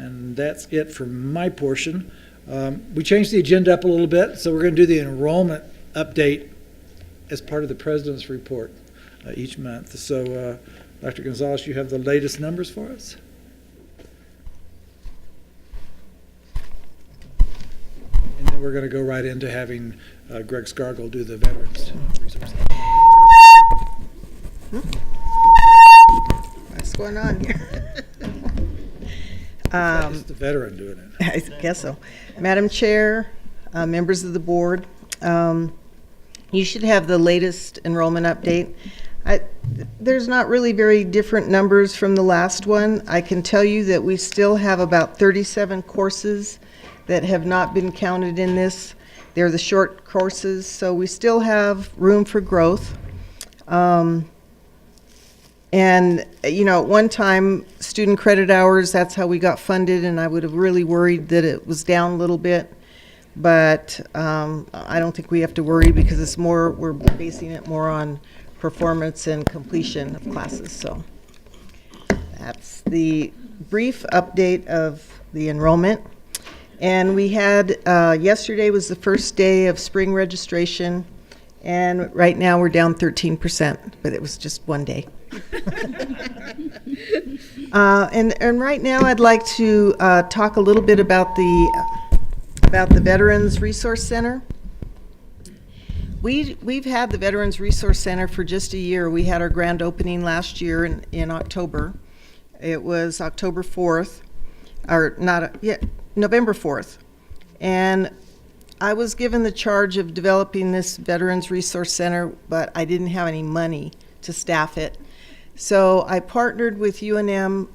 And that's it for my portion. We changed the agenda up a little bit, so we're going to do the enrollment update as part of the president's report each month. So, Dr. Gonzalez, you have the latest numbers for us? And then we're going to go right into having Greg Scargill do the Veterans Resource. What's going on here? It's the veteran doing it. I guess so. Madam Chair, members of the board, you should have the latest enrollment update. There's not really very different numbers from the last one. I can tell you that we still have about 37 courses that have not been counted in this. They're the short courses, so we still have room for growth. And, you know, at one time, student credit hours, that's how we got funded, and I would have really worried that it was down a little bit. But I don't think we have to worry because it's more, we're basing it more on performance and completion of classes. So that's the brief update of the enrollment. And we had, yesterday was the first day of spring registration, and right now we're down 13%, but it was just one day. And right now I'd like to talk a little bit about the Veterans Resource Center. We've had the Veterans Resource Center for just a year. We had our grand opening last year in October. It was October 4th, or not, yeah, November 4th. And I was given the charge of developing this Veterans Resource Center, but I didn't have any money to staff it. So I partnered with UNM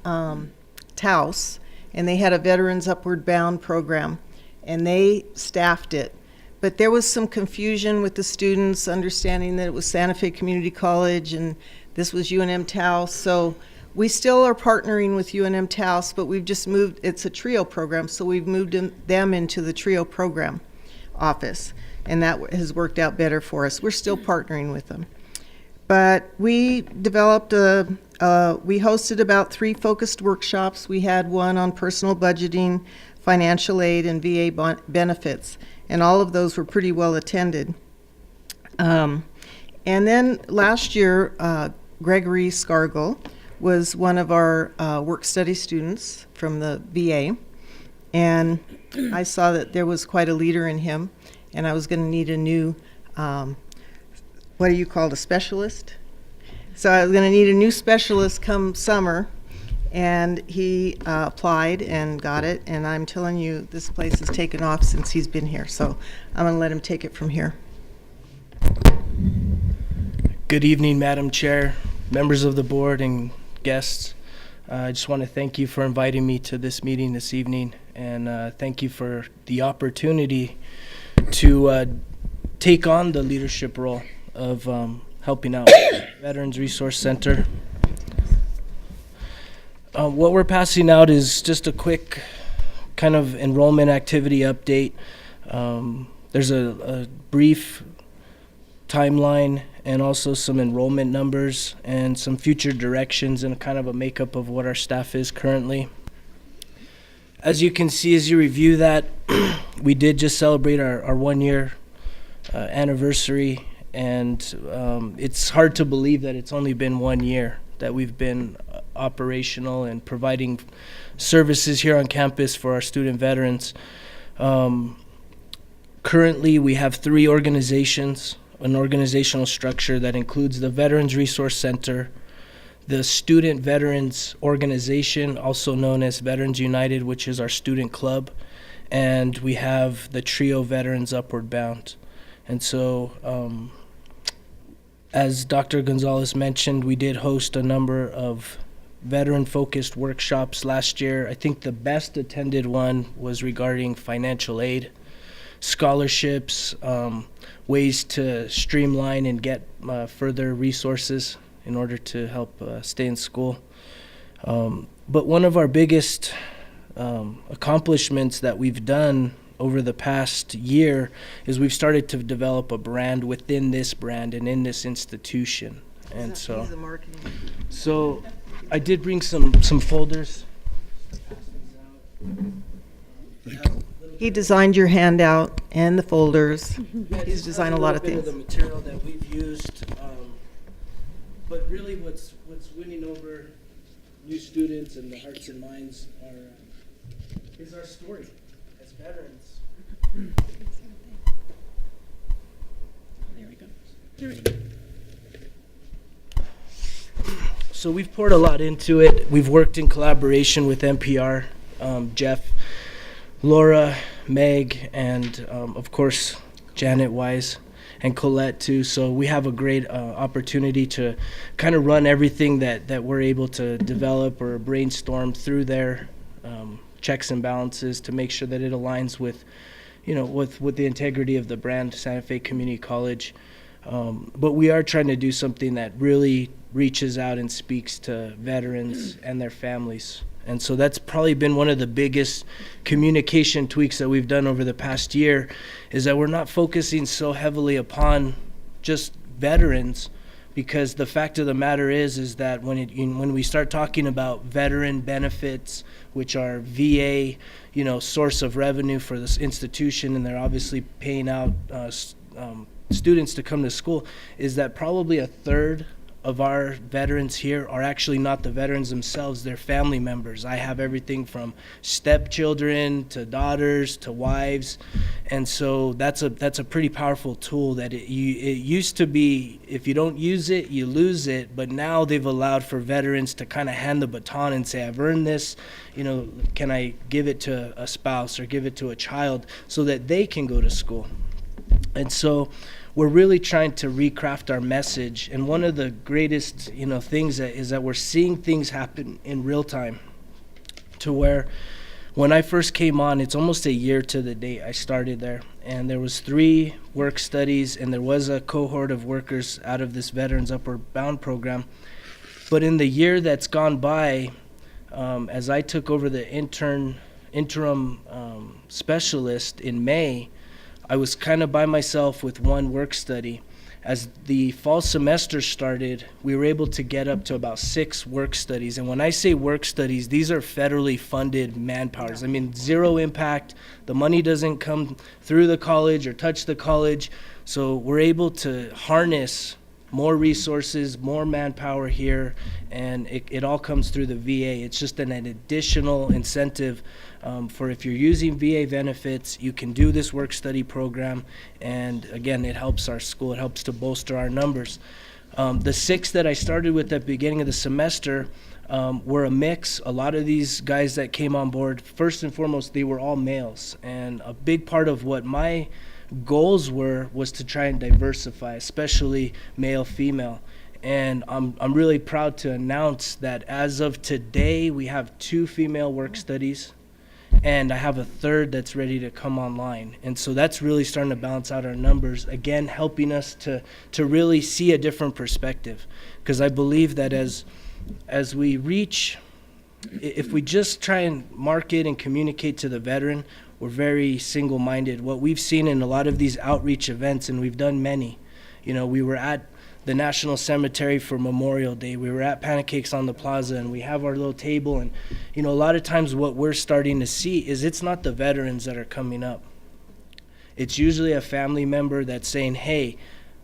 Taos, and they had a Veterans Upward Bound program, and they staffed it. But there was some confusion with the students, understanding that it was Santa Fe Community College and this was UNM Taos. So we still are partnering with UNM Taos, but we've just moved, it's a TRIO program, so we've moved them into the TRIO program office, and that has worked out better for us. We're still partnering with them. But we developed we hosted about 3 focused workshops. We had one on personal budgeting, financial aid, and VA benefits, and all of those were pretty well attended. And then last year, Gregory Scargill was one of our work study students from the VA, and I saw that there was quite a leader in him, and I was going to need a new what are you called, a specialist? So I was going to need a new specialist come summer, and he applied and got it, and I'm telling you, this place has taken off since he's been here, so I'm going to let him take it from here. Good evening, Madam Chair, members of the board, and guests. I just want to thank you for inviting me to this meeting this evening, and thank you for the opportunity to take on the leadership role of helping out Veterans Resource Center. What we're passing out is just a quick kind of enrollment activity update. There's a brief timeline and also some enrollment numbers and some future directions and kind of a makeup of what our staff is currently. As you can see, as you review that, we did just celebrate our 1-year anniversary. And it's hard to believe that it's only been 1 year that we've been operational and providing services here on campus for our student veterans. Currently, we have 3 organizations, an organizational structure that includes the Veterans Resource Center, the Student Veterans Organization, also known as Veterans United, which is our student club, and we have the TRIO Veterans Upward Bound. And so, as Dr. Gonzalez mentioned, we did host a number of veteran-focused workshops last year. I think the best attended one was regarding financial aid, scholarships, ways to streamline and get further resources in order to help stay in school. But one of our biggest accomplishments that we've done over the past year is we've started to develop a brand within this brand and in this institution. And so I did bring some folders. He designed your handout and the folders. Yeah, He's just designed a a lot little of bit things. of the material that we've used, but really what's winning over new students and the hearts and minds is our story as veterans. There we go. There we go. So we've poured a lot into it. We've worked in collaboration with NPR, Jeff, Laura, Meg, and of course Janet Wise and Colette too. So we have a great opportunity to kind of run everything that we're able to develop or brainstorm through their checks and balances to make sure that it aligns with, with the integrity of the brand Santa Fe Community College. But we are trying to do something that really reaches out and speaks to veterans and their families. And so that's probably been one of the biggest communication tweaks that we've done over the past year, is that we're not focusing so heavily upon just veterans, because the fact of the matter is that when we start talking about veteran benefits, which are VA, source of revenue for this institution, and they're obviously paying out students to come to school, is that probably a third of our veterans here are actually not the veterans themselves, they're family members. I have everything from stepchildren to daughters to wives, and so that's a pretty powerful tool that it used to be, if you don't use it, you lose it, but now they've allowed for veterans to kind of hand the baton and say, I've earned this, can I give it to a spouse or give it to a child so that they can go to school? And so we're really trying to recraft our message. And one of the greatest, things is that we're seeing things happen in real time, to where when I first came on, it's almost a year to the date I started there. And there was 3 work studies, and there was a cohort of workers out of this Veterans Upward Bound program. But in the year that's gone by, as I took over the interim specialist in May, I was kind of by myself with one work study. As the fall semester started, we were able to get up to about 6 work studies. And when I say work studies, these are federally funded manpowers. I mean, zero impact. The money doesn't come through the college or touch the college. So we're able to harness more resources, more manpower here, and it all comes through the VA. It's just an additional incentive for, if you're using VA benefits, you can do this work-study program, and again, it helps our school. It helps to bolster our numbers. The 6 that I started with at the beginning of the semester were a mix. A lot of these guys that came on board, first and foremost, they were all males, and a big part of what my goals was to try and diversify, especially male, female. And I'm really proud to announce that as of today, we have 2 female work studies, and I have a 3rd that's ready to come online. And so that's really starting to balance out our numbers, again, helping us to really see a different perspective. Because I believe that as we reach, if we just try and market and communicate to the veteran, we're very single-minded. What we've seen in a lot of these outreach events, and we've done many, we were at the National Cemetery for Memorial Day, we were at Pancakes on the Plaza, and we have our little table, and a lot of times what we're starting to see is it's not the veterans that are coming up. It's usually a family member that's saying, hey,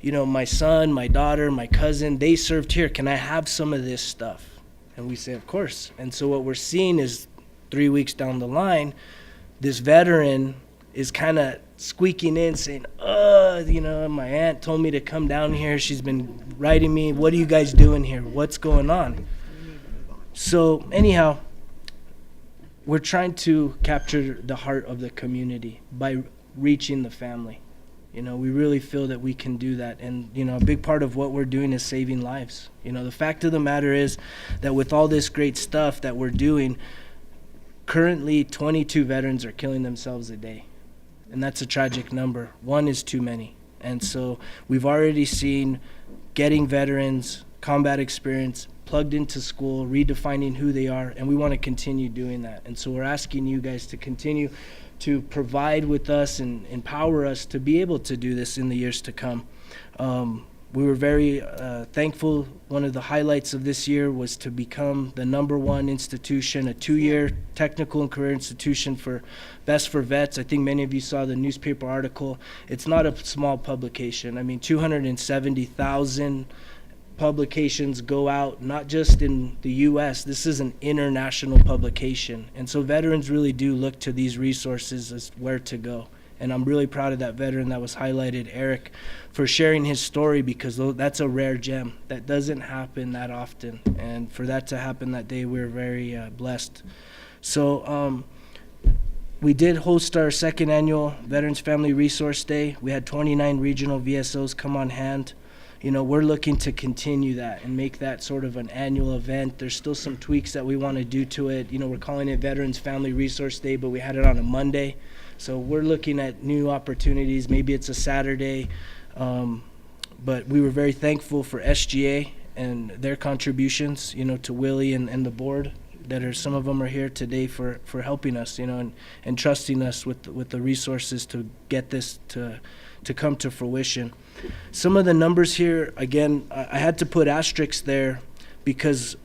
my son, my daughter, my cousin, they served here, can I have some of this stuff? And we say, of course. And so what we're seeing is 3 weeks down the line, this veteran is kind of squeaking in saying, my aunt told me to come down here. She's been writing me. What are you guys doing here? What's going on? So anyhow, we're trying to capture the heart of the community by reaching the family. We really feel that we can do that. And, a big part of what we're doing is saving lives. The fact of the matter is that with all this great stuff that we're doing, currently 22 veterans are killing themselves a day. And that's a tragic number. 1 is too many. And so we've already seen getting veterans, combat experience, plugged into school, redefining who they are, and we want to continue doing that. And so we're asking you guys to continue to provide with us and empower us to be able to do this in the years to come. We were very thankful. One of the highlights of this year was to become the #1 institution, a 2-year technical and career institution for Best for Vets. I think many of you saw the newspaper article. It's not a small publication. I mean, 270,000 publications go out, not just in the U.S. This is an international publication. And so veterans really do look to these resources as where to go. And I'm really proud of that veteran that was highlighted, Eric, for sharing his story, because that's a rare gem. That doesn't happen that often. And for that to happen that day, we're very blessed. So we did host our 2nd annual Veterans Family Resource Day. We had 29 regional VSOs come on hand. You know, we're looking to continue that and make that sort of an annual event. There's still some tweaks that we want to do to it. You know, we're calling it Veterans Family Resource Day, but we had it on a Monday. So we're looking at new opportunities. Maybe it's a Saturday. But we were very thankful for SGA and their contributions, you know, to Willie and the board. Some of them are here today for helping us, you know, and trusting us with the resources to get this to come to fruition. Some of the numbers here, again, I had to put asterisks there because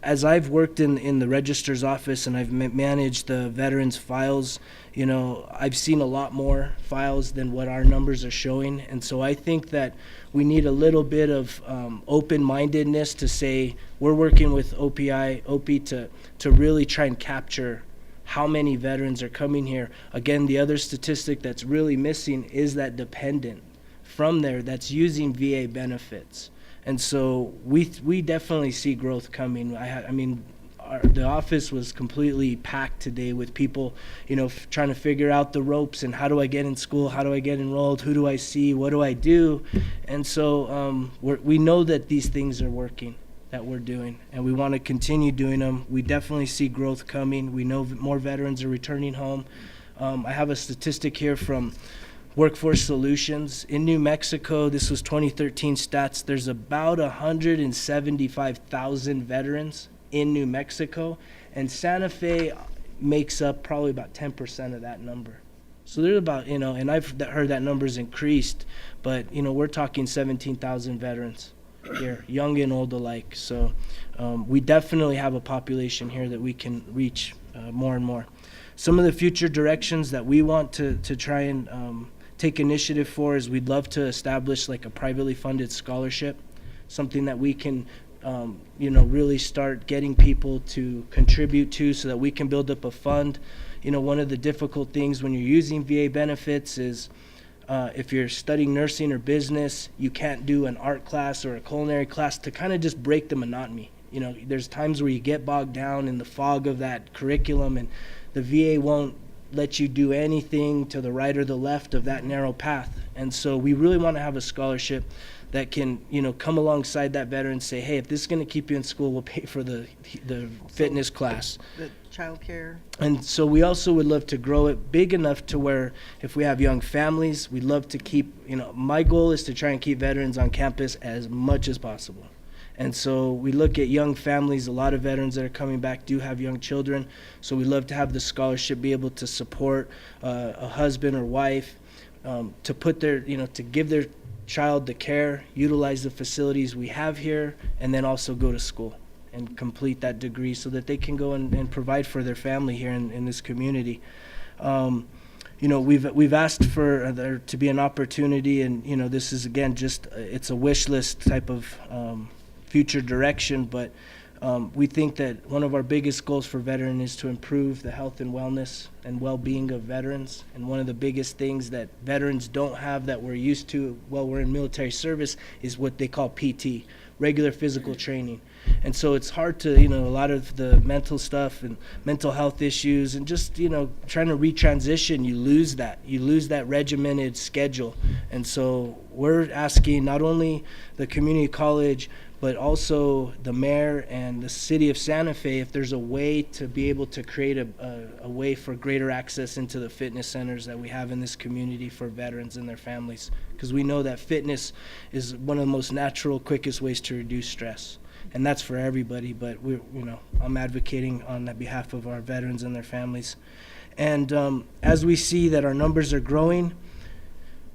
as I've worked in the registrar's office and I've managed the veterans files, you know, I've seen a lot more files than what our numbers are showing. And so I think that we need a little bit of open-mindedness to say we're working with OP to really try and capture how many veterans are coming here. Again, the other statistic that's really missing is that dependent from there that's using VA benefits. And so we definitely see growth coming. The office was completely packed today with people, you know, trying to figure out the ropes and how do I get in school, how do I get enrolled, who do I see, what do I do? And so we know that these things are working, that we're doing, and we want to continue doing them. We definitely see growth coming. We know more veterans are returning home. I have a statistic here from Workforce Solutions. In New Mexico, this was 2013 stats, there's about 175,000 veterans in New Mexico, and Santa Fe makes up probably about 10% of that number. So there's about, you know, and I've heard that number's increased, but, you know, we're talking 17,000 veterans here, young and old alike. So we definitely have a population here that we can reach more and more. Some of the future directions that we want to try and take initiative for is we'd love to establish like a privately funded scholarship, something that we can you know, really start getting people to contribute to so that we can build up a fund. You know, one of the difficult things when you're using VA benefits is if you're studying nursing or business, you can't do an art class or a culinary class to kind of just break the monotony. You know, there's times where you get bogged down in the fog of that curriculum, and the VA won't let you do anything to the right or the left of that narrow path. And so we really want to have a scholarship that can, you know, come alongside that veteran and say, hey, if this is going to keep you in school, we'll pay for the fitness class. The childcare. And so we also would love to grow it big enough to where if we have young families, we'd love to keep, you know, my goal is to try and keep veterans on campus as much as possible. And so we look at young families. A lot of veterans that are coming back do have young children. So we love to have the scholarship be able to support a husband or wife to put their, you know, to give their child the care, utilize the facilities we have here, and then also go to school and complete that degree so that they can go and provide for their family here in this community. You know, we've asked for there to be an opportunity, and, you know, this is, again, just it's a wish list type of future direction, but we think that one of our biggest goals for veterans is to improve the health and wellness and well-being of veterans. And one of the biggest things that veterans don't have that we're used to while we're in military service is what they call PT, regular physical training. And so it's hard to, you know, a lot of the mental stuff and mental health issues and just, you know, trying to retransition, you lose that regimented schedule. And so we're asking not only the community college, but also the mayor and the city of Santa Fe if there's a way to be able to create a way for greater access into the fitness centers that we have in this community for veterans and their families. Because we know that fitness is one of the most natural, quickest ways to reduce stress. And that's for everybody, but I'm advocating on behalf of our veterans and their families. And as we see that our numbers are growing,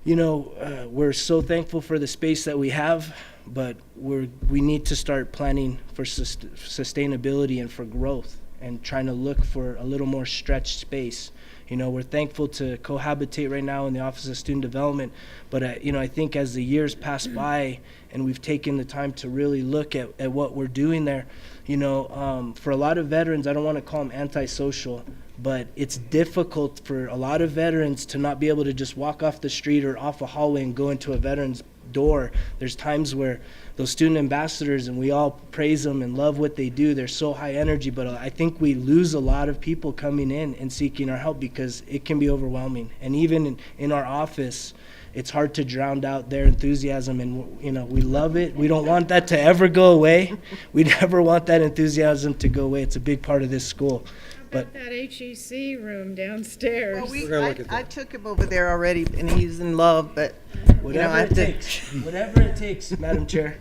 we're so thankful for the space that we have, but we need to start planning for sustainability and for growth and trying to look for a little more stretched space. We're thankful to cohabitate right now in the Office of Student Development, but I think as the years pass by and we've taken the time to really look at what we're doing there, for a lot of veterans, I don't want to call them antisocial, but it's difficult for a lot of veterans to not be able to just walk off the street or off a hallway and go into a veteran's door. There's times where those student ambassadors, and we all praise them and love what they do, they're so high energy, but I think we lose a lot of people coming in and seeking our help because it can be overwhelming. And even in our office, it's hard to drown out their enthusiasm, and we love it. We don't want that to ever go away. We never want that enthusiasm to go away. It's a big part of this school. But that HEC room downstairs. Well, I took him over there already, and he's in love, but, Whatever I have it to. takes. Whatever it takes, Madam Chair.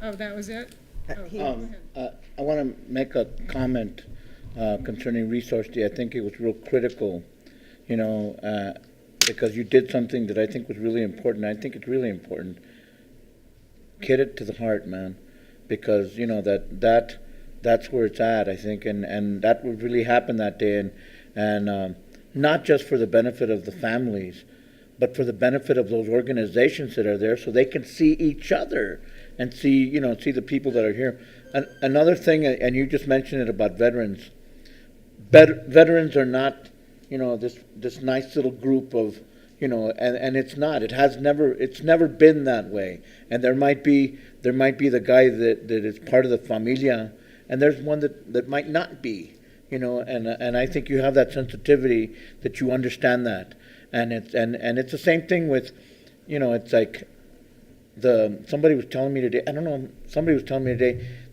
Oh, that was it? He- Go ahead. I want to make a comment concerning Resource Day. I think it was real critical, because you did something that I think was really important. I think it's really important. Hit it to the heart, man, because that's where it's at, I think, and that would really happen that day, and not just for the benefit of the families, but for the benefit of those organizations that are there, so they can see each other and see the people that are here. Another thing, and you just mentioned it about veterans. Veterans are not, this nice little group of, and it's not. It's never been that way. And there might be the guy that is part of the familia, and there's one that might not be, and I think you have that sensitivity that you understand that. And it's the same thing with, it's like somebody was telling me today,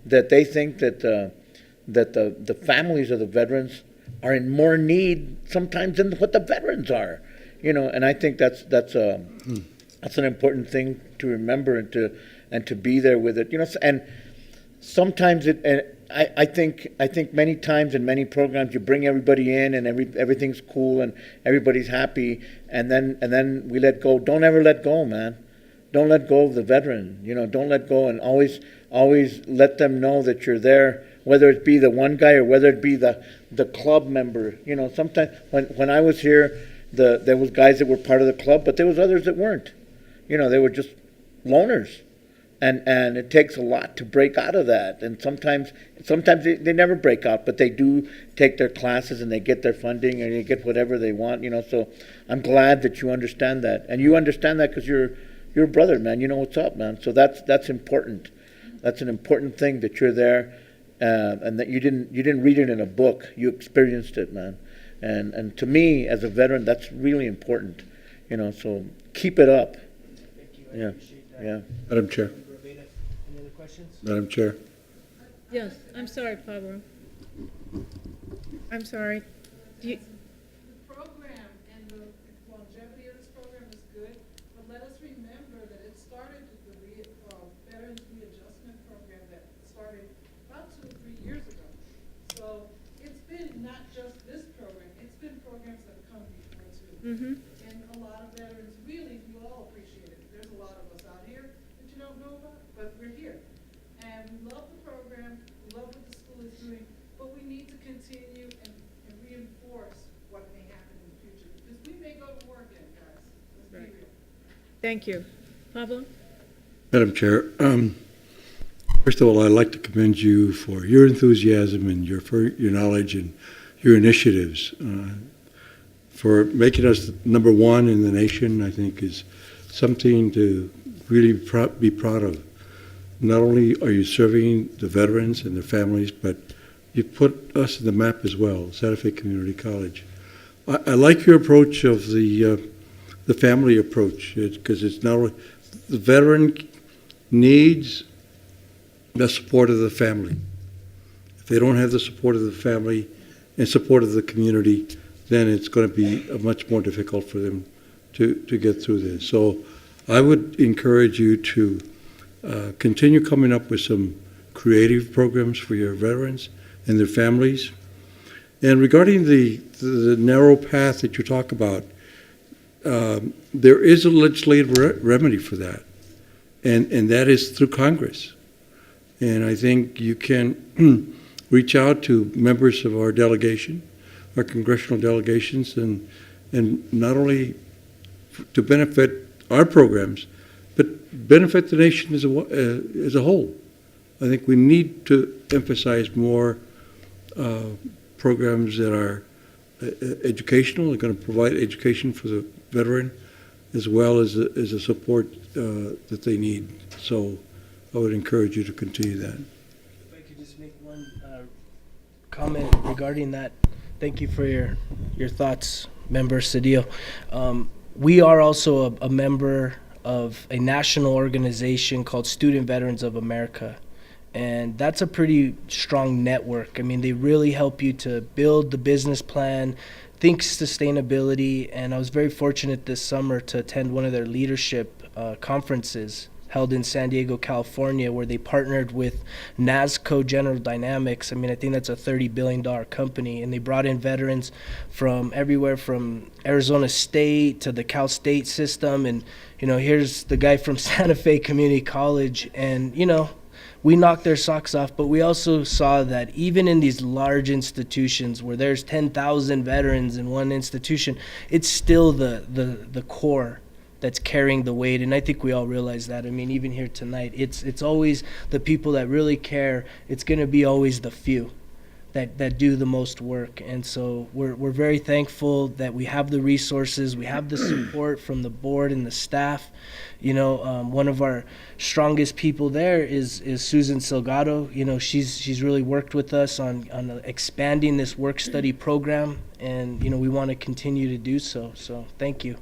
that they think that the families of the veterans are in more need sometimes than what the veterans are, and I think that's an important thing to remember and to be there with it, and sometimes I think many times in many programs you bring everybody in and everything's cool and everybody's happy, and then we let go. Don't ever let go, man. Don't let go of the veteran. Don't let go, and always let them know that you're there, whether it be the one guy or whether it be the club member. Sometimes when I was here, there was guys that were part of the club, but there was others that weren't. They were just loners. And it takes a lot to break out of that. And sometimes they never break out, but they do take their classes and they get their funding and they get whatever they want, So I'm glad that you understand that. And you understand that because you're a brother, man. You know what's up, man. So that's important. That's an important thing that you're there, and that you didn't read it in a book. You experienced it, man. And to me, as a veteran, that's really important. So keep it up. Thank you. Yeah. Appreciate that. Yeah. Madam Chair. Any other questions? Madam Chair. Yes, I'm sorry, Pablo. I'm sorry. Do you, The program and the longevity of this program is good, but let us remember that it started with the Veterans Readjustment Program that started about 2 or 3 years ago. So it's been not just this program, it's been programs that have come before too. And a lot of veterans really, you all appreciate it. There's a lot of us out here that you don't know about, but we're here. And we love the program, we love what the school is doing, but we need to continue and reinforce what may happen in the future. Because we may go to war again, guys. Let's be Right. real. thank you. Pablo? Madam Chair, first of all, I'd like to commend you for your enthusiasm and for your knowledge and your initiatives. For making us number one in the nation, I think is something to really be proud of. Not only are you serving the veterans and their families, but you put us in the map as well, Santa Fe Community College. I like your approach of the family approach, because it's not only the veteran needs the support of the family. If they don't have the support of the family and support of the community, then it's going to be much more difficult for them to get through this. So I would encourage you to continue coming up with some creative programs for your veterans and their families. And regarding the narrow path that you talk about, there is a legislative remedy for that, and that is through Congress. And I think you can reach out to members of our delegation, our congressional delegations, and not only to benefit our programs, but benefit the nation as a whole. I think we need to emphasize more programs that are educational, are going to provide education for the veteran, as well as a support that they need. So I would encourage you to continue that. If I could just make one comment regarding that. Thank you for your thoughts, Member Cedillo. We are also a member of a national organization called Student Veterans of America. And that's a pretty strong network. I mean, they really help you to build the business plan, think sustainability, and I was very fortunate this summer to attend one of their leadership conferences held in San Diego, California, where they partnered with NASCO General Dynamics. I mean, I think that's a $30 billion company, and they brought in veterans from everywhere from Arizona State to the Cal State system, and, you know, here's the guy from Santa Fe Community College, and, you know, we knocked their socks off, but we also saw that even in these large institutions where there's 10,000 veterans in one institution, it's still the core that's carrying the weight, and I think we all realize that. I mean, even here tonight, it's always the people that really care. It's going to be always the few that do the most work, and so we're very thankful that we have the resources, we have the support from the board and the staff. You know, one of our strongest people there is Susan Salgado. You know, she's really worked with us on expanding this work-study program, and, you know, we want to continue to do so. So thank you.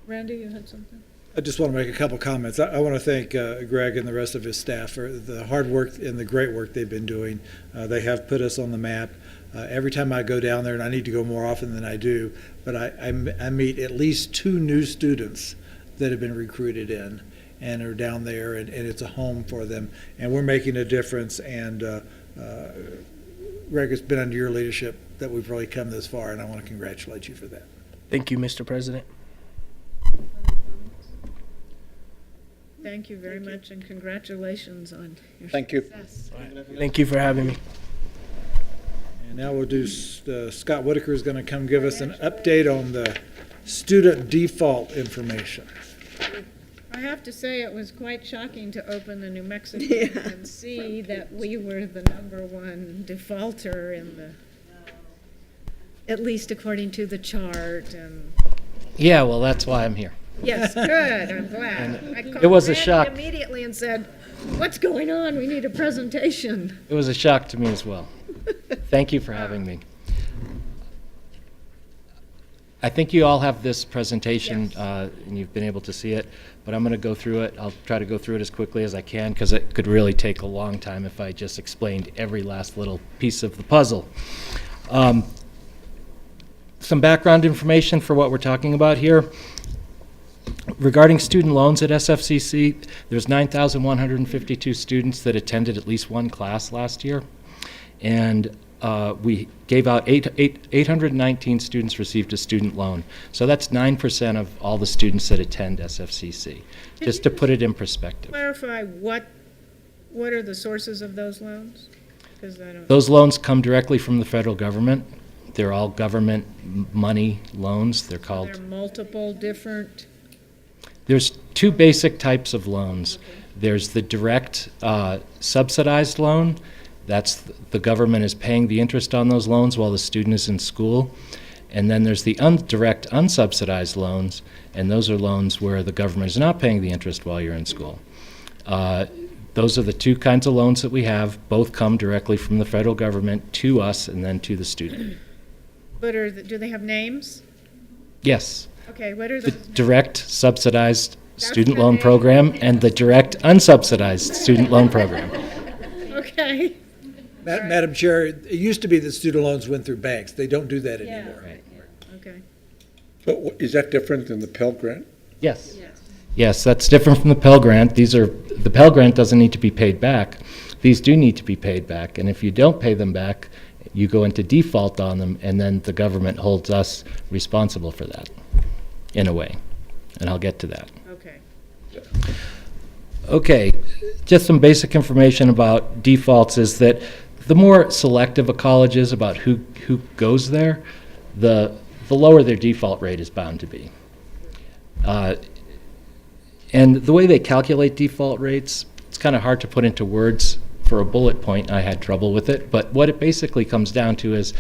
Randy, you had something? I just want to make a couple comments. I want to thank Greg and the rest of his staff for the hard work and the great work they've been doing. They have put us on the map. Every time I go down there, and I need to go more often than I do, but I meet at least 2 new students that have been recruited in and are down there, and it's a home for them. And we're making a difference, and Greg, it's been under your leadership that we've really come this far, and I want to congratulate you for that. Thank you, Mr. President. Thank you very much, and congratulations on your Thank you. success. Thank you for having me. And now we'll do, Scott Whitaker is going to come give us an update on the student default information. I have to say, it was quite shocking to open the New Mexico and see that we were the #1 defaulter in the, at least according to the chart. And Yeah, well, that's why I'm here. yes, good. I'm glad. I called it was a Randy shock. immediately and said, "What's going on? We need a presentation." It was a shock to me as well. Thank you for having me. I think you all have this presentation, Yes. and you've been able to see it, but I'm going to go through it. I'll try to go through it as quickly as I can, because it could really take a long time if I just explained every last little piece of the puzzle. Some background information for what we're talking about here. Regarding student loans at SFCC, there's 9,152 students that attended at least one class last year, and we gave out 819 students received a student loan. So that's 9% of all the students that attend SFCC, just to put it in perspective. Clarify what are the sources of those loans? Because I don't. Those loans come directly from the federal government. They're all government money loans. They're called. There are multiple different. There's 2 basic types of loans. There's the direct subsidized loan. That's the government is paying the interest on those loans while the student is in school. And then there's the direct unsubsidized loans, and those are loans where the government is not paying the interest while you're in school. Those are the 2 kinds of loans that we have. Both come directly from the federal government to us and then to the student. But do they have names? Yes. Okay, what are The those? direct subsidized student the loan name. program and the direct unsubsidized student loan program. Okay. Madam Chair, it used to be that student loans went through banks. They don't do that Yeah. anymore. Okay. But is that different than the Pell Grant? Yes. Yes. Yes, that's different from the Pell Grant. The Pell Grant doesn't need to be paid back. These do need to be paid back, and if you don't pay them back, you go into default on them, and then the government holds us responsible for that. in a way, and I'll get to that. Okay. Okay, just some basic information about defaults is that the more selective a college is about who goes there, the lower their default rate is bound to be. And the way they calculate default rates, it's kind of hard to put into words. For a bullet point, I had trouble with it, but what it basically comes down to is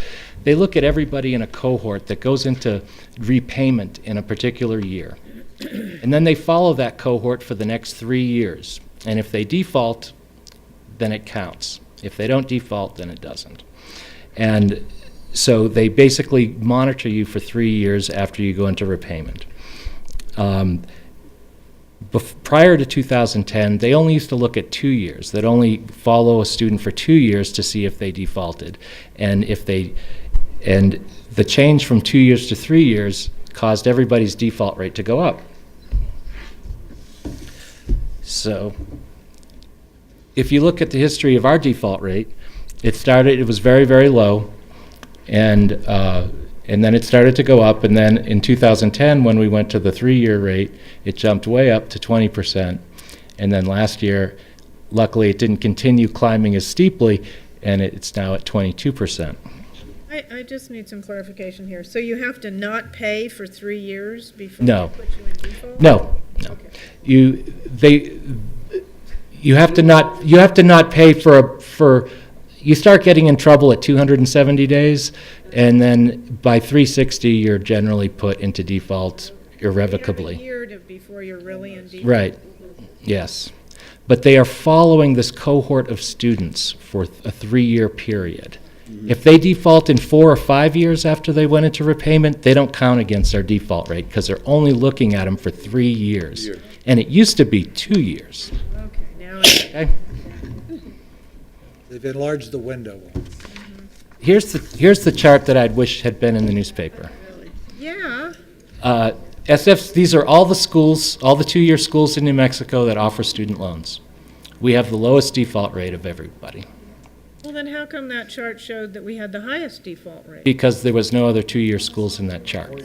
they look at everybody in a cohort that goes into repayment in a particular year. And then they follow that cohort for the next 3 years. And if they default, then it counts. If they don't default, then it doesn't. And so they basically monitor you for 3 years after you go into repayment. Prior to 2010, they only used to look at 2 years. They'd only follow a student for 2 years to see if they defaulted. And the change from 2 years to 3 years caused everybody's default rate to go up. So if you look at the history of our default rate, it was very, very low, and then it started to go up, and then in 2010, when we went to the 3-year rate, it jumped way up to 20%, and then last year, luckily, it didn't continue climbing as steeply, and it's now at 22%. I just need some clarification here. So you have to not pay for 3 years before No. they put you in default? No. Okay. You have to not pay for you start getting in trouble at 270 days, and then by 360 you're generally put into default irrevocably. You have a year before you're really in default. Right. Yes. But they are following this cohort of students for a 3-year period. If they default in 4 or 5 years after they went into repayment, they don't count against our default rate because they're only looking at them for 3 years. And it used to be 2 years. Okay, now Okay? They've enlarged the window. Here's the chart that I'd wish had been in the newspaper. yeah, These are all the schools, all the 2-year schools in New Mexico that offer student loans. We have the lowest default rate of everybody well then how come that chart showed that we had the highest default rate? because there was no other 2-year schools in that chart.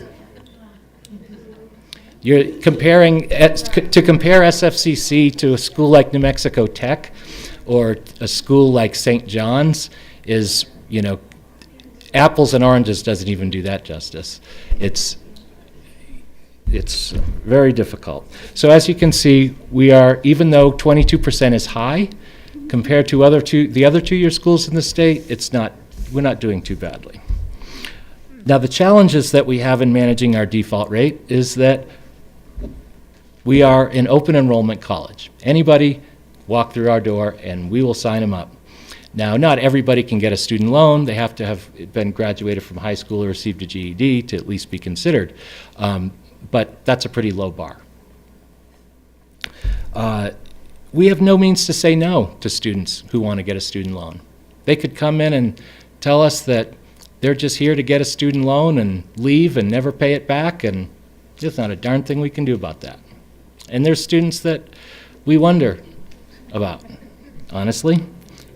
You're comparing, to compare SFCC to a school like New Mexico Tech or a school like St. John's is, apples and oranges doesn't even do that justice. It's very difficult. So as you can see, we are, even though 22% is high, compared to the other 2-year schools in the state, we're not doing too badly. Now the challenges that we have in managing our default rate is that we are an open enrollment college. Anybody walk through our door and we will sign them up. Now, not everybody can get a student loan. They have to have been graduated from high school or received a GED to at least be considered. But that's a pretty low bar. We have no means to say no to students who want to get a student loan. They could come in and tell us that they're just here to get a student loan and leave and never pay it back, and there's not a darn thing we can do about that. And there's students that we wonder about, honestly,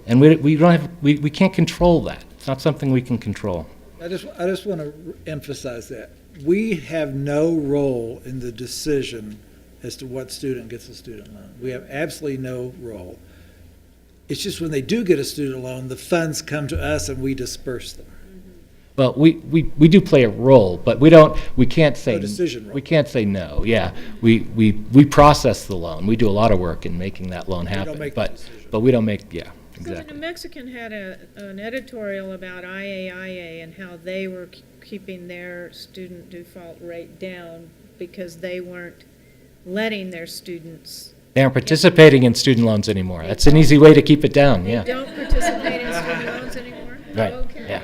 and we can't control that. It's not something we can control. I just want to emphasize that. We have no role in the decision as to what student gets a student loan. We have absolutely no role. It's just when they do get a student loan, the funds come to us and we disperse them. Well, we do play a role, but we can't say No decision role. We can't say no. Yeah, we process the loan. We do a lot of work in making that loan happen. don't make the but decision. we don't make So the exactly. New Mexican had an editorial about IAIA and how they were keeping their student default rate down because they weren't letting their students. They aren't participating in student loans anymore. That's an easy way to keep it down. Yeah. Don't participate in student loans anymore? Right, Okay. Yeah.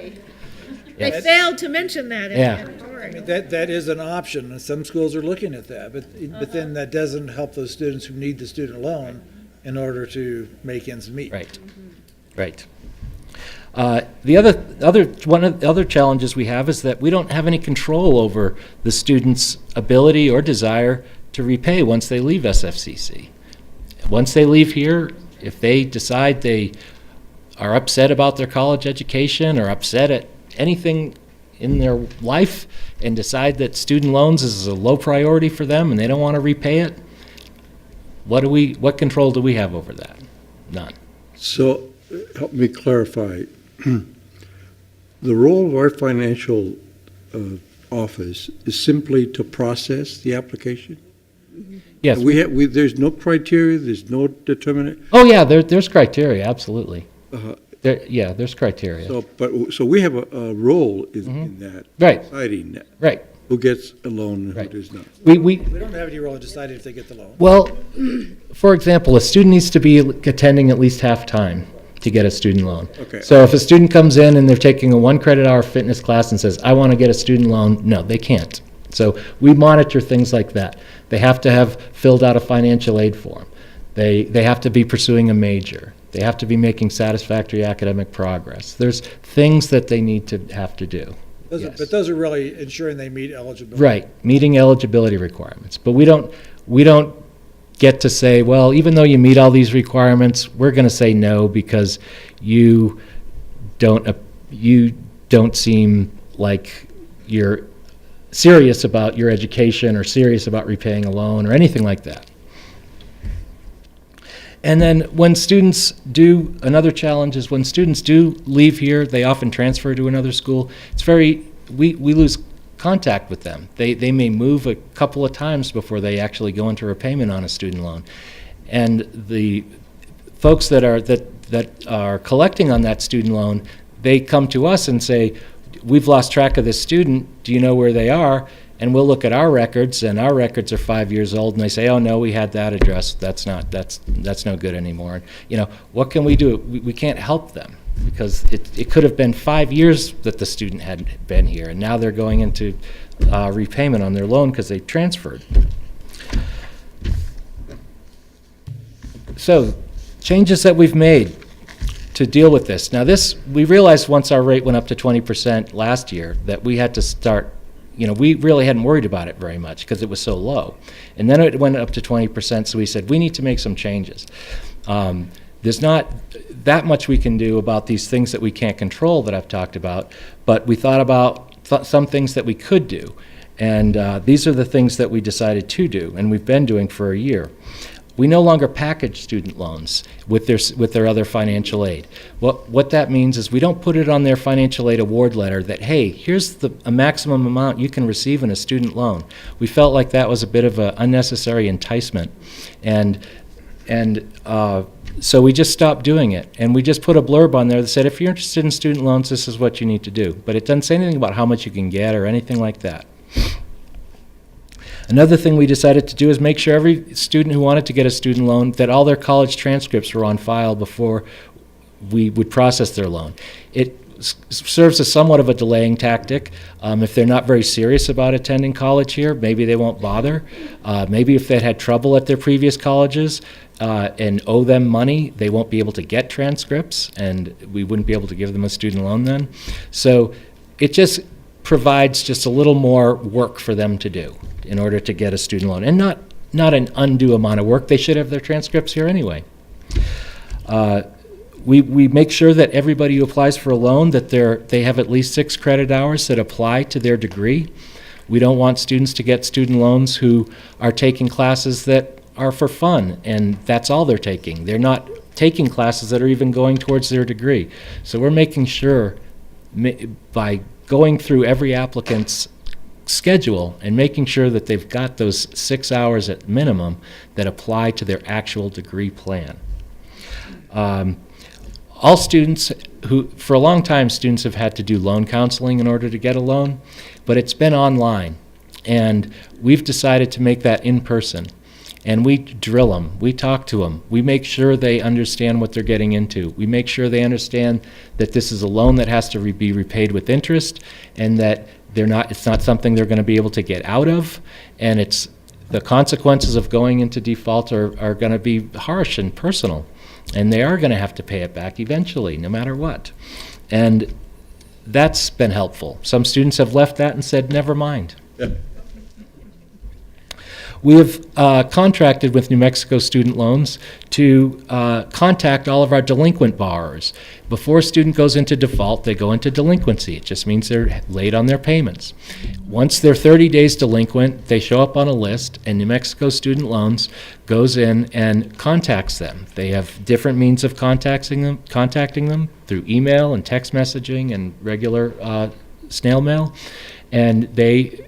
They failed to mention that in Yeah. the editorial. That is an option, and some schools are looking at that, but then that doesn't help those students who need the student loan in order to make ends meet. Right. Right. One of the other challenges we have is that we don't have any control over the student's ability or desire to repay once they leave SFCC. Once they leave here, if they decide they are upset about their college education or upset at anything in their life and decide that student loans is a low priority for them and they don't want to repay it, what control do we have over that? None. So, help me clarify. The role of our financial office is simply to process the application? Yes. There's no criteria, there's no determinant? Oh, yeah, there's criteria, absolutely. Uh-huh. There's criteria. So we have a role in that. Right. Deciding that. Right. Who gets a loan and Right. who does not. We don't have any role in deciding if they get the loan. Well, for example, a student needs to be attending at least half-time to get a student loan. Okay. So if a student comes in and they're taking a 1-credit-hour fitness class and says, I want to get a student loan, no, they can't. So we monitor things like that. They have to have filled out a financial aid form. They have to be pursuing a major. They have to be making satisfactory academic progress. There's things that they need to have to do. Yes. But those are really ensuring they meet eligibility. Right, meeting eligibility requirements. But we don't get to say, well, even though you meet all these requirements, we're going to say no because you don't seem like you're serious about your education or serious about repaying a loan or anything like that. And then when students do, another challenge is when students do leave here, they often transfer to another school. We lose contact with them. They may move a couple of times before they actually go into repayment on a student loan. And the folks that are collecting on that student loan, they come to us and say, we've lost track of this student, do you know where they are? And we'll look at our records, and our records are 5 years old, and they say, oh no, we had that address, that's no good anymore. And, what can we do? We can't help them because it could have been 5 years that the student hadn't been here, and now they're going into repayment on their loan because they transferred. So, changes that we've made to deal with this. Now we realized once our rate went up to 20% last year that we had to start, we really hadn't worried about it very much because it was so low. And then it went up to 20%, so we said, we need to make some changes. There's not that much we can do about these things that we can't control that I've talked about, but we thought about some things that we could do. And these are the things that we decided to do, and we've been doing for a year. We no longer package student loans with their other financial aid. What that means is we don't put it on their financial aid award letter that, hey, here's a maximum amount you can receive in a student loan. We felt like that was a bit of an unnecessary enticement. And so we just stopped doing it. And we just put a blurb on there that said, if you're interested in student loans, this is what you need to do. But it doesn't say anything about how much you can get or anything like that. Another thing we decided to do is make sure every student who wanted to get a student loan, that all their college transcripts were on file before we would process their loan. It serves as somewhat of a delaying tactic. If they're not very serious about attending college here, maybe they won't bother. Maybe if they'd had trouble at their previous colleges and owe them money, they won't be able to get transcripts, and we wouldn't be able to give them a student loan then. So it just provides just a little more work for them to do in order to get a student loan, and not an undue amount of work. They should have their transcripts here anyway. We make sure that everybody who applies for a loan, that they have at least 6 credit hours that apply to their degree. We don't want students to get student loans who are taking classes that are for fun, and that's all they're taking. They're not taking classes that are even going towards their degree. So we're making sure by going through every applicant's schedule and making sure that they've got those 6 hours at minimum that apply to their actual degree plan. All students for a long time, students have had to do loan counseling in order to get a loan, but it's been online. And we've decided to make that in person. And we drill them, we talk to them, we make sure they understand what they're getting into. We make sure they understand that this is a loan that has to be repaid with interest, and that it's not something they're going to be able to get out of, and the consequences of going into default are going to be harsh and personal, and they are going to have to pay it back eventually, no matter what. And that's been helpful. Some students have left that and said, never mind. Yeah. We have contracted with New Mexico Student Loans to contact all of our delinquent borrowers. Before a student goes into default, they go into delinquency. It just means they're late on their payments. Once they're 30 days delinquent, they show up on a list, and New Mexico Student Loans goes in and contacts them. They have different means of contacting them through email and text messaging and regular snail mail, and they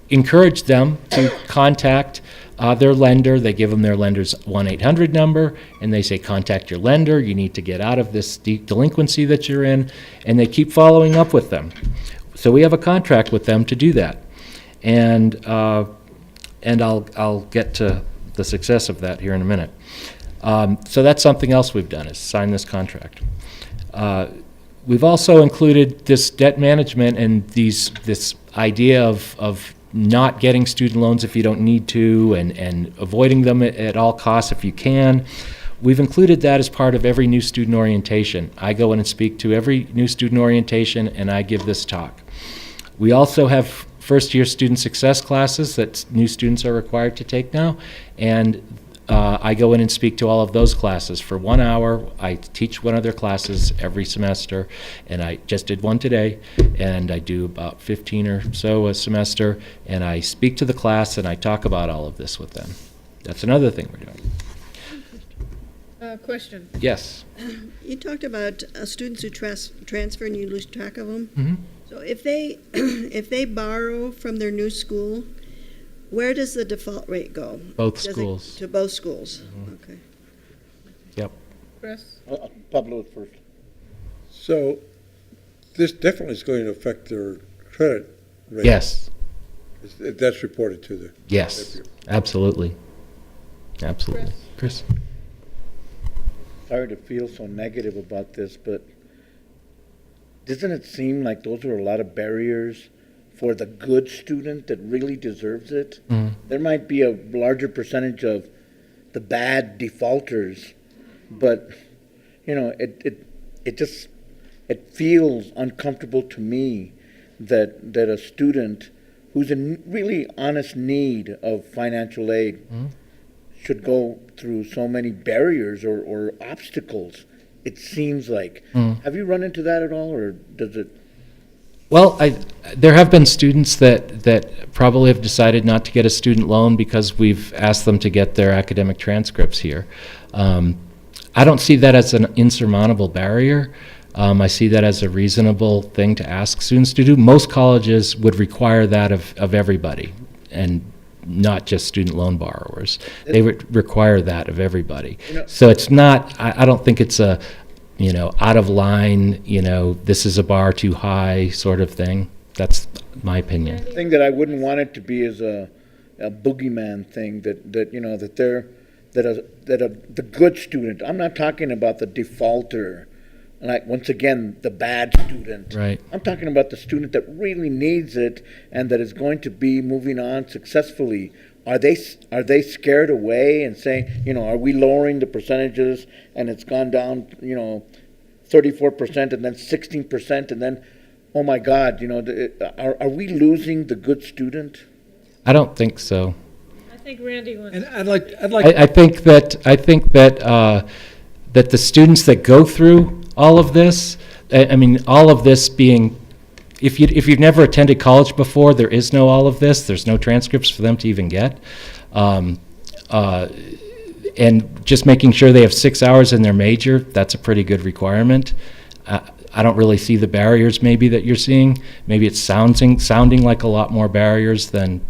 encourage them to contact their lender. They give them their lender's 1-800 number, and they say, contact your lender. You need to get out of this delinquency that you're in, and they keep following up with them. So we have a contract with them to do that, and I'll get to the success of that here in a minute. So that's something else we've done, is sign this contract. We've also included this debt management and this idea of not getting student loans if you don't need to, and avoiding them at all costs if you can. We've included that as part of every new student orientation. I go in and speak to every new student orientation, and I give this talk. We also have first-year student success classes that new students are required to take now, and I go in and speak to all of those classes for 1 hour. I teach one of their classes every semester, and I just did one today, and I do about 15 or so a semester, and I speak to the class and I talk about all of this with them. That's another thing we're doing. Question. Yes. You talked about students who transfer and you lose track of them. Mm-hmm. So if they if they borrow from their new school, where does the default rate go? Both Does it- schools. To both schools? Mm-hmm. Okay. Yep. Chris? Pablo first. So this definitely is going to affect their credit rating. Yes. That's reported to the. Yes. Absolutely. Absolutely. Chris? Sorry to feel so negative about this, but doesn't it seem like those are a lot of barriers for the good student that really deserves it? Mhm. There might be a larger percentage of the bad defaulters, but it feels uncomfortable to me that a student who's in really honest need of financial aid should go through so many barriers or obstacles. It seems like. Have you run into that at all, or does it? Well, there have been students that probably have decided not to get a student loan because we've asked them to get their academic transcripts here. I don't see that as an insurmountable barrier. I see that as a reasonable thing to ask students to do. Most colleges would require that of everybody, and not just student loan borrowers. They would require that of everybody. So it's not, I don't think it's a, out of line, this is a bar too high sort of thing. That's my opinion. The thing that I wouldn't want it to be is a boogeyman thing that the good student. I'm not talking about the defaulter, like once again the bad student. Right. I'm talking about the student that really needs it and that is going to be moving on successfully. Are they scared away and saying, are we lowering the percentages and it's gone down, 34% and then 16% and then, oh my God, are we losing the good student? I don't think so. I think Randy wants. And I'd like. I think that the students that go through all of this, all of this being, if you've never attended college before, there is no all of this. There's no transcripts for them to even get, and just making sure they have 6 hours in their major. That's a pretty good requirement. I don't really see the barriers maybe that you're seeing. Maybe it's sounding like a lot more barriers than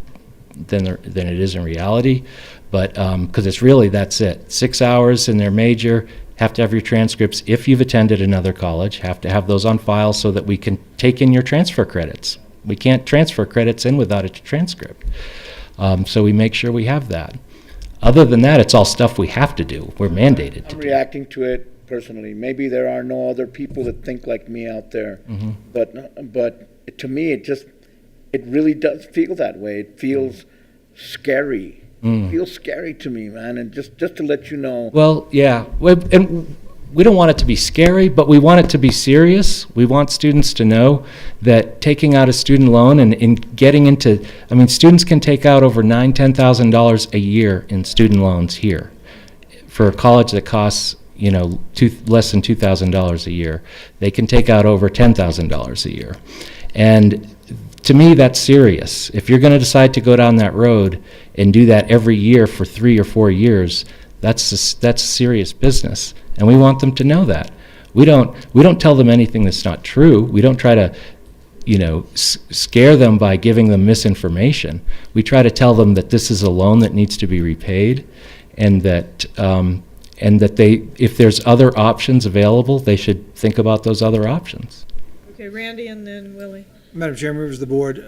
it is in reality, but because it's really, that's it. 6 hours in their major, have to have your transcripts. If you've attended another college, have to have those on file so that we can take in your transfer credits. We can't transfer credits in without a transcript. So we make sure we have that. Other than that, it's all stuff we have to do. We're mandated to I'm do. reacting to it personally. Maybe there are no other people that think like me out there, but to me, it really does feel that way. It feels scary. It feels scary to me, man. And just to let you know. Well, yeah, and we don't want it to be scary, but we want it to be serious. We want students to know that taking out a student loan and getting into, I mean, students can take out over $9,000, $10,000 a year in student loans here for a college that costs, you know, less than $2,000 a year. They can take out over $10,000 a year. And to me, that's serious. If you're going to decide to go down that road and do that every year for 3 or 4 years, that's serious business, and we want them to know that. We don't tell them anything that's not true. We don't try to, you know, scare them by giving them misinformation. We try to tell them that this is a loan that needs to be repaid, and that they, if there's other options available, they should think about those other options. Okay, Randy and then Willie. Madam Chair, members of the board,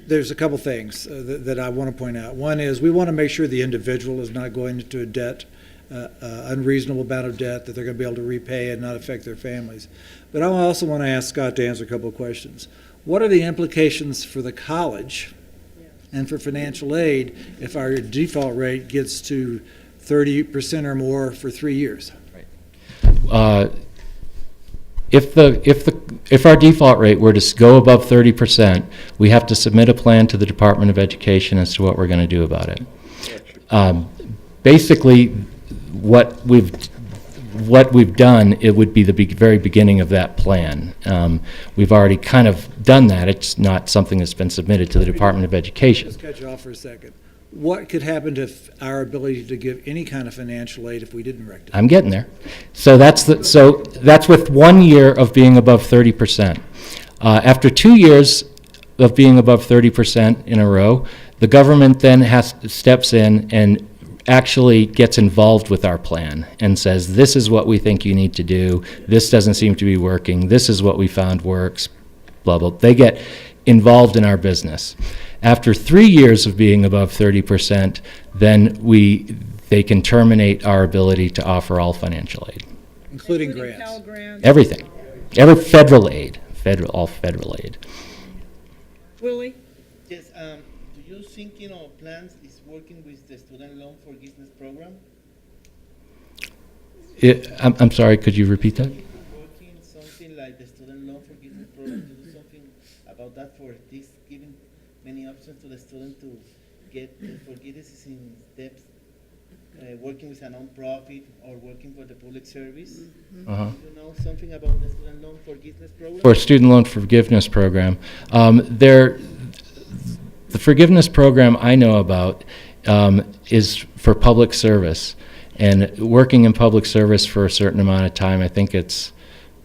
there's a couple things that I want to point out. One is we want to make sure the individual is not going into a debt, unreasonable amount of debt that they're going to be able to repay and not affect their families. But I also want to ask Scott to answer a couple of questions. What are the implications for the college and for financial aid if our default rate gets to 30% or more for 3 years? If our default rate were to go above 30%, we have to submit a plan to the Department of Education as to what we're going to do about it. Basically, what we've done, it would be the very beginning of that plan. We've already kind of done that. It's not something that's been submitted to the Department of Education. Let's cut you off for a second. What could happen to our ability to give any kind of financial aid if we didn't rectify? I'm getting there. So that's with 1 year of being above 30%. After 2 years of being above 30% in a row, the government then steps in and actually gets involved with our plan and says, this is what we think you need to do. This doesn't seem to be working. This is what we found works, blah, blah. They get involved in our business. After 3 years of being above 30%, then they can terminate our ability to offer all financial aid. Including Pell grants. grants. Everything. Every federal aid. All federal aid. Willie? Yes, do you think, plans is working with the student loan forgiveness program? I'm sorry, could you repeat that? Working something like the student loan forgiveness program to do something about that for this, giving many options to the student to get forgiveness in depth, working with a non-profit or working for the public service. Uh-huh. Do you know something about the student loan forgiveness program? For student loan forgiveness program, the forgiveness program I know about is for public service, and working in public service for a certain amount of time. I think it's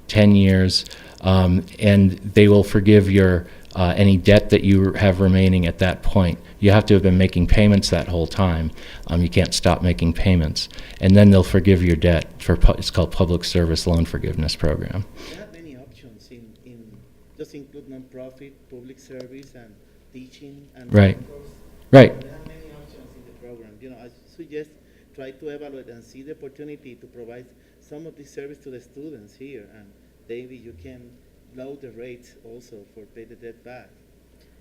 10 years, and they will forgive your any debt that you have remaining at that point. You have to have been making payments that whole time. You can't stop making payments, and then they'll forgive your debt. It's called Public Service Loan Forgiveness Program. There are many options in just include non-profit, public service, and teaching. And Right. course, Right. there are many options in the program. I suggest try to evaluate and see the opportunity to provide some of this service to the students here, and maybe you can lower the rates also for pay the debt back.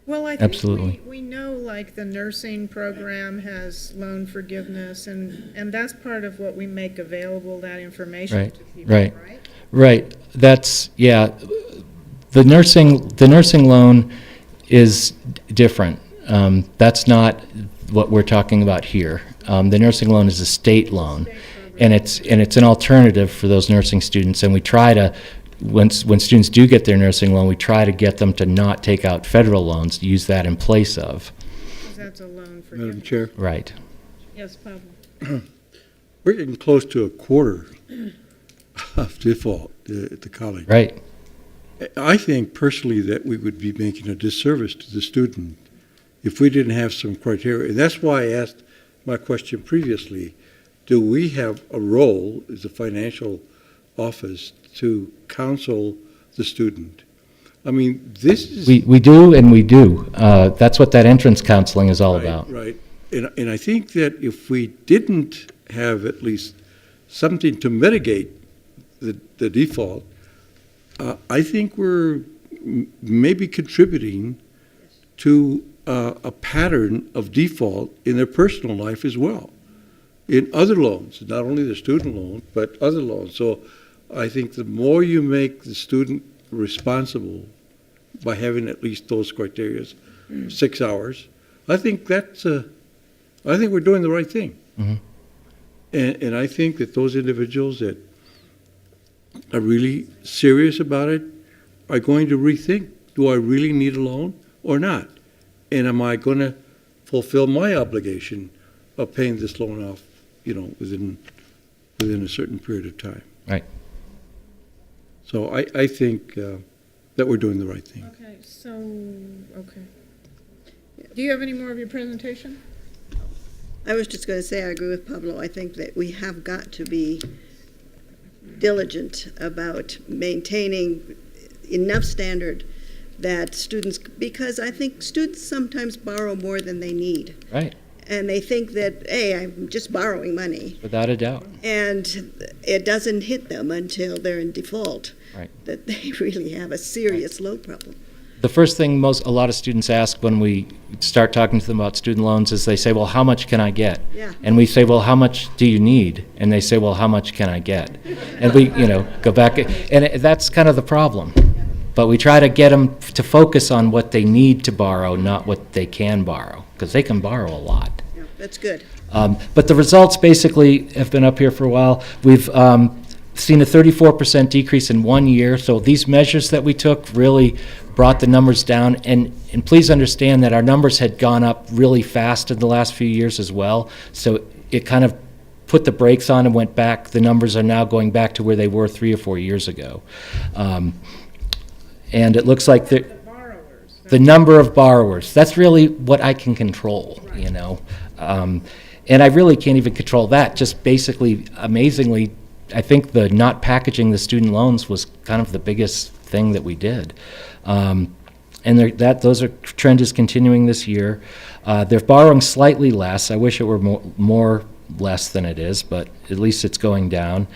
Well, I think Absolutely. we know, like, the nursing program has loan forgiveness, and that's part of what we make available, that information Right, to people, right. right? Right. That's, yeah. The nursing loan is different. That's not what we're talking about here. The nursing loan is a state loan, and it's an alternative for those nursing students. And we try to, when students do get their nursing loan, we try to get them to not take out federal loans, to use that in place of. 'Cause that's a loan Madam forgiveness. Chair, Right. Yes, Pablo. we're getting close to a quarter of default at the college. Right. I think personally that we would be making a disservice to the student if we didn't have some criteria. And that's why I asked my question previously, do we have a role as a financial office to counsel the student? I mean, this is... We do, and we do. That's what that entrance counseling is all about. Right. And I think that if we didn't have at least something to mitigate the default, I think we're maybe contributing to a pattern of default in their personal life as well, in other loans, not only the student loan, but other loans. So I think the more you make the student responsible by having at least those criteria, 6 hours, I think I think we're doing the right thing. Mhm. And I think that those individuals that are really serious about it are going to rethink, do I really need a loan or not? And am I going to fulfill my obligation of paying this loan off, within a certain period of time? Right. So I think that we're doing the right thing. Okay, so, okay. Do you have any more of your presentation? I was just going to say, I agree with Pablo. I think that we have got to be diligent about maintaining enough standard that students, because I think students sometimes borrow more than they need. Right. And they think that, hey, I'm just borrowing money. Without a doubt. And it doesn't hit them until they're in default. Right. That they really have a serious loan problem. The first thing a lot of students ask when we start talking to them about student loans is they say, well, how much can I get? Yeah. And we say, well, how much do you need? And they say, well, how much can I get? And we, go back, and that's kind of the problem. But we try to get them to focus on what they need to borrow, not what they can borrow, because they can borrow a lot. Yeah, that's good. But the results basically have been up here for a while. We've seen a 34% decrease in 1 year, so these measures that we took really brought the numbers down. And please understand that our numbers had gone up really fast in the last few years as well, so it kind of put the brakes on and went back. The numbers are now going back to where they were 3 or 4 years ago. And it looks like the number of borrowers, that's really what I can control, and I really can't even control that. Just basically, amazingly, I think the not packaging the student loans was kind of the biggest thing that we did. And those trend is continuing this year. They're borrowing slightly less. I wish it were more less than it is, but at least it's going down.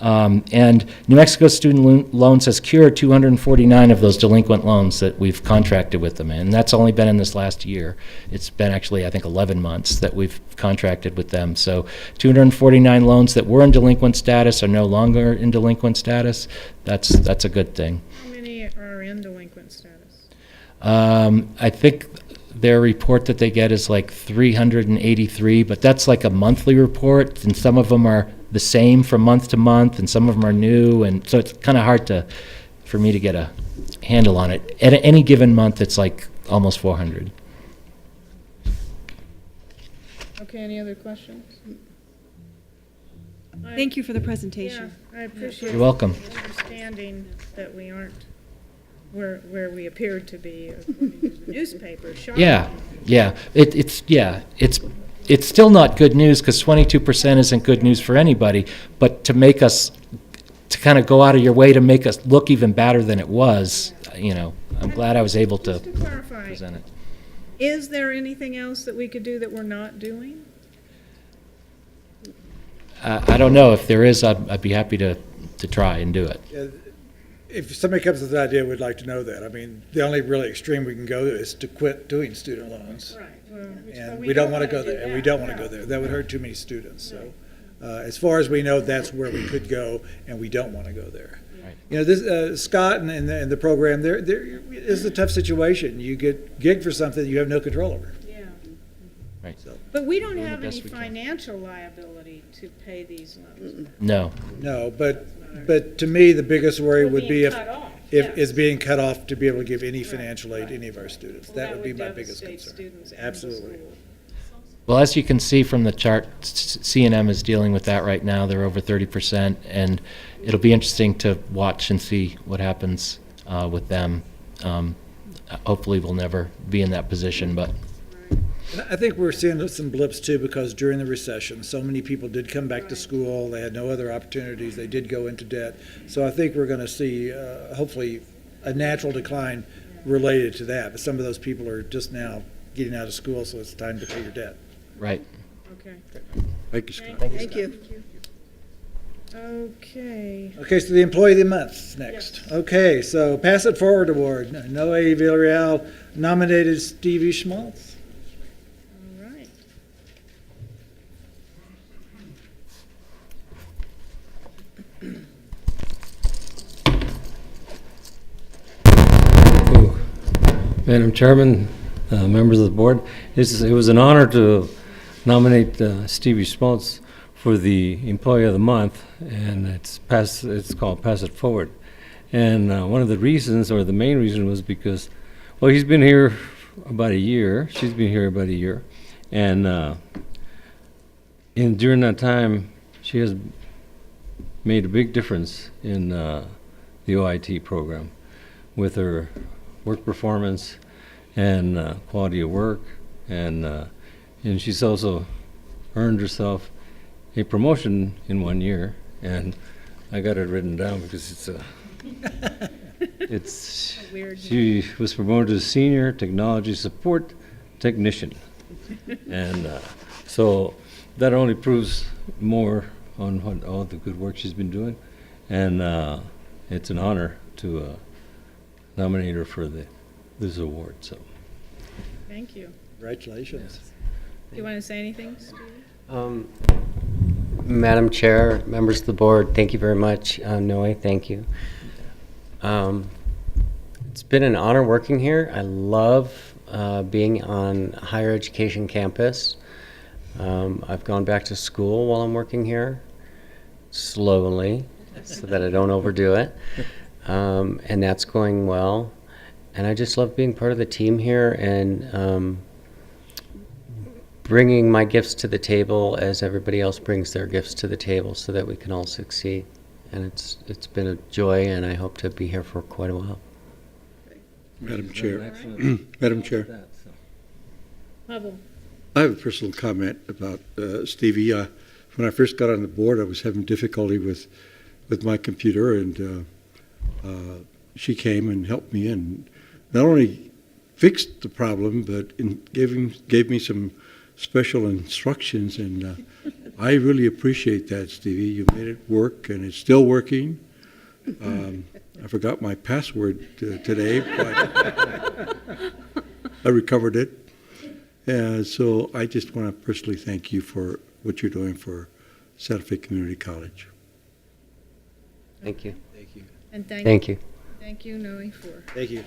And New Mexico Student Loans has cured 249 of those delinquent loans that we've contracted with them, and that's only been in this last year. It's been actually, I think, 11 months that we've contracted with them. So 249 loans that were in delinquent status are no longer in delinquent status. That's a good thing. How many are in delinquent status? I think their report that they get is like 383, but that's like a monthly report, and some of them are the same from month to month, and some of them are new, and so it's kind of hard for me to get a handle on it. At any given month, it's like almost 400. Okay, any other questions? Thank you for the presentation. Yeah, I appreciate You're welcome. the understanding that we aren't where we appeared to be according to the newspaper. Shocking. Yeah. It's still not good news, because 22% isn't good news for anybody, but to kind of go out of your way to make us look even better than it was, I'm glad I was able to Just to clarify, present it. is there anything else that we could do that we're not doing? I don't know. If there is, I'd be happy to try and do it. If somebody comes with an idea, we'd like to know that. I mean, the only really extreme we can go is to quit doing student loans. Right. Well, And we don't want to go there, and we don't want to go there. That would hurt too many students, so. As far as we know, that's where we could go, and we don't want to go there. Right. This, Scott and the program, there is a tough situation. You get gigged for something you have no control over. Yeah. Right. But we don't Doing the have any best we can. financial liability to pay these loans. No. No, but to me, the biggest worry We're would be being cut off, yes. is being cut off to be able to give any financial aid to any of our students. Well, That would be my biggest devastate concern. students and the Absolutely. school. Well, as you can see from the chart, C&M is dealing with that right now. They're over 30%, and it'll be interesting to watch and see what happens with them. Hopefully, we'll never be in that position, but And I think we're seeing some blips too, because during the recession, so many people did come back to school. They had no other opportunities. They did go into debt. So I think we're going to see, hopefully, a natural decline related to that. But some of those people are just now getting out of school, so it's time to pay your debt. right. Okay. Thank you, Scott. Thank you. Okay. Okay, so the Employee of the Month is next. Okay, so Pass It Forward Award. Noe Villarreal nominated Stevie Schmaltz. All right. Madam Chairman, members of the board, it was an honor to nominate Stevie Schmaltz for the Employee of the Month, and it's called Pass It Forward. And one of the reasons, or the main reason, was because, well, he's been here about a year. She's been here about a year, and during that time, she has made a big difference in the OIT program with her work performance and quality of work, and she's also earned herself a promotion in 1 year, and I got it written down because she was promoted to Senior Technology Support Technician, and so that only proves more on all the good work she's been doing, and it's an honor to nominate her for this award. So, Thank you. Congratulations. Do you want to say anything, Steve? Madam Chair, members of the board, thank you very much. Noe, thank you. It's been an honor working here. I love being on higher education campus. I've gone back to school while I'm working here, slowly, so that I don't overdo it. And that's going well. And I just love being part of the team here and bringing my gifts to the table as everybody else brings their gifts to the table so that we can all succeed. And it's been a joy, and I hope to be here for quite a while. Madam Chair. Madam Chair. Pavel. I have a personal comment about Stevie. When I first got on the board, I was having difficulty with my computer, and she came and helped me, and not only fixed the problem, but gave me some special instructions, and I really appreciate that, Stevie. You made it work, and it's still working. I forgot my password today, but I recovered it. And so I just want to personally thank you for what you're doing for Santa Fe Community College. Thank you. Thank you. And Thank you. Thank you, Noe, for. Thank you.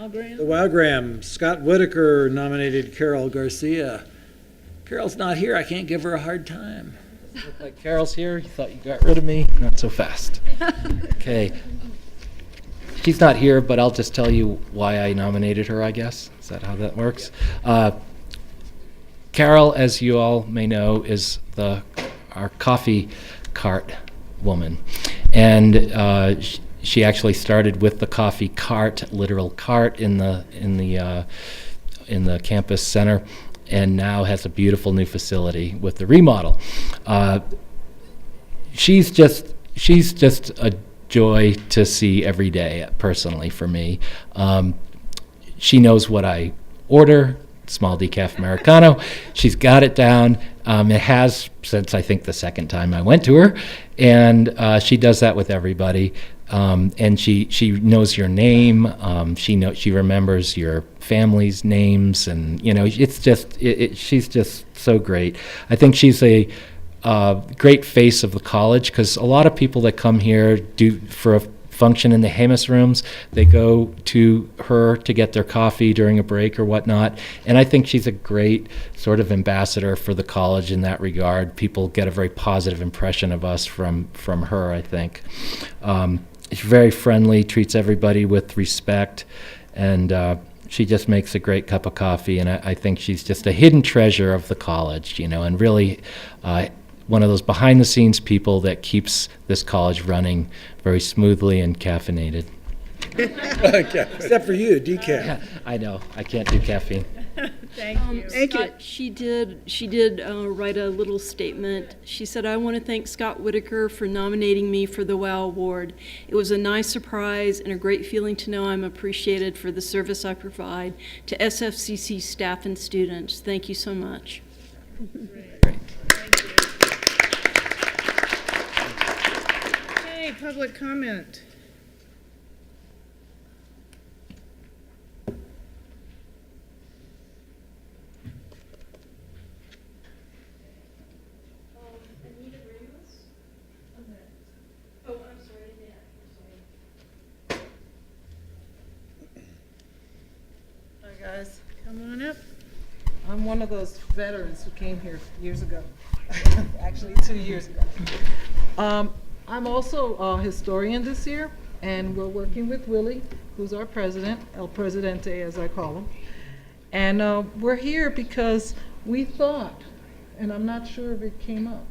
The Wowgram, Scott Whitaker nominated Carol Garcia. Carol's not here. I can't give her a hard time. Look like Carol's here. You thought you got rid of me? Not so fast. Okay. She's not here, but I'll just tell you why I nominated her, I guess. Is that how that works? Carol, as you all may know, is our coffee cart woman. And she actually started with the coffee cart, literal cart, in the campus center, and now has a beautiful new facility with the remodel. She's just a joy to see every day, personally, for me. She knows what I order, small decaf Americano. She's got it down. It has since, I think, the second time I went to her, and she does that with everybody. And she knows your name. She remembers your family's names, and it's just she's just so great. I think she's a great face of the college, because a lot of people that come here do for a function in the Hamas rooms, they go to her to get their coffee during a break or whatnot. And I think she's a great sort of ambassador for the college in that regard. People get a very positive impression of us from her, I think. She's very friendly, treats everybody with respect, and she just makes a great cup of coffee. And I think she's just a hidden treasure of the college, and really one of those behind-the-scenes people that keeps this college running very smoothly and caffeinated. Except for you, decaf. Yeah, I know. I can't do caffeine. Thank you. Scott, she did write a little statement. She said, "I want to thank Scott Whitaker for nominating me for the WOW Award. It was a nice surprise and a great feeling to know I'm appreciated for the service I provide to SFCC staff and students. Thank you so much." Great. Thank you. Okay, public comment. Oh, I'm sorry. guys. Come on up. I'm one of those veterans who came here years ago, actually 2 years ago. I'm also a historian this year, and we're working with Willie, who's our president, El Presidente as I call him. And we're here because we thought, and I'm not sure if it came up,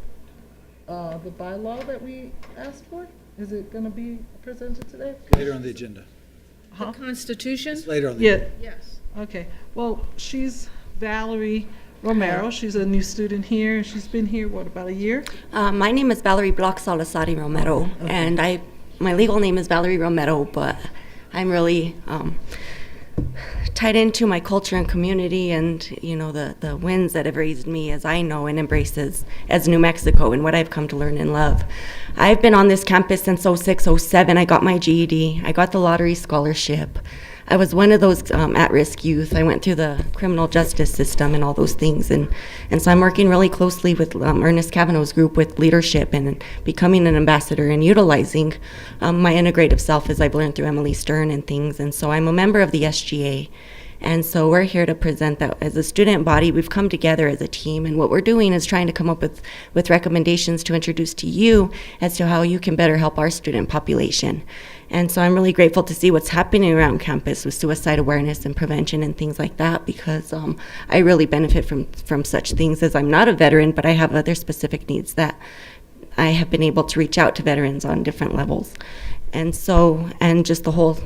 the bylaw that we asked for, is it going to be presented today? Later on the agenda. The Constitution? It's later on the Yeah. agenda. Yes. Okay. Well, she's Valerie Romero. She's a new student here. She's been here, what, about a year? My name is Valerie Block Salazari Romero, and my legal name is Valerie Romero, but I'm really tied into my culture and community and, you know, the winds that have raised me as I know and embrace as New Mexico and what I've come to learn and love. I've been on this campus since 06, 07. I got my GED. I got the lottery scholarship. I was one of those at-risk youth. I went through the criminal justice system and all those things. And so I'm working really closely with Ernest Kavanaugh's group with leadership and becoming an ambassador and utilizing my integrative self as I've learned through Emily Stern and things. And so I'm a member of the SGA. And so we're here to present that as a student body. We've come together as a team, and what we're doing is trying to come up with recommendations to introduce to you as to how you can better help our student population. And so I'm really grateful to see what's happening around campus with suicide awareness and prevention and things like that, because I really benefit from such things, as I'm not a veteran, but I have other specific needs that I have been able to reach out to veterans on different levels. And so, and just the whole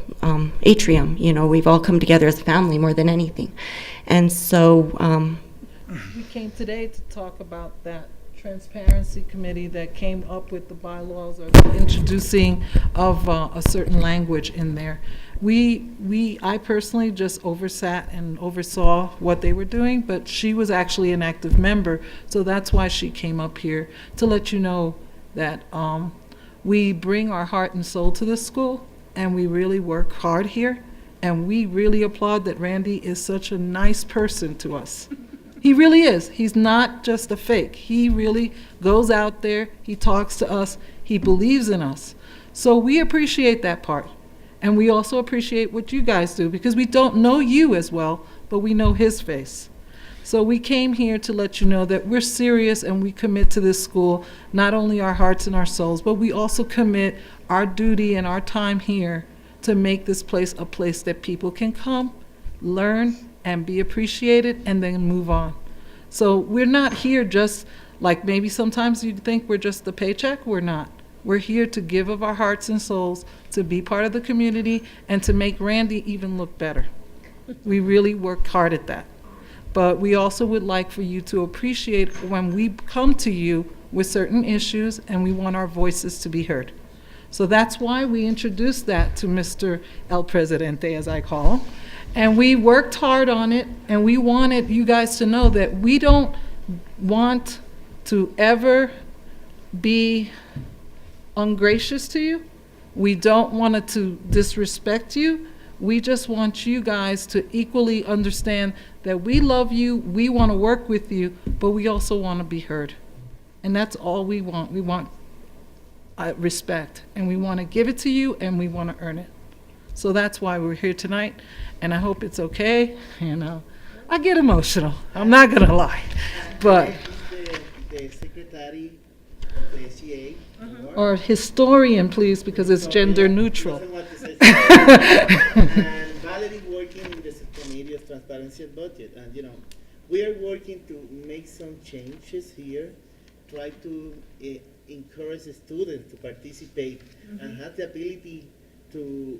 atrium, you know, we've all come together as a family more than anything. And so We came today to talk about that transparency committee that came up with the bylaws or the introducing of a certain language in there. I personally just oversat and oversaw what they were doing, but she was actually an active member, so that's why she came up here, to let you know that we bring our heart and soul to this school, and we really work hard here, and we really applaud that Randy is such a nice person to us. He really is. He's not just a fake. He really goes out there, he talks to us, he believes in us. So we appreciate that part. And we also appreciate what you guys do, because we don't know you as well, but we know his face. So we came here to let you know that we're serious and we commit to this school, not only our hearts and our souls, but we also commit our duty and our time here to make this place a place that people can come, learn, and be appreciated, and then move on. So we're not here just like maybe sometimes you think we're just the paycheck. We're not. We're here to give of our hearts and souls, to be part of the community, and to make Randy even look better. We really work hard at that. But we also would like for you to appreciate when we come to you with certain issues and we want our voices to be heard. So that's why we introduced that to Mr. El Presidente, as I call him. And we worked hard on it, and we wanted you guys to know that we don't want to ever be ungracious to you. We don't want to disrespect you. We just want you guys to equally understand that we love you, we want to work with you, but we also want to be heard. And that's all we want. We want respect, and we want to give it to you, and we want to earn it. So that's why we're here tonight, and I hope it's okay. And I get emotional, I'm not going to lie. But The secretary of the SGA. or historian, please, because it's gender neutral. Doesn't want to say something. And Valerie working in the subcommittee of transparency and budget, and you know, we are working to make some changes here, try to encourage the students to participate and have the ability to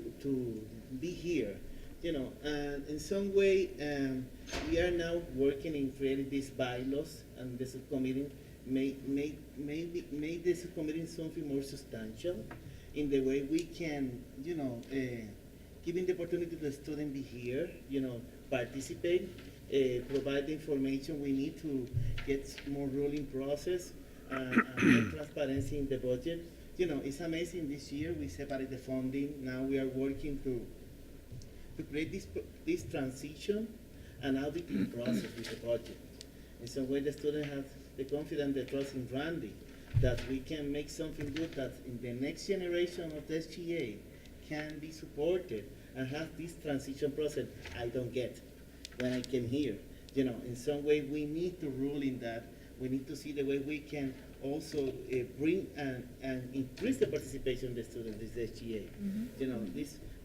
be here. You know, and in some way, we are now working in creating these bylaws, and the subcommittee make the subcommittee something more substantial in the way we can, you know, giving the opportunity to the student be here, you know, participate, provide the information we need to get more ruling process and more transparency in the budget. You know, it's amazing. This year we separate the funding. Now we are working to create this transition and auditing process with the budget. In some way, the student has the confidence, the trust in Randy, that we can make something good that in the next generation of the SGA can be supported and have this transition process. I don't get, when I came here. You know, in some way, we need to rule in that. We need to see the way we can also bring and increase the participation of the students, this SGA. You know,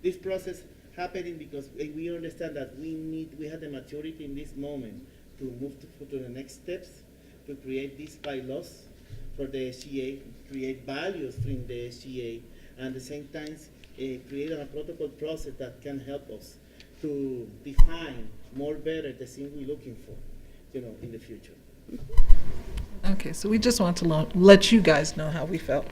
this process happening because we understand that we have the maturity in this moment to move to the next steps, to create these bylaws for the SGA, create values in the SGA, and at the same time create a protocol process that can help us to define more better the thing we're looking for, you know, in the future. Okay, so we just want to let you guys know how we felt.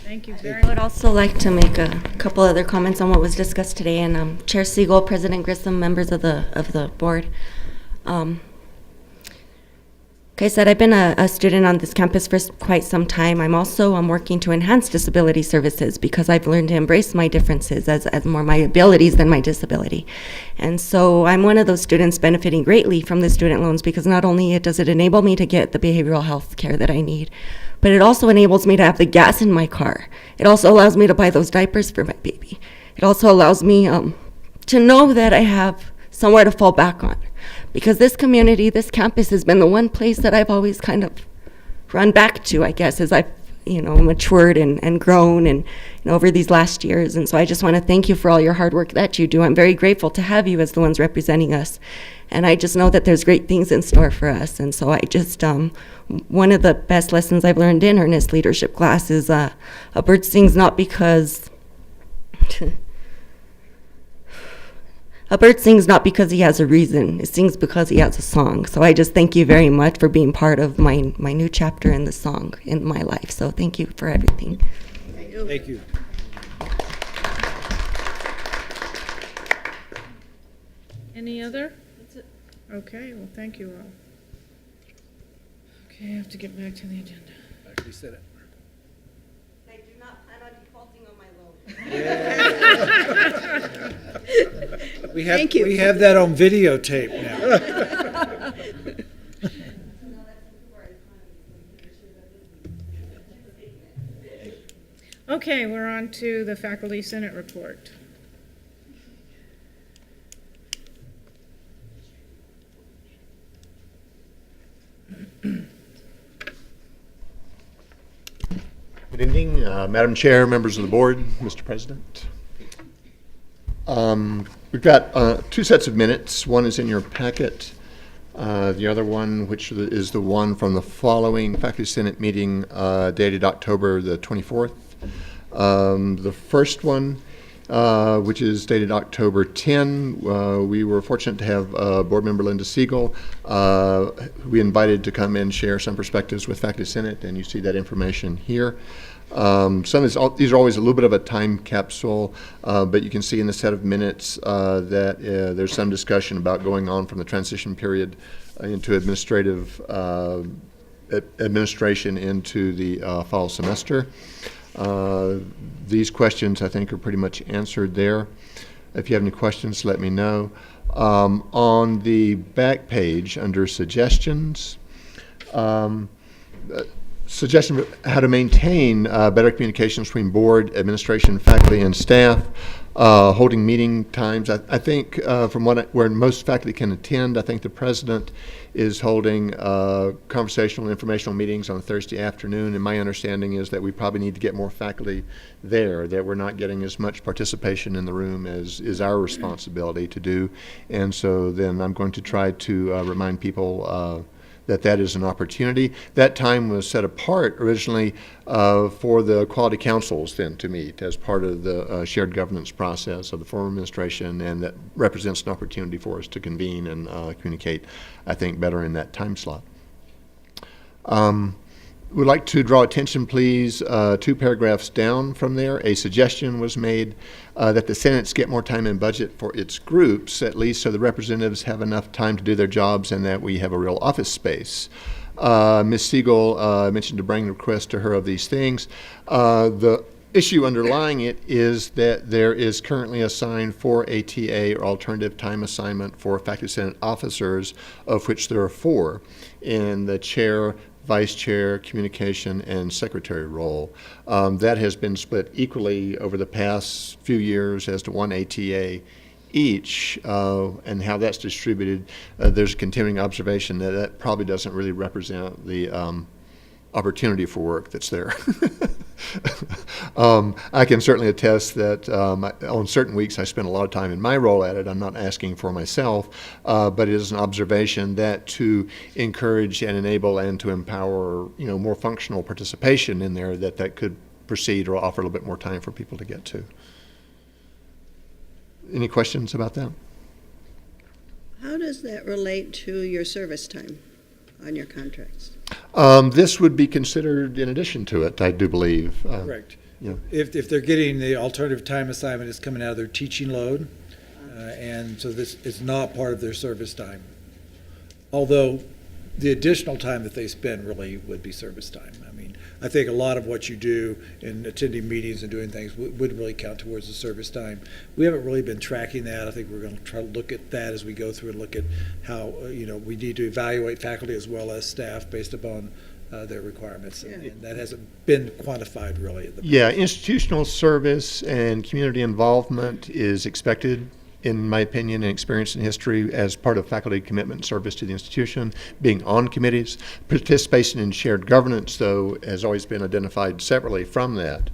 Thank you very I would much. also like to make a couple other comments on what was discussed today, and Chair Siegel, President Grissom, members of the board. Like I said, I've been a student on this campus for quite some time. I'm also working to enhance disability services because I've learned to embrace my differences as more my abilities than my disability. And so I'm one of those students benefiting greatly from the student loans because not only does it enable me to get the behavioral health care that I need, but it also enables me to have the gas in my car. It also allows me to buy those diapers for my baby. It also allows me to know that I have somewhere to fall back on. Because this community, this campus has been the one place that I've always kind of run back to, I guess, as I've, matured and grown and over these last years. And so I just want to thank you for all your hard work that you do. I'm very grateful to have you as the ones representing us. And I just know that there's great things in store for us. And so I just, one of the best lessons I've learned in earnest leadership class is a bird sings not because... A bird sings not because he has a reason. It sings because he has a song. So I just thank you very much for being part of my new chapter in the song in my life. So thank you for everything. Thank you. Any other? Okay, well, thank you all. Okay, I have to get back to the agenda. Actually said it. I do not plan on defaulting on my loan. Thank you. We have that on videotape now. Okay, we're on to the Faculty Senate report. Good evening, Madam Chair, members of the board, Mr. President. We've got two sets of minutes. One is in your packet. The other one, which is the one from the following Faculty Senate meeting dated October the 24th. The first one, which is dated October 10, we were fortunate to have Board Member Linda Siegel, who we invited to come and share some perspectives with Faculty Senate, and you see that information here. These are always a little bit of a time capsule, but you can see in the set of minutes that there's some discussion about going on from the transition period into administration into the fall semester. These questions, I think, are pretty much answered there. If you have any questions, let me know. On the back page, under suggestions, suggestion of how to maintain better communications between board, administration, faculty, and staff, holding meeting times. I think from where most faculty can attend, I think the president is holding conversational, informational meetings on Thursday afternoon, and my understanding is that we probably need to get more faculty there, that we're not getting as much participation in the room as is our responsibility to do. And so then I'm going to try to remind people that is an opportunity. That time was set apart originally for the quality councils then to meet as part of the shared governance process of the former administration, and that represents an opportunity for us to convene and communicate, I think, better in that time slot. Would like to draw attention, please, 2 paragraphs down from there. A suggestion was made that the Senates get more time in budget for its groups, at least so the representatives have enough time to do their jobs and that we have a real office space. Ms. Siegel mentioned to bring a request to her of these things. The issue underlying it is that there is currently assigned 4 ATA, or alternative time assignment, for Faculty Senate officers, of which there are 4 in the chair, vice chair, communication, and secretary role. That has been split equally over the past few years as to 1 ATA each and how that's distributed, there's a continuing observation that that probably doesn't really represent the opportunity for work that's there. I can certainly attest that on certain weeks I spend a lot of time in my role at it. I'm not asking for myself, but it is an observation that to encourage and enable and to empower, more functional participation in there, that could proceed or offer a little bit more time for people to get to. Any questions about that? How does that relate to your service time on your contracts? This would be considered in addition to it, I do believe. Correct. If they're getting the alternative time assignment, it's coming out of their teaching load, and so this is not part of their service time. Although the additional time that they spend really would be service time. I mean, I think a lot of what you do in attending meetings and doing things would really count towards the service time. We haven't really been tracking that. I think we're going to try to look at that as we go through and look at how, we need to evaluate faculty as well as staff based upon their requirements. And that hasn't been quantified really at the moment. Yeah, institutional service and community involvement is expected, in my opinion and experience in history, as part of faculty commitment and service to the institution. Being on committees, participation in shared governance, though, has always been identified separately from that,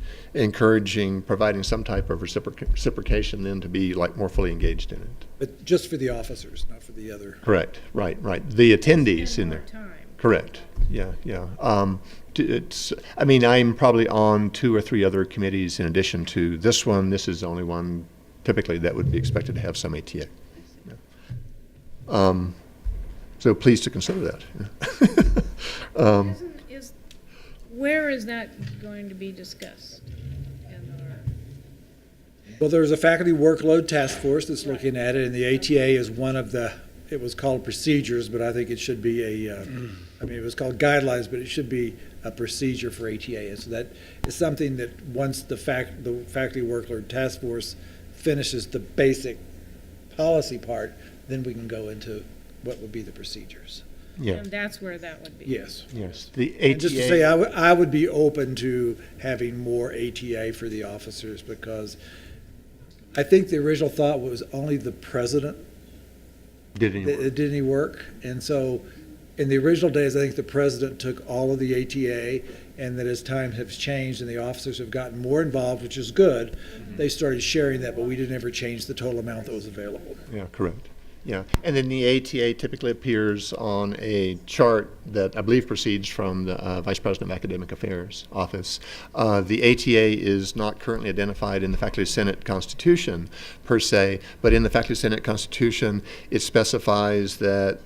providing some type of reciprocation then to be more fully engaged in it. But just for the officers, not for the other. Correct, right. The attendees in there. Time. Correct, yeah. I'm probably on 2 or 3 other committees in addition to this one. This is the only one typically that would be expected to have some ATA. Yeah. So pleased to consider that. Where is that going to be discussed? Well, there's a faculty workload task force that's looking at it, and the ATA is one of the, it was called procedures, but I think it should be it was called guidelines, but it should be a procedure for ATA. And so that is something that once the faculty workload task force finishes the basic policy part, then we can go into what would be the procedures. Yeah. And that's where that would be. Yes. The ATA. And just to say, I would be open to having more ATA for the officers, because I think the original thought was only the president did any work. And so in the original days, I think the president took all of the ATA, and that as time has changed and the officers have gotten more involved, which is good, they started sharing that, but we didn't ever change the total amount that was available. Yeah, correct. Yeah, and then the ATA typically appears on a chart that I believe proceeds from the Vice President of Academic Affairs office. The ATA is not currently identified in the Faculty Senate Constitution per se, but in the Faculty Senate Constitution, it specifies that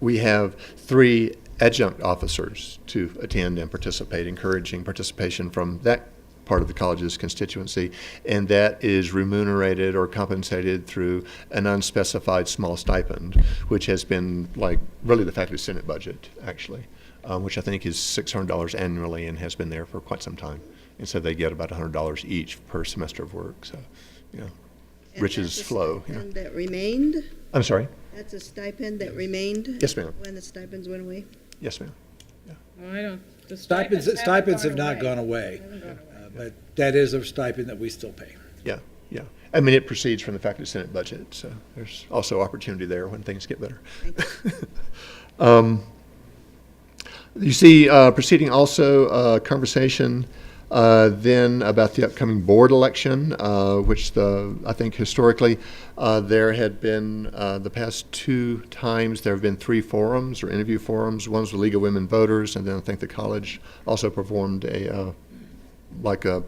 we have 3 adjunct officers to attend and participate, encouraging participation from that part of the college's constituency, and that is remunerated or compensated through an unspecified small stipend, which has been really the Faculty Senate budget, actually, which I think is $600 annually and has been there for quite some time. And so they get about $100 each per semester of work. So, riches flow. And that remained? I'm sorry? That's a stipend that remained? Yes, ma'am. When the stipends went away? Yes, ma'am. Well, the Stipends have not gone away. But that is a stipend that we still pay. Yeah. I mean, it proceeds from the Faculty Senate budget, so there's also opportunity there when things get better. You see, proceeding also a conversation then about the upcoming board election, which I think historically there had been the past 2 times there have been 3 forums or interview forums. One was the League of Women Voters, and then I think the college also performed a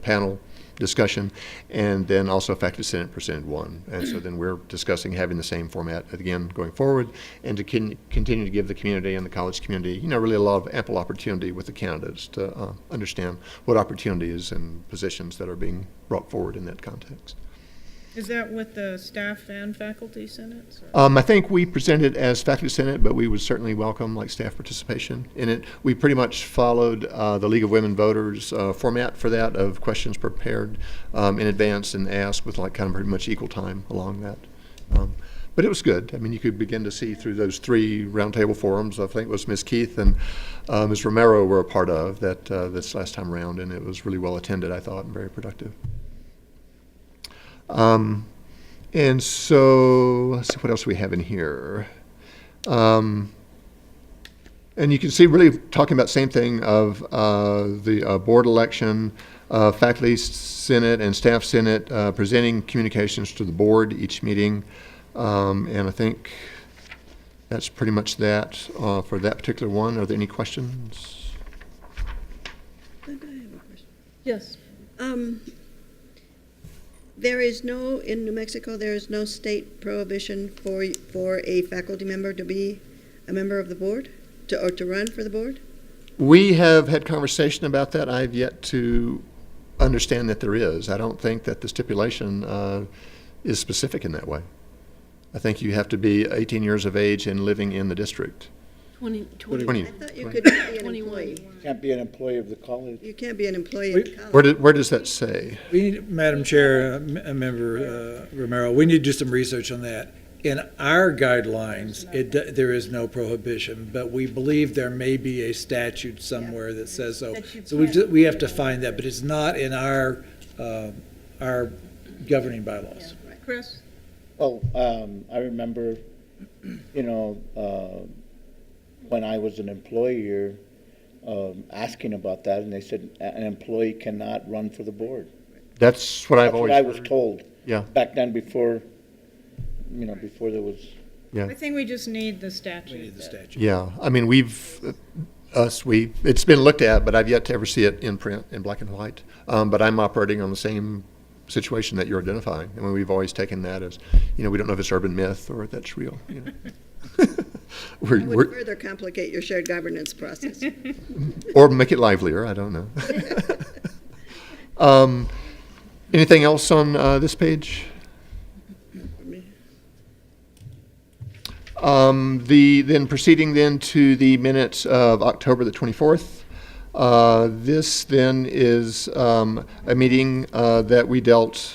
panel discussion, and then also Faculty Senate presented one. And so then we're discussing having the same format again going forward, and to continue to give the community and the college community, really a lot of ample opportunity with the candidates to understand what opportunities and positions that are being brought forward in that context. Is that with the staff and faculty senates? I think we presented as Faculty Senate, but we would certainly welcome staff participation in it. We pretty much followed the League of Women Voters format for that, of questions prepared in advance and asked with kind of pretty much equal time along that. But it was good. I mean, you could begin to see through those 3 roundtable forums. I think it was Ms. Keith and Ms. Romero were a part of that this last time around, and it was really well attended, I thought, and very productive. And so, let's see what else we have in here. And you can see really talking about the same thing of the board election, faculty senate and staff senate presenting communications to the board each meeting. And I think that's pretty much that for that particular one. Are there any questions? I have a question. Yes. There is no, in New Mexico, there is no state prohibition for a faculty member to be a member of the board, or to run for the board? We have had conversation about that. I've yet to understand that there is. I don't think that the stipulation is specific in that way. I think you have to be 18 years of age and living in the district. 20. I thought you could be an 21. employee. Can't be an employee of the college. You can't be an employee of the college. Where does that say? We need, Madam Chair, Member Romero, we need to do some research on that. In our guidelines, there is no prohibition, but we believe there may be a statute somewhere that says so. So we have to find that, but it's not in our governing bylaws. Chris? Oh, I remember, when I was an employee here, asking about that, and they said an employee cannot run for the board. That's what I've That's always what I heard. was told. Yeah. Back then, before there was. Yeah. I think we just need the statute. We need the statute. Yeah. I mean, it's been looked at, but I've yet to ever see it in print, in black and white. But I'm operating on the same situation that you're identifying. I mean, we've always taken that as, we don't know if it's urban myth or if that's real. It would further complicate your shared governance process. Or make it livelier, I don't know. Anything else on this page? Then proceeding then to the minutes of October the 24th. This then is a meeting that we dealt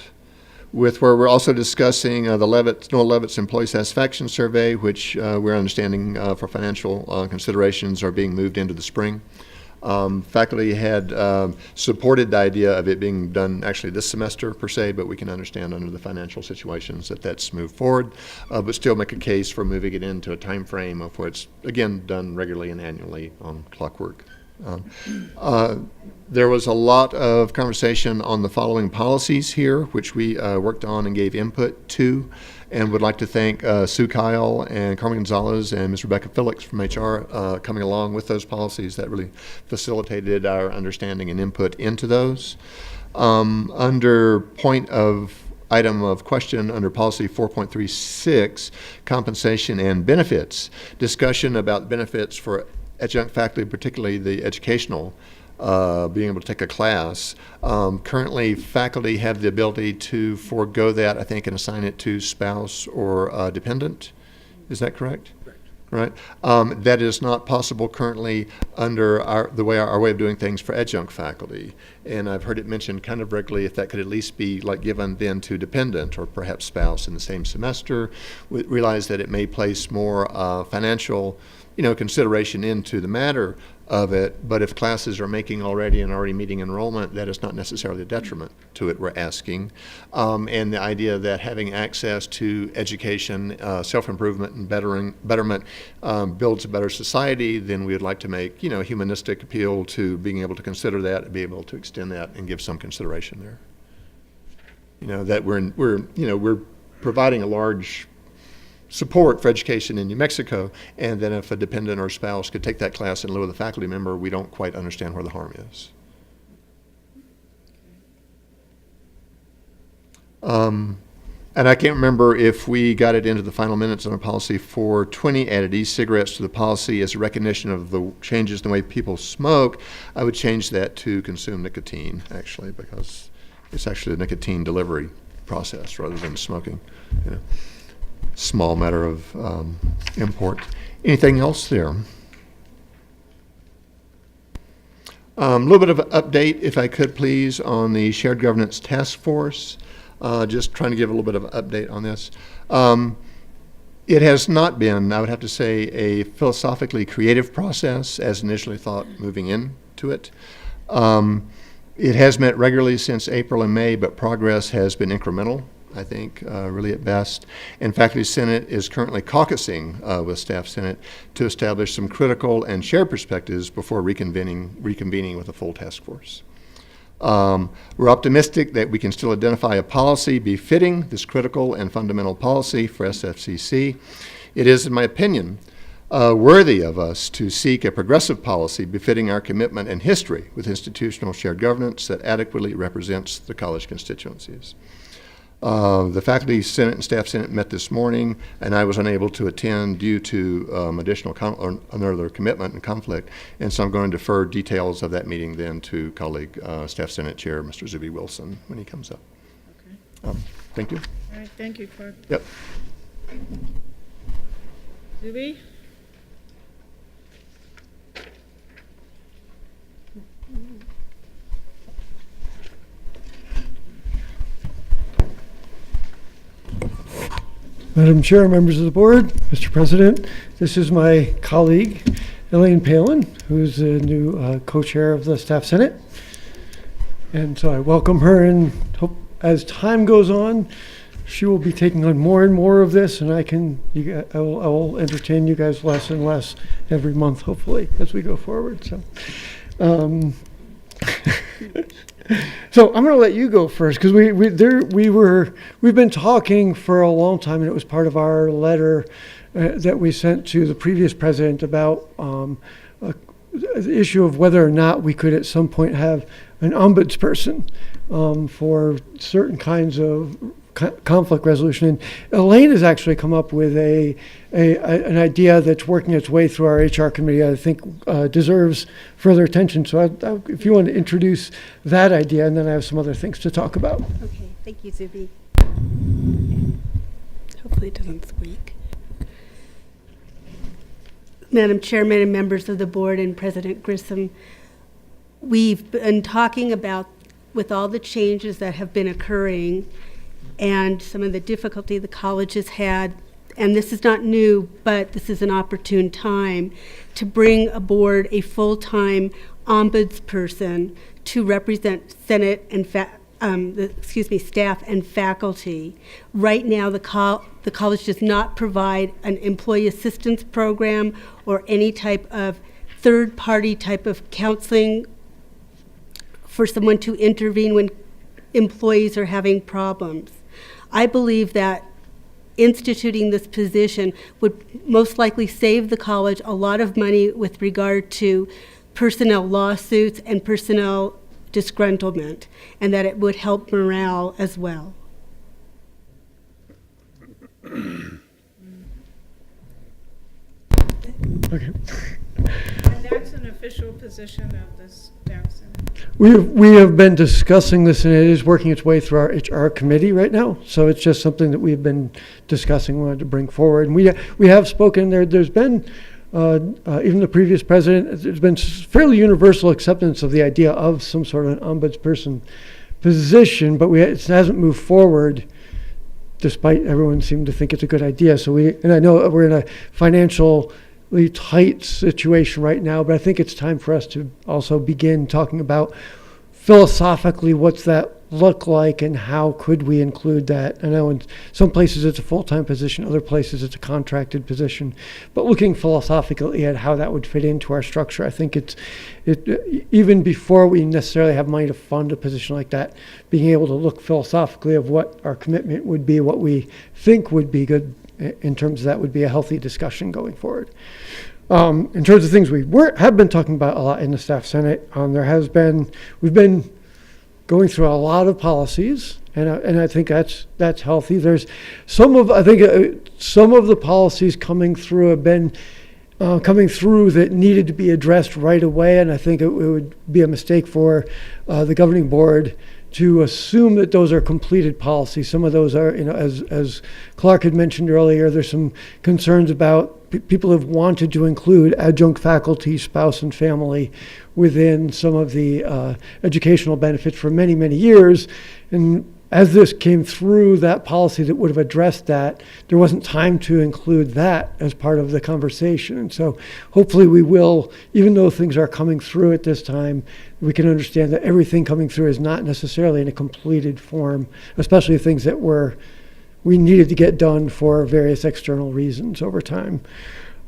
with, where we're also discussing the Noah Levitt's Employee Satisfaction Survey, which we're understanding for financial considerations are being moved into the spring. Faculty had supported the idea of it being done actually this semester per se, but we can understand under the financial situations that that's moved forward, but still make a case for moving it into a time frame of where it's, again, done regularly and annually on clockwork. There was a lot of conversation on the following policies here, which we worked on and gave input to, and would like to thank Sue Kyle and Carmen Gonzalez and Ms. Rebecca Phillips from HR coming along with those policies. That really facilitated our understanding and input into those. Under item of question under policy 4.36, compensation and benefits, discussion about benefits for adjunct faculty, particularly the educational, being able to take a class. Currently, faculty have the ability to forego that, I think, and assign it to spouse or dependent. Is that correct? Correct. Right. That is not possible currently under our way of doing things for adjunct faculty. And I've heard it mentioned kind of regularly if that could at least be like given then to dependent or perhaps spouse in the same semester. We realize that it may place more financial consideration into the matter of it, but if classes are making already meeting enrollment, that is not necessarily a detriment to it, we're asking. And the idea that having access to education, self-improvement, and betterment builds a better society, then we would like to make, a humanistic appeal to being able to consider that, and be able to extend that and give some consideration there. That we're providing a large support for education in New Mexico, and then if a dependent or spouse could take that class in lieu of the faculty member, we don't quite understand where the harm is. And I can't remember if we got it into the final minutes on a policy 420, added e-cigarettes to the policy as a recognition of the changes in the way people smoke. I would change that to consume nicotine, actually, because it's actually a nicotine delivery process rather than smoking. Small matter of import. Anything else there? A little bit of an update, if I could please, on the Shared Governance Task Force. Just trying to give a little bit of an update on this. It has not been, I would have to say, a philosophically creative process as initially thought moving into it. It has met regularly since April and May, but progress has been incremental I think, really at best. And Faculty Senate is currently caucusing with Staff Senate to establish some critical and shared perspectives before reconvening with a full task force. We're optimistic that we can still identify a policy befitting this critical and fundamental policy for SFCC. It is, in my opinion, worthy of us to seek a progressive policy befitting our commitment and history with institutional shared governance that adequately represents the college constituencies. The Faculty Senate and Staff Senate met this morning, and I was unable to attend due to another commitment and conflict, and so I'm going to defer details of that meeting then to colleague Staff Senate Chair, Mr. Zuby Wilson, when he comes up. Okay. Thank you. All right, thank you, Clark. Yep. Zuby? Madam Chair, members of the board, Mr. President, this is my colleague, Elaine Palin, who's the new co-chair of the Staff Senate. And so I welcome her and hope as time goes on, she will be taking on more and more of this, and I will entertain you guys less and less every month, hopefully, as we go forward. So, so I'm going to let you go first because we've been talking for a long time, and it was part of our letter that we sent to the previous president about the issue of whether or not we could at some point have an ombudsperson for certain kinds of conflict resolution. And Elaine has actually come up with an idea that's working its way through our HR committee. I think deserves further attention. So if you want to introduce that idea, and then I have some other things to talk about. Okay, thank you, Zuby. Hopefully it doesn't squeak. Madam Chairman and members of the board and President Grissom, we've been talking about, with all the changes that have been occurring and some of the difficulty the college has had, and this is not new, but this is an opportune time to bring aboard a full-time ombudsperson to represent Senate and staff and faculty. Right now, the college does not provide an employee assistance program or any type of third-party type of counseling for someone to intervene when employees are having problems. I believe that instituting this position would most likely save the college a lot of money with regard to personnel lawsuits and personnel disgruntlement, and that it would help morale as well. Okay. And that's an official position of the Staff Senate. We have been discussing this, and it is working its way through our HR committee right now. So it's just something that we've been discussing, wanted to bring forward. And we have spoken there. There's been even the previous president. There's been fairly universal acceptance of the idea of some sort of an ombudsperson position, but it hasn't moved forward, despite everyone seeming to think it's a good idea. So and I know we're in a financially tight situation right now, but I think it's time for us to also begin talking about philosophically what's that look like and how could we include that. I know in some places it's a full-time position, other places it's a contracted position, but looking philosophically at how that would fit into our structure, I think even before we necessarily have money to fund a position like that, being able to look philosophically of what our commitment would be, what we think would be good in terms of that would be a healthy discussion going forward. In terms of things we have been talking about a lot in the Staff Senate, we've been going through a lot of policies, and I think that's healthy. There's some of the policies coming through have been coming through that needed to be addressed right away, and I think it would be a mistake for the governing board to assume that those are completed policies. Some of those are, as Clark had mentioned earlier, there's some concerns about people have wanted to include adjunct faculty, spouse, and family within some of the educational benefits for many, many years. And as this came through that policy that would have addressed that, there wasn't time to include that as part of the conversation. And so hopefully we will, even though things are coming through at this time, we can understand that everything coming through is not necessarily in a completed form, especially things that we needed to get done for various external reasons over time.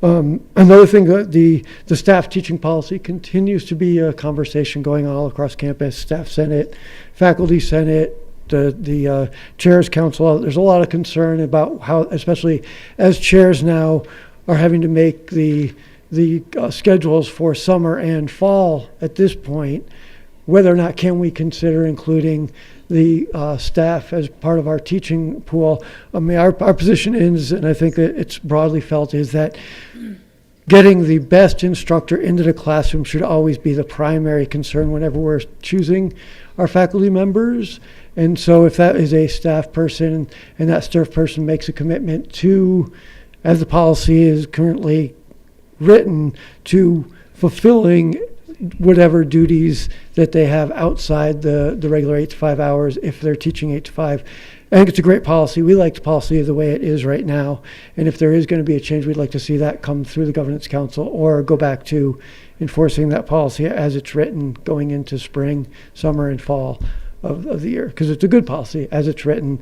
Another thing, the staff teaching policy continues to be a conversation going on all across campus. Staff Senate, Faculty Senate, the Chairs Council. There's a lot of concern about how, especially as chairs now are having to make the schedules for summer and fall at this point, whether or not can we consider including the staff as part of our teaching pool. I mean, our position is, and I think that it's broadly felt, is that getting the best instructor into the classroom should always be the primary concern whenever we're choosing our faculty members. And so if that is a staff person and that staff person makes a commitment to, as the policy is currently written, to fulfilling whatever duties that they have outside the regular 8 to 5 hours if they're teaching 8 to 5. I think it's a great policy. We like the policy the way it is right now. And if there is going to be a change, we'd like to see that come through the Governance Council or go back to enforcing that policy as it's written going into spring, summer, and fall of the year. Because it's a good policy as it's written.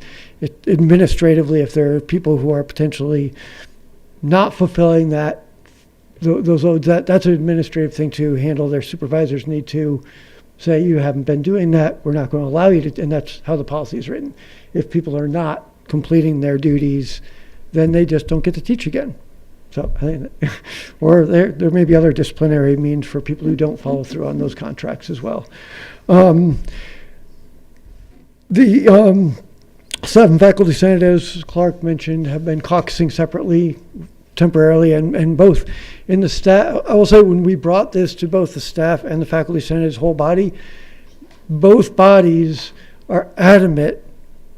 Administratively, if there are people who are potentially not fulfilling that, those loads, that's an administrative thing to handle. Their supervisors need to say, you haven't been doing that, we're not going to allow you to, and that's how the policy is written. If people are not completing their duties, then they just don't get to teach again. So, or there may be other disciplinary means for people who don't follow through on those contracts as well. The 7 faculty senate, as Clark mentioned, have been caucusing separately temporarily, and both in the staff. I will say, when we brought this to both the staff and the faculty senate as whole body, both bodies are adamant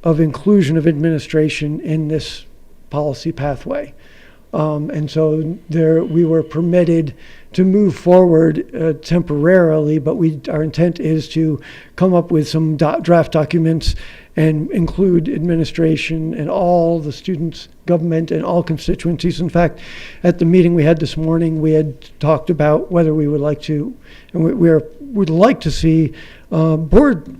of inclusion of administration in this policy pathway. And so we were permitted to move forward temporarily, but our intent is to come up with some draft documents and include administration and all the students, government, and all constituencies. In fact, at the meeting we had this morning, we had talked about whether we would like to, and we'd like to see board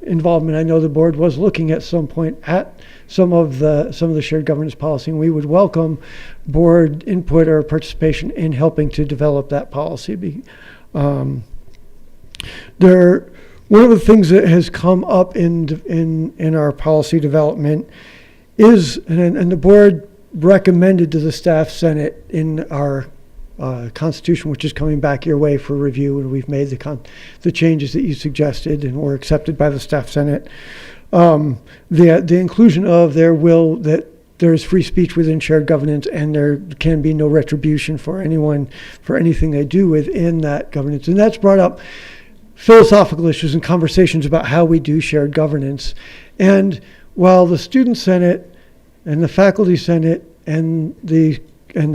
involvement. I know the board was looking at some point at some of the shared governance policy, and we would welcome board input or participation in helping to develop that policy. One of the things that has come up in our policy development is, and the board recommended to the staff senate in our Constitution, which is coming back your way for review, and we've made the changes that you suggested and were accepted by the staff senate. The inclusion of that there is free speech within shared governance, and there can be no retribution for anyone for anything they do within that governance, and that's brought up philosophical issues and conversations about how we do shared governance. And while the student senate and the faculty senate and the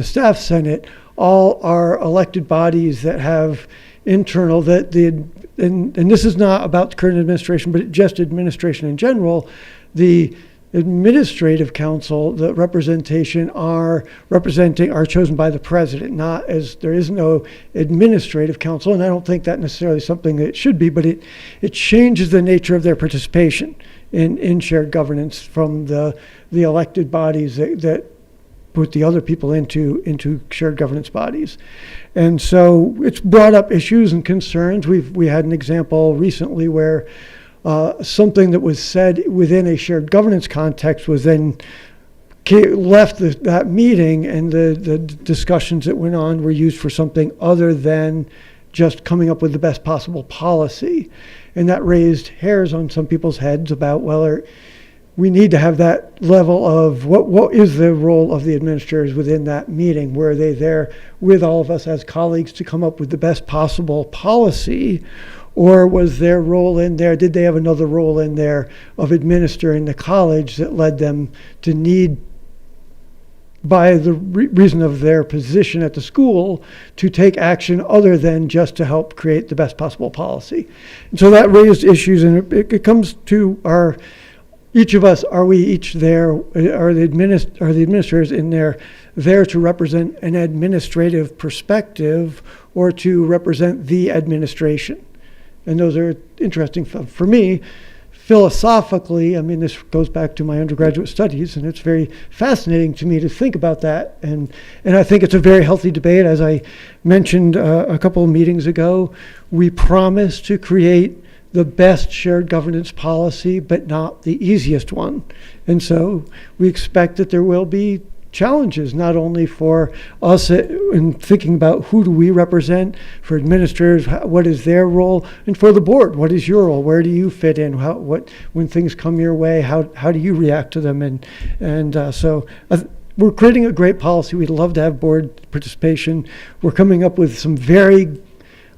staff senate all are elected bodies that have internal, and this is not about the current administration, but just administration in general, the administrative council, the representation are chosen by the president, not as there is no administrative council, and I don't think that necessarily is something that it should be, but it changes the nature of their participation in shared governance from the elected bodies that put the other people into shared governance bodies. And so it's brought up issues and concerns. We had an example recently where something that was said within a shared governance context was then left that meeting, and the discussions that went on were used for something other than just coming up with the best possible policy. And that raised hairs on some people's heads about whether we need to have that level of what is the role of the administrators within that meeting? Were they there with all of us as colleagues to come up with the best possible policy? Or was their role in there, did they have another role in there of administering the college that led them to need by the reason of their position at the school, to take action other than just to help create the best possible policy. And so that raised issues, and it comes to each of us, are we each there, are the administrators in there to represent an administrative perspective or to represent the administration? And those are interesting for me. Philosophically, I mean, this goes back to my undergraduate studies, and it's very fascinating to me to think about that. And I think it's a very healthy debate. As I mentioned a couple of meetings ago, we promise to create the best shared governance policy, but not the easiest one. And so we expect that there will be challenges, not only for us in thinking about who do we represent, for administrators, what is their role, and for the board, what is your role? Where do you fit in? When things come your way, how do you react to them? So we're creating a great policy. We'd love to have board participation. We're coming up with some very,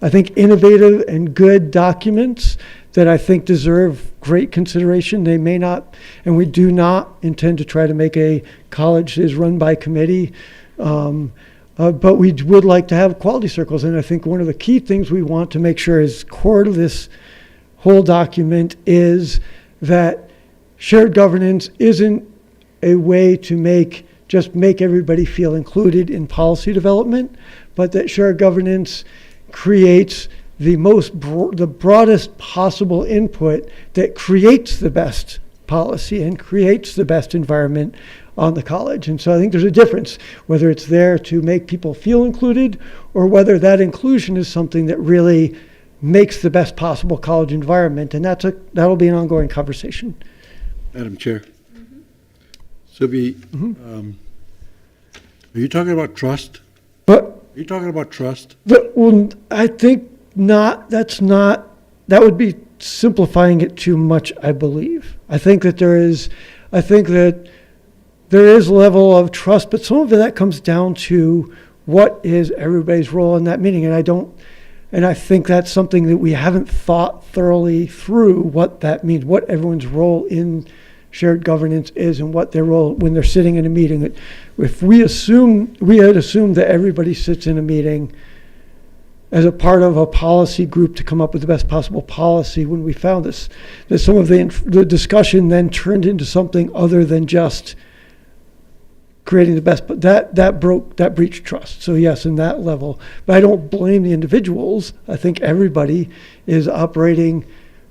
I think, innovative and good documents that I think deserve great consideration. They may not, and we do not intend to try to make a college that is run by committee, but we would like to have quality circles. And I think one of the key things we want to make sure is core to this whole document is that shared governance isn't a way to make everybody feel included in policy development, but that shared governance creates the broadest possible input that creates the best policy and creates the best environment on the college. And so I think there's a difference whether it's there to make people feel included or whether that inclusion is something that really makes the best possible college environment. And that'll be an ongoing conversation. Madam Chair. Sylvie, are you talking about trust? But are you talking about trust? Well, I think not. That would be simplifying it too much, I believe. I think that there is a level of trust, but some of that comes down to what is everybody's role in that meeting. And I think that's something that we haven't thought thoroughly through, what that means, what everyone's role in shared governance is and what their role when they're sitting in a meeting. If we had assumed that everybody sits in a meeting as a part of a policy group to come up with the best possible policy, when we found this, that some of the discussion then turned into something other than just creating the best, but that breached trust. So yes, in that level, but I don't blame the individuals. I think everybody is operating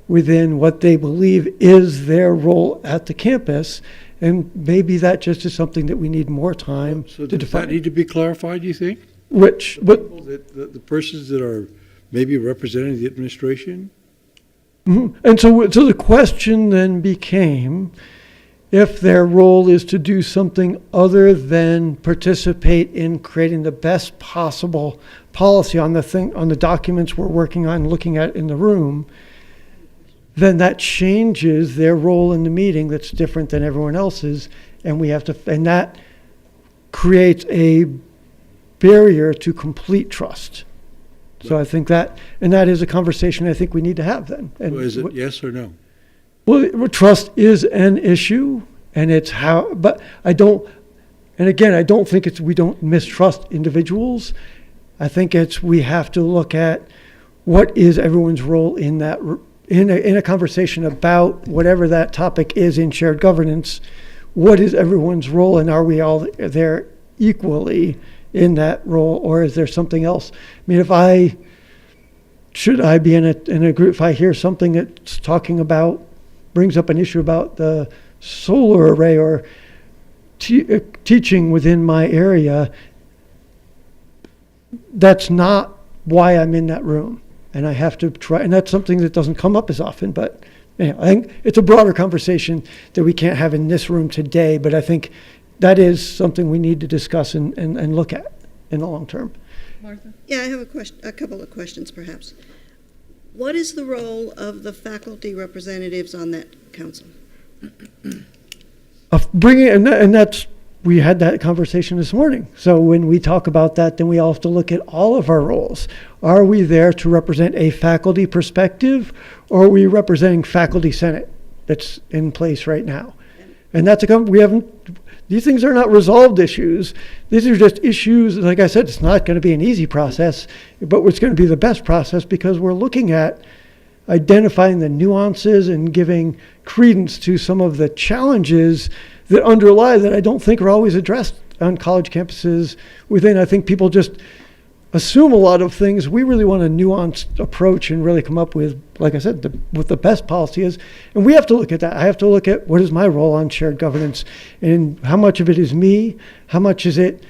within what they believe is their role at the campus, and maybe that just is something that we need more time to does define. that need to be clarified, you think? Which, but The persons that are maybe representing the administration? And so the question then became, if their role is to do something other than participate in creating the best possible policy on the documents we're working on, looking at in the room, then that changes their role in the meeting that's different than everyone else's, and that creates a barrier to complete trust. So I think that is a conversation I think we need to have then. And So is it yes or no? Well, trust is an issue, and it's how, but I don't think we don't mistrust individuals. I think we have to look at what is everyone's role in that, in a conversation about whatever that topic is in shared governance. What is everyone's role, and are we all there equally in that role, or is there something else? I mean, should I be in a group, if I hear something that's brings up an issue about the solar array or teaching within my area, that's not why I'm in that room. And I have to try, and that's something that doesn't come up as often, but I think it's a broader conversation that we can't have in this room today, but I think that is something we need to discuss and look at in the long term. Martha? Yeah, I have a couple of questions perhaps. What is the role of the faculty representatives on that council? We had that conversation this morning. So when we talk about that, then we all have to look at all of our roles. Are we there to represent a faculty perspective, or are we representing faculty senate that's in place right now? And These things are not resolved issues. These are just issues, like I said, it's not going to be an easy process, but it's going to be the best process because we're looking at identifying the nuances and giving credence to some of the challenges that underlie that I don't think are always addressed on college campuses within. I think people just assume a lot of things. We really want a nuanced approach and really come up with, like I said, what the best policy is. And we have to look at that. I have to look at what is my role on shared governance and how much of it is me, how much is it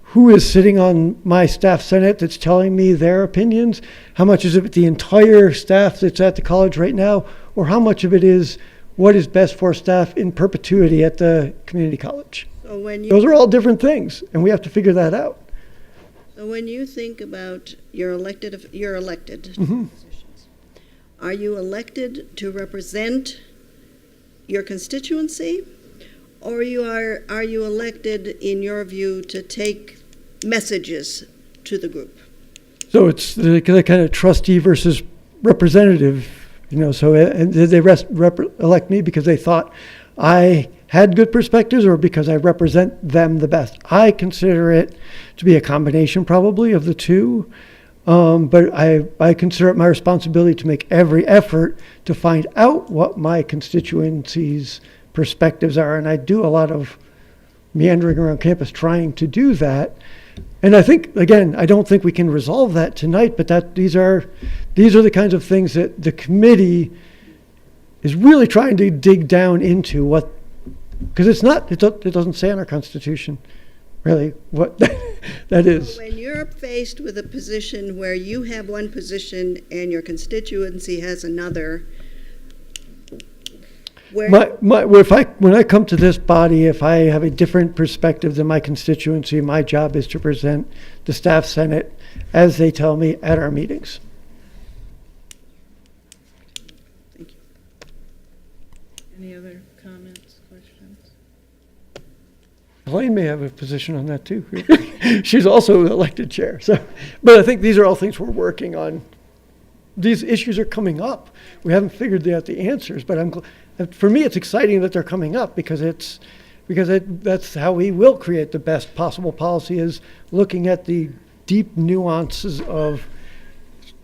who is sitting on my staff senate that's telling me their opinions, how much is it the entire staff that's at the college right now, or how much of it is what is best for staff in perpetuity at the community college. So when you, Those are all different things, and we have to figure that out. so when you think about your elected Mhm. positions, are you elected to represent your constituency, or are you elected, in your view, to take messages to the group? So it's the kind of trustee versus representative, so and did they elect me because they thought I had good perspectives or because I represent them the best? I consider it to be a combination probably of the two, but I consider it my responsibility to make every effort to find out what my constituency's perspectives are, and I do a lot of meandering around campus trying to do that. And I think, again, I don't think we can resolve that tonight, but these are the kinds of things that the committee is really trying to dig down into because it doesn't say in our Constitution really what that is. When you're faced with a position where you have one position and your constituency has another, When I come to this body, if I have a different perspective than my constituency, my job is to present the staff senate as they tell me at our meetings. Thank you. Any other comments, questions? Elaine may have a position on that too. She's also elected chair. But I think these are all things we're working on. These issues are coming up. We haven't figured out the answers, but for me, it's exciting that they're coming up because that's how we will create the best possible policy, is looking at the deep nuances of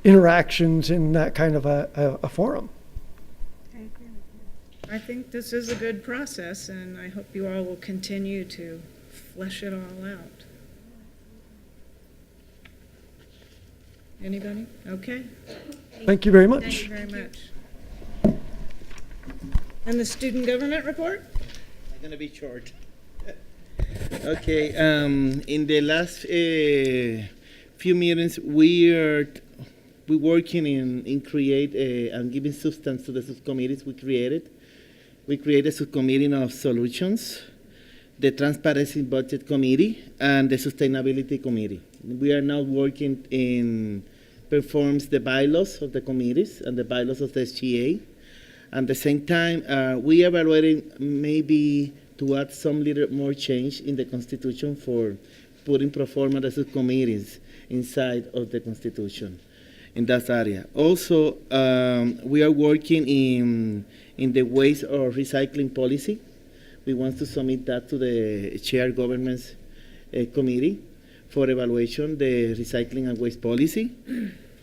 interactions in that kind of a forum. I think this is a good process, and I hope you all will continue to flesh it all out. Anybody? Okay. Thank you very much. Thank you very much. And the student government report? I'm gonna be short. Okay, in the last few meetings, we're working in create and giving substance to the subcommittees we created. We created a subcommittee of solutions, the Transparency Budget Committee, and the Sustainability Committee. We are now working in performs the bylaws of the committees and the bylaws of the SGA. At the same time, we are evaluating maybe to add some little more change in the Constitution for putting pro forma the subcommittees inside of the Constitution in that area. Also, we are working in the waste or recycling policy. We want to submit that to the Chair Government's Committee for evaluation, the recycling and waste policy.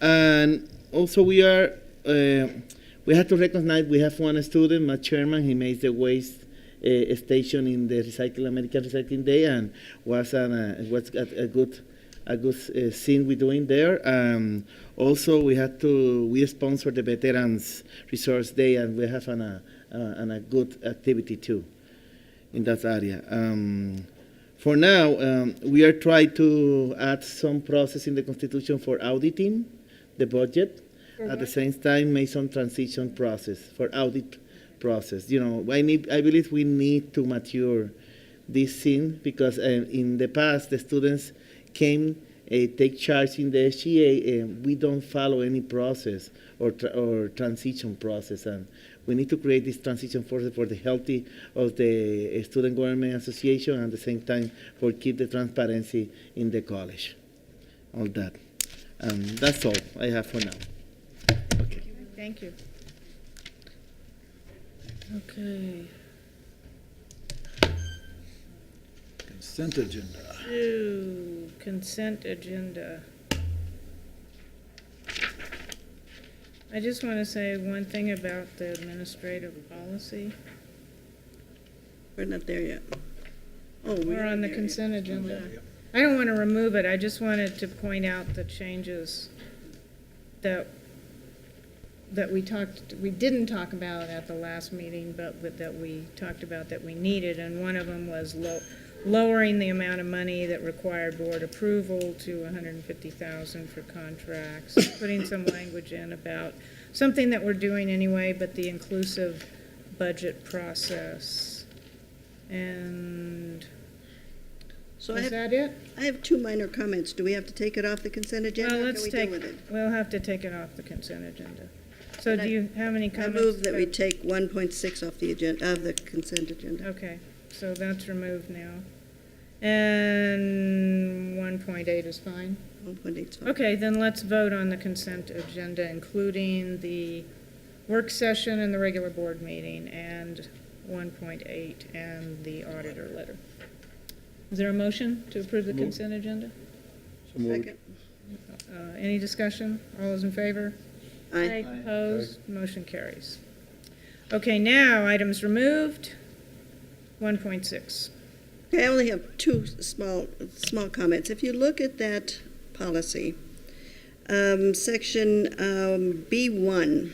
And also we have to recognize we have one student, my chairman, he made the waste station in the American Recycling Day, and was a good thing we're doing there. Also we sponsor the Veterans Resource Day, and we have a good activity too in that area. For now, we are trying to add some process in the Constitution for auditing the budget. At the same time, make some transition process for audit process. I believe we need to mature this thing, because in the past, the students came, take charge in the SGA, and we don't follow any process or transition process. And we need to create this transition for the healthy of the Student Government Association, and at the same time for keep the transparency in the college. All that. That's all I have for now. Okay. Thank you. Okay. Consent agenda. Ooh, consent agenda. I just want to say one thing about the administrative policy. We're not there yet. Oh, We're on the consent agenda. I don't want to remove it, I just wanted to point out the changes that we didn't talk about at the last meeting, but that we talked about that we needed, and one of them was lowering the amount of money that required board approval to $150,000 for contracts, putting some language in about something that we're doing anyway, but the inclusive budget process. And So is that it? I have two minor comments. Do we have to take it off the consent agenda? Well, or let's can we take, deal with it? we'll have to take it off the consent agenda. So And do you have any I comments? move that we take 1.6 off the agenda, of the consent agenda. Okay, so that's removed now. And 1.8 is fine? 1.8 is fine. Okay, then let's vote on the consent agenda, including the work session and the regular board meeting, and 1.8 and the auditor letter. Is there a motion to approve the consent agenda? Second. Any discussion? All those in favor? Aye. Opposed? Motion carries. Okay, now, items removed. 1.6. Okay, I only have two small comments. If you look at that policy, section B1,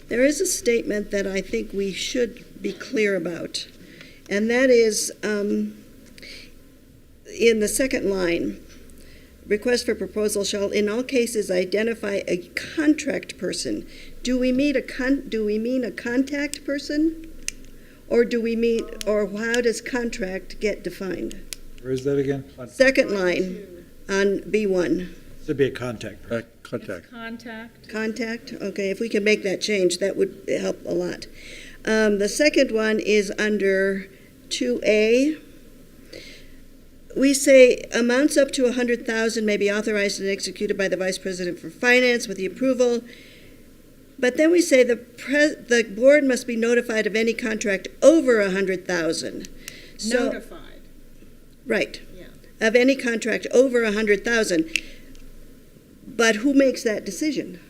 there is a statement that I think we should be clear about, and that is in the second line, request for proposal shall in all cases identify a contract person. Do we mean a contact person? Or do we mean, or how does contract get defined? Where is that again? Second line on B1. Should be a contact. Contact. Contact. Contact, okay, if we can make that change, that would help a lot. The second one is under 2A. We say amounts up to 100,000 may be authorized and executed by the Vice President for Finance with the approval. But then we say the board must be notified of any contract over 100,000. Notified. Right. Yeah. Of any contract over 100,000. But who makes that decision?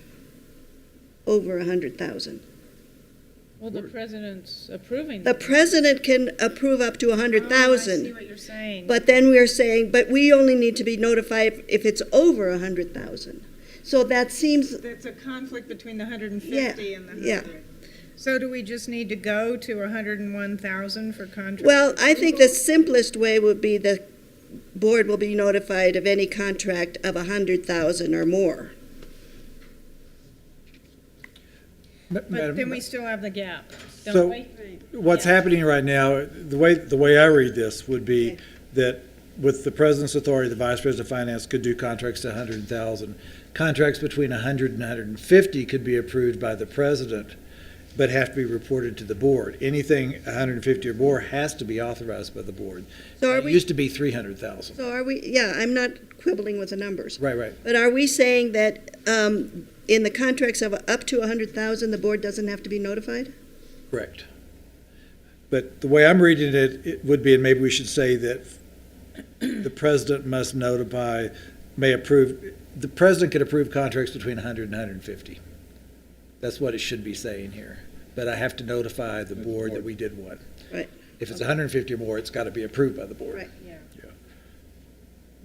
Over 100,000. Well, the president's approving. The president can approve up to 100,000. Oh, I see what you're saying. But then we're saying, but we only need to be notified if it's over 100,000. So that seems, That's a conflict between the 150 Yeah, and the 100. yeah. So do we just need to go to 101,000 for contract? well, I think the simplest way would be the board will be notified of any contract of 100,000 or more. But then we still have the gap, So- don't we? What's happening right now, the way I read this would be that with the president's authority, the vice president of finance could do contracts to 100,000. Contracts between 100 and 150 could be approved by the president, but have to be reported to the board. Anything 150 or more has to be authorized by the board. So are It we, used to be 300,000. so are we, yeah, I'm not quibbling with the numbers. Right. But are we saying that in the contracts of up to 100,000, the board doesn't have to be notified? Correct. But the way I'm reading it, it would be, and maybe we should say that the president must notify, may approve, the president can approve contracts between 100 and 150. That's what it should be saying here. But I have to notify the board that we did one. Right. If it's 150 or more, it's got to be approved by the board. Right.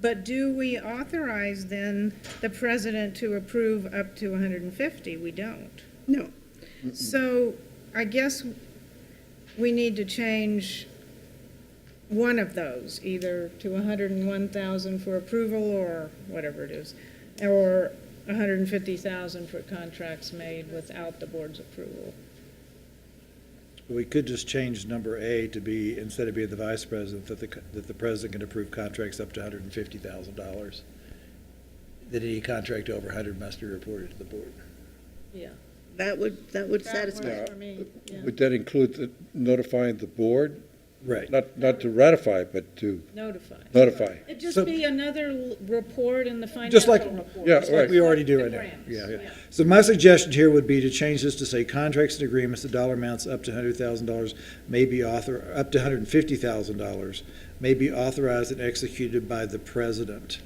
But do we authorize then the president to approve up to 150? We don't. No. So I guess we need to change one of those, either to 101,000 for approval or whatever it is, or 150,000 for contracts made without the board's approval. We could just change number A to be, instead of being the vice president, that the president can approve contracts up to $150,000. That any contract over 100 must be reported to the board. Yeah. That would satisfy. That works for me, yeah. Would that include notifying the board Right. Not to ratify, but to Notify. notify. It'd just So- be another report in the Just like, financial report. Yeah, just like right. we already do The right now. grants, Yeah, yeah. yeah. So my suggestion here would be to change this to say contracts and agreements, the dollar amounts up to $100,000 may be up to $150,000 may be authorized and executed by the president.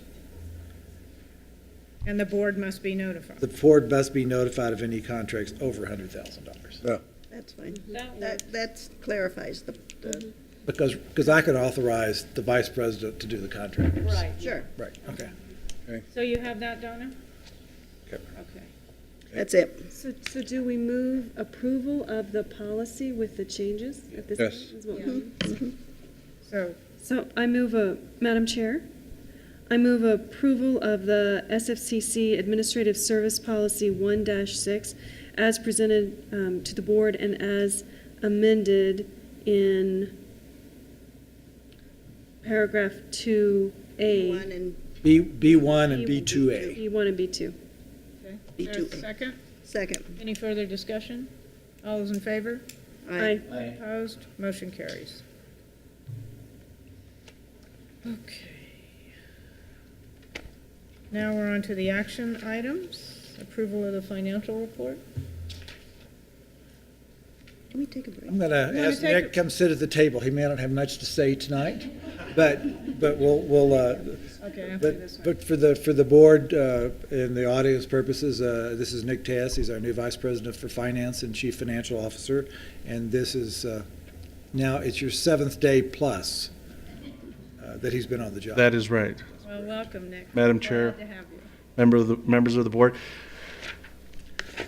And the board must be notified. The board must be notified of any contracts over $100,000. That's fine. That That clarifies the, Because I could authorize the vice president to do the contracts. Right. sure, Right, okay. So you have that, Donna? Okay. Okay. that's it. So do we move approval of the policy with the changes at this? Yes. is what we- So, So I move Madam Chair, I move approval of the SFCC Administrative Service Policy 1-6 as presented to the board and as amended in paragraph 2A. One and B1 and B2A. B1 and B2. okay. B2A. There's a second? second. Any further discussion? All those in favor? Aye. Opposed? Motion carries. Okay. Now we're on to the action items. Approval of the financial report. Can we take a break? I'm going to wanna ask take Nick to come sit at the table. He may not have much to say tonight, but we'll Okay, after this one. but for the board and the audience purposes, this is Nick Tess. He's our new Vice President for Finance and Chief Financial Officer. And this is, now it's your 7th day plus that he's been on the job. That is right. Well, welcome, Nick. Madam Chair. Glad to have you. Members of the board.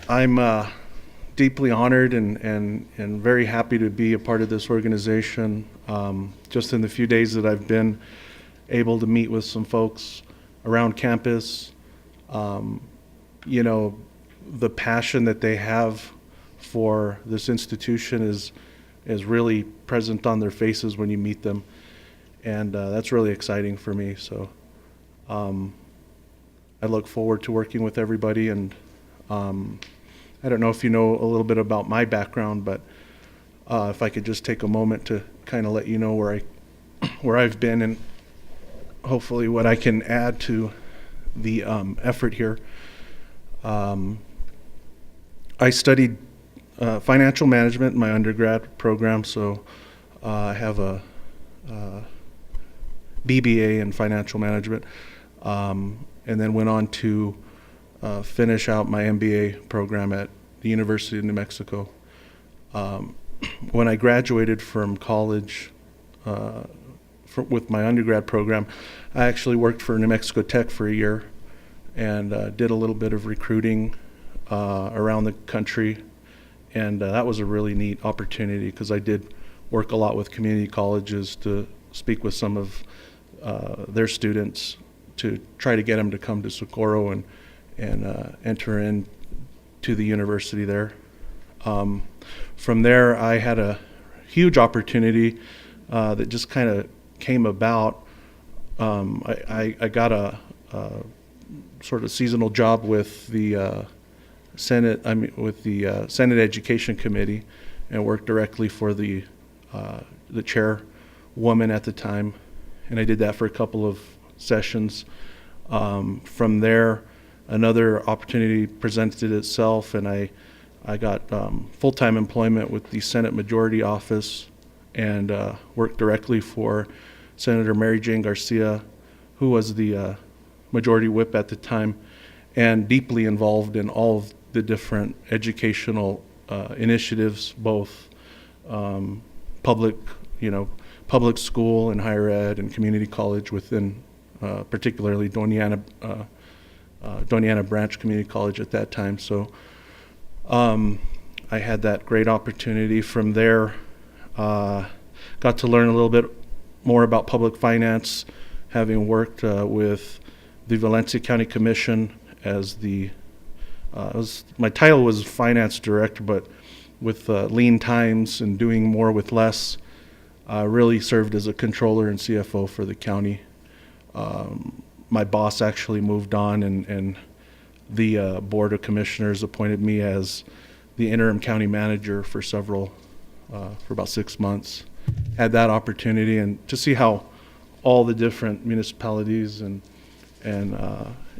I'm deeply honored and very happy to be a part of this organization. Just in the few days that I've been able to meet with some folks around campus, you know, the passion that they have for this institution is really present on their faces when you meet them. And that's really exciting for me. So I look forward to working with everybody. And I don't know if you know a little bit about my background, but if I could just take a moment to kind of let you know where I've been and hopefully what I can add to the effort here. I studied financial management in my undergrad program, so I have a BBA in financial management, and then went on to finish out my MBA program at the University of New Mexico. When I graduated from college with my undergrad program, I actually worked for New Mexico Tech for a year and did a little bit of recruiting around the country, and that was a really neat opportunity because I did work a lot with community colleges to speak with some of their students to try to get them to come to Socorro and enter into the university there. From there, I had a huge opportunity that just kind of came about. I got a sort of seasonal job with the Senate Education Committee, and worked directly for the chairwoman at the time, and I did that for a couple of sessions. From there, another opportunity presented itself, and I got full-time employment with the Senate Majority Office and worked directly for Senator Mary Jane Garcia, who was the Majority Whip at the time, and deeply involved in all of the different educational initiatives, both public school and higher ed and community college within particularly Doña Ana Branch Community College at that time. So I had that great opportunity. From there, got to learn a little bit more about public finance, having worked with the Valencia County Commission as my title was finance director, but with lean times and doing more with less, really served as a controller and CFO for the county. My boss actually moved on, and the Board of Commissioners appointed me as the interim county manager for about 6 months. had that opportunity and to see how all the different municipalities and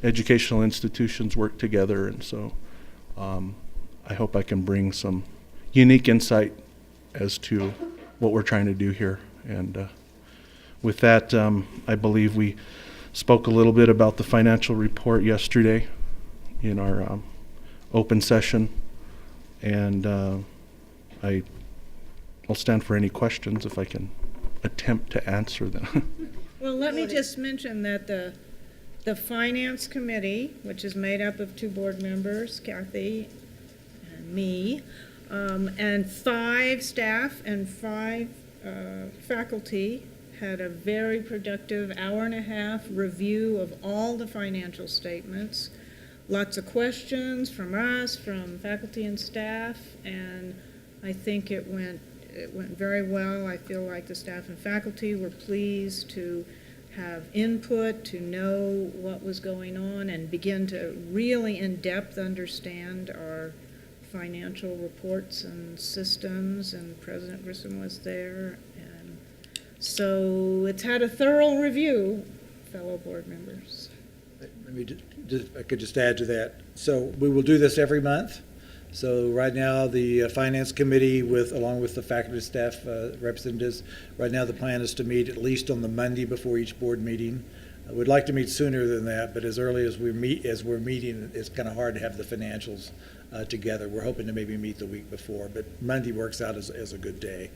educational institutions work together. And so I hope I can bring some unique insight as to what we're trying to do here. And with that, I believe we spoke a little bit about the financial report yesterday in our open session. And I'll stand for any questions if I can attempt to answer them. Well, let me just mention that the Finance Committee, which is made up of 2 board members, Kathy and me, and 5 staff and 5 faculty, had a very productive hour-and-a-half review of all the financial statements. Lots of questions from us, from faculty and staff, and I think it went very well. I feel like the staff and faculty were pleased to have input, to know what was going on, and begin to really in-depth understand our financial reports and systems, and President Grissom was there. And so it's had a thorough review, fellow board members. Let me I could just add to that. So we will do this every month. So right now, the Finance Committee, along with the faculty staff representatives, right now the plan is to meet at least on the Monday before each board meeting. We'd like to meet sooner than that, but as early as we're meeting, it's kind of hard to have the financials together. We're hoping to maybe meet the week before, but Monday works out as a good day.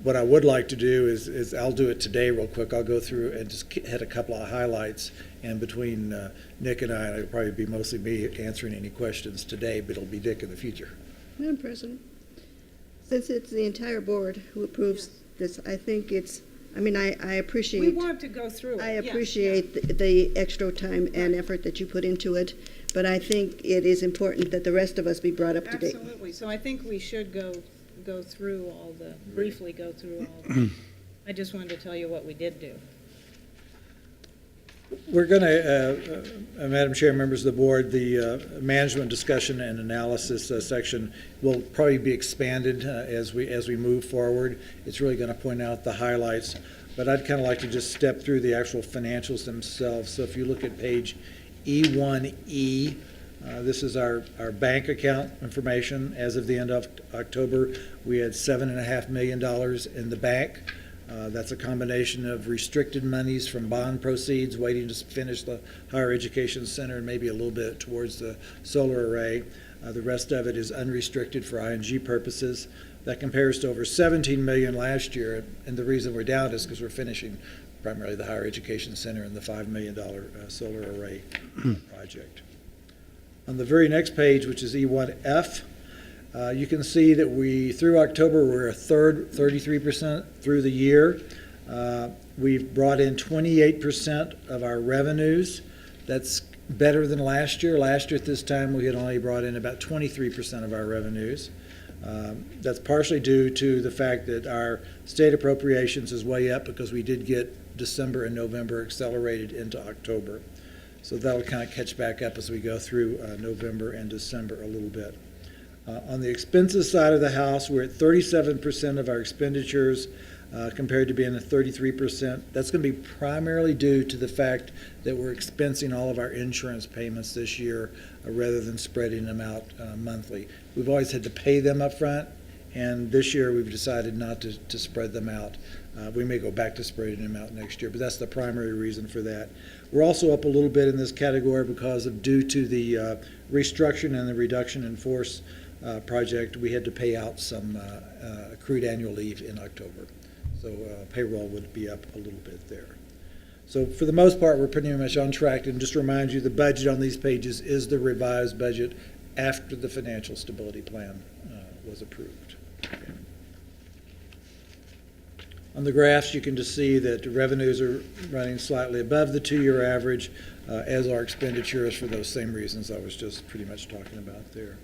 What I would like to do is I'll do it today real quick. I'll go through and just hit a couple of highlights, and between Nick and I, it'll probably be mostly me answering any questions today, but it'll be Nick in the future. Madam President, since it's the entire board who approves this, I think I appreciate. We want to go through it. I appreciate the extra time and effort that you put into it, but I think it is important that the rest of us be brought up to date. Absolutely. So I think we should briefly go through all I just wanted to tell you what we did do. We're going to, Madam Chair, members of the board, the management discussion and analysis section will probably be expanded as we move forward. It's really going to point out the highlights, but I'd kind of like to just step through the actual financials themselves. So if you look at page E1E, this is our bank account information. As of the end of October, we had $7.5 million in the bank. That's a combination of restricted monies from bond proceeds waiting to finish the higher education center and maybe a little bit towards the solar array. The rest of it is unrestricted for ING purposes. That compares to over $17 million last year, and the reason we're down is because we're finishing primarily the higher education center and the $5 million solar array project. On the very next page, which is E1F, you can see that through October, we're a third, 33% through the year. We've brought in 28% of our revenues. That's better than last year. Last year at this time, we had only brought in about 23% of our revenues. That's partially due to the fact that our state appropriations is way up because we did get December and November accelerated into October. So that'll kind of catch back up as we go through November and December a little bit. On the expenses side of the house, we're at 37% of our expenditures compared to being at 33%. That's going to be primarily due to the fact that we're expensing all of our insurance payments this year rather than spreading them out monthly. We've always had to pay them up front, and this year we've decided not to spread them out. We may go back to spreading them out next year, but that's the primary reason for that. We're also up a little bit in this category due to the restructuring and the reduction in force project. We had to pay out some accrued annual leave in October. So payroll would be up a little bit there. So for the most part, we're pretty much on track. And just to remind you, the budget on these pages is the revised budget after the financial stability plan was approved. Okay. On the graphs, you can just see that the revenues are running slightly above the 2-year average, as are expenditures for those same reasons I was just pretty much talking about there.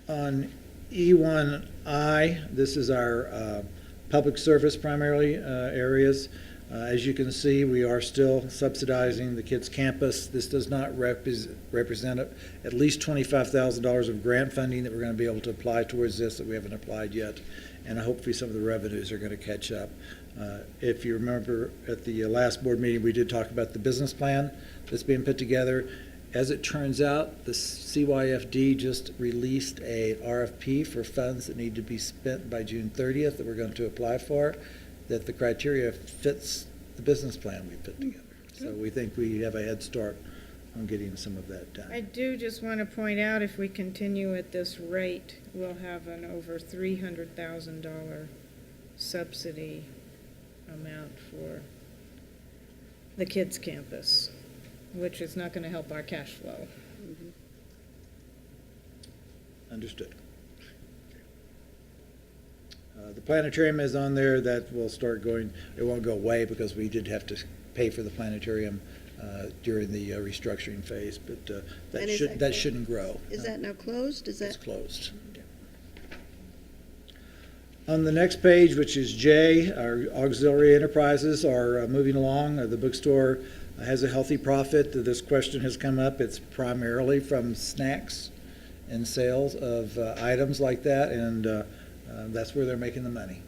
On E1I, this is our public service primarily areas. As you can see, we are still subsidizing the kids' campus. This does not represent at least $25,000 of grant funding that we're going to be able to apply towards this that we haven't applied yet, and hopefully some of the revenues are going to catch up. If you remember at the last board meeting, we did talk about the business plan that's being put together. As it turns out, the CYFD just released a RFP for funds that need to be spent by June 30th that we're going to apply for, that the criteria fits the business plan we put together. So we think we have a head start on getting some of that done. I do just want to point out, if we continue at this rate, we'll have an over $300,000 subsidy amount for the kids' campus, which is not going to help our cash flow. Understood. The planetarium is on there. That will start going. It won't go away because we did have to pay for the planetarium during the restructuring phase, but that shouldn't grow. Is that now closed? It's closed. On the next page, which is J, our auxiliary enterprises are moving along. The bookstore has a healthy profit. This question has come up. It's primarily from snacks and sales of items like that, and that's where they're making the money.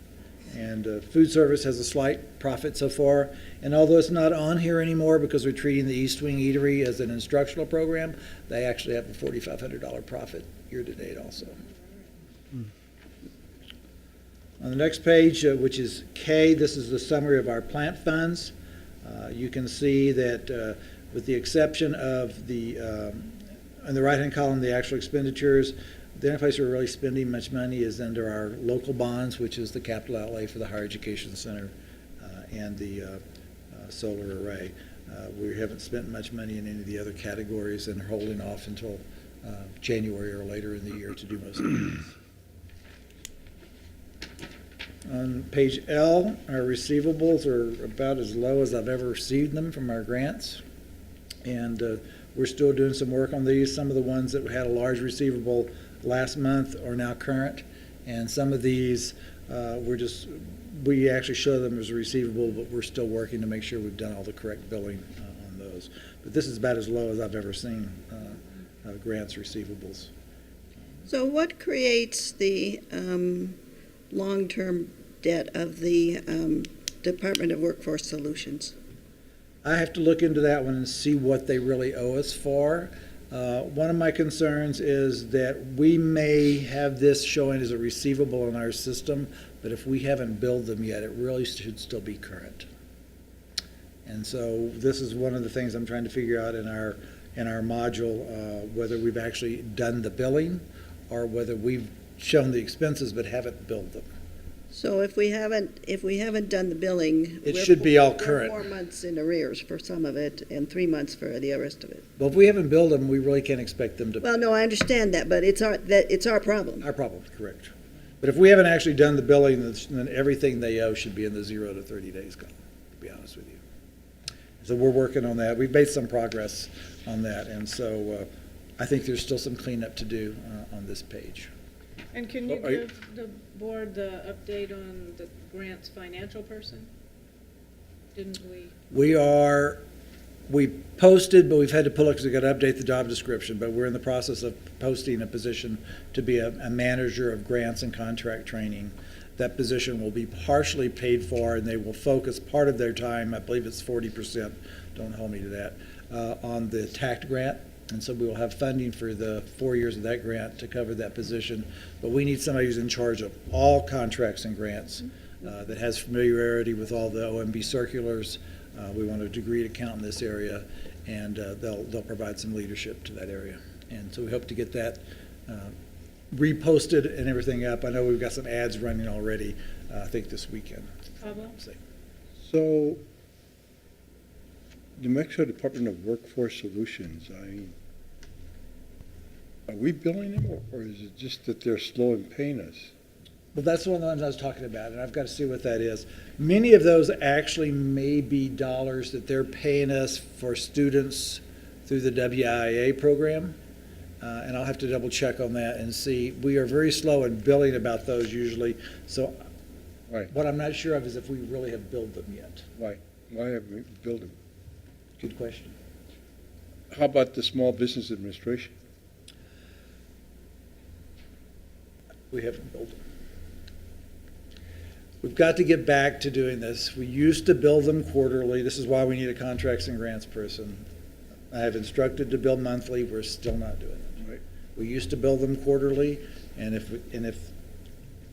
And food service has a slight profit so far, and although it's not on here anymore because we're treating the East Wing Eatery as an instructional program, they actually have a $4,500 profit year to date also. On the next page, which is K, this is the summary of our plant funds. You can see that with the exception of the, on the right-hand column, the actual expenditures, the only place we're really spending much money is under our local bonds, which is the capital outlay for the Higher Education Center and the solar array. We haven't spent much money in any of the other categories and are holding off until January or later in the year to do most of these. On page L, our receivables are about as low as I've ever received them from our grants. And we're still doing some work on these. Some of the ones that had a large receivable last month are now current. And some of these, we actually show them as a receivable, but we're still working to make sure we've done all the correct billing on those. But this is about as low as I've ever seen grants receivables. So what creates the long-term debt of the Department of Workforce Solutions? I have to look into that one and see what they really owe us for. One of my concerns is that we may have this showing as a receivable in our system, but if we haven't billed them yet, it really should still be current. And so this is one of the things I'm trying to figure out in our module, whether we've actually done the billing or whether we've shown the expenses but haven't billed them. So if we haven't done the billing, It should be all current. We're 4 months in arrears for some of it and 3 months for the rest of it. Well, if we haven't billed them, we really can't expect them to. Well, no, I understand that, but it's our problem. Our problem, correct. But if we haven't actually done the billing, then everything they owe should be in the 0 to 30 days column, to be honest with you. So we're working on that. We've made some progress on that, and so I think there's still some cleanup to do on this page. And can you give the board the update on the grants financial person? Didn't we? We posted, but we've had to pull it because we've got to update the job description, but we're in the process of posting a position to be a manager of grants and contract training. That position will be partially paid for, and they will focus part of their time, I believe it's 40%, don't hold me to that, on the TACT grant. And so we will have funding for the 4 years of that grant to cover that position. But we need somebody who's in charge of all contracts and grants that has familiarity with all the OMB circulars. We want a degreed accountant in this area, and they'll provide some leadership to that area. And so we hope to get that reposted and everything up. I know we've got some ads running already, I think this weekend. Pablo? So, New Mexico Department of Workforce Solutions, are we billing them, or is it just that they're slow in paying us? Well, that's one of the ones I was talking about, and I've got to see what that is. Many of those actually may be dollars that they're paying us for students through the WIA program, and I'll have to double check on that and see. We are very slow in billing about those usually, so what I'm not sure of is if we really have billed them yet. Right. Why haven't we built them? Good question. How about the Small Business Administration? We haven't built them. We've got to get back to doing this. We used to build them quarterly. This is why we need a contracts and grants person. I have instructed to bill monthly. We're still not doing it. Right. We used to bill them quarterly, and if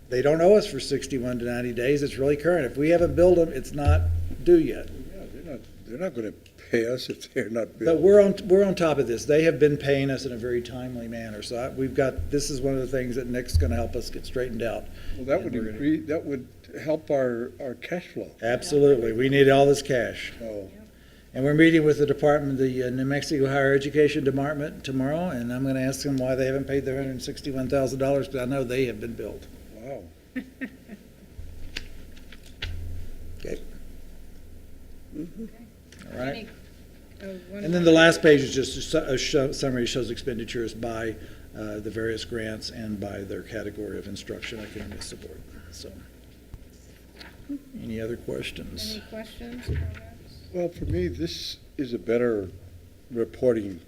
they don't owe us for 61 to 90 days, it's really current. If we haven't billed them, it's not due yet. Yeah, they're not going to pay us if they're not But billed. we're on top of this. They have been paying us in a very timely manner. So this is one of the things that Nick's going to help us get straightened out. Well, that And would we're gonna- help our cash flow. Absolutely. We need all this cash. So, And we're meeting with the department, the New Mexico Higher Education Department tomorrow, and I'm going to ask them why they haven't paid their $161,000, because I know they have been billed. wow. Okay. All right. Any- one And then the last page is just a summary, shows expenditures by the various grants and by their category of instruction, academic support. So, any other questions? Any questions, comments? Well, for me, this is a better reporting.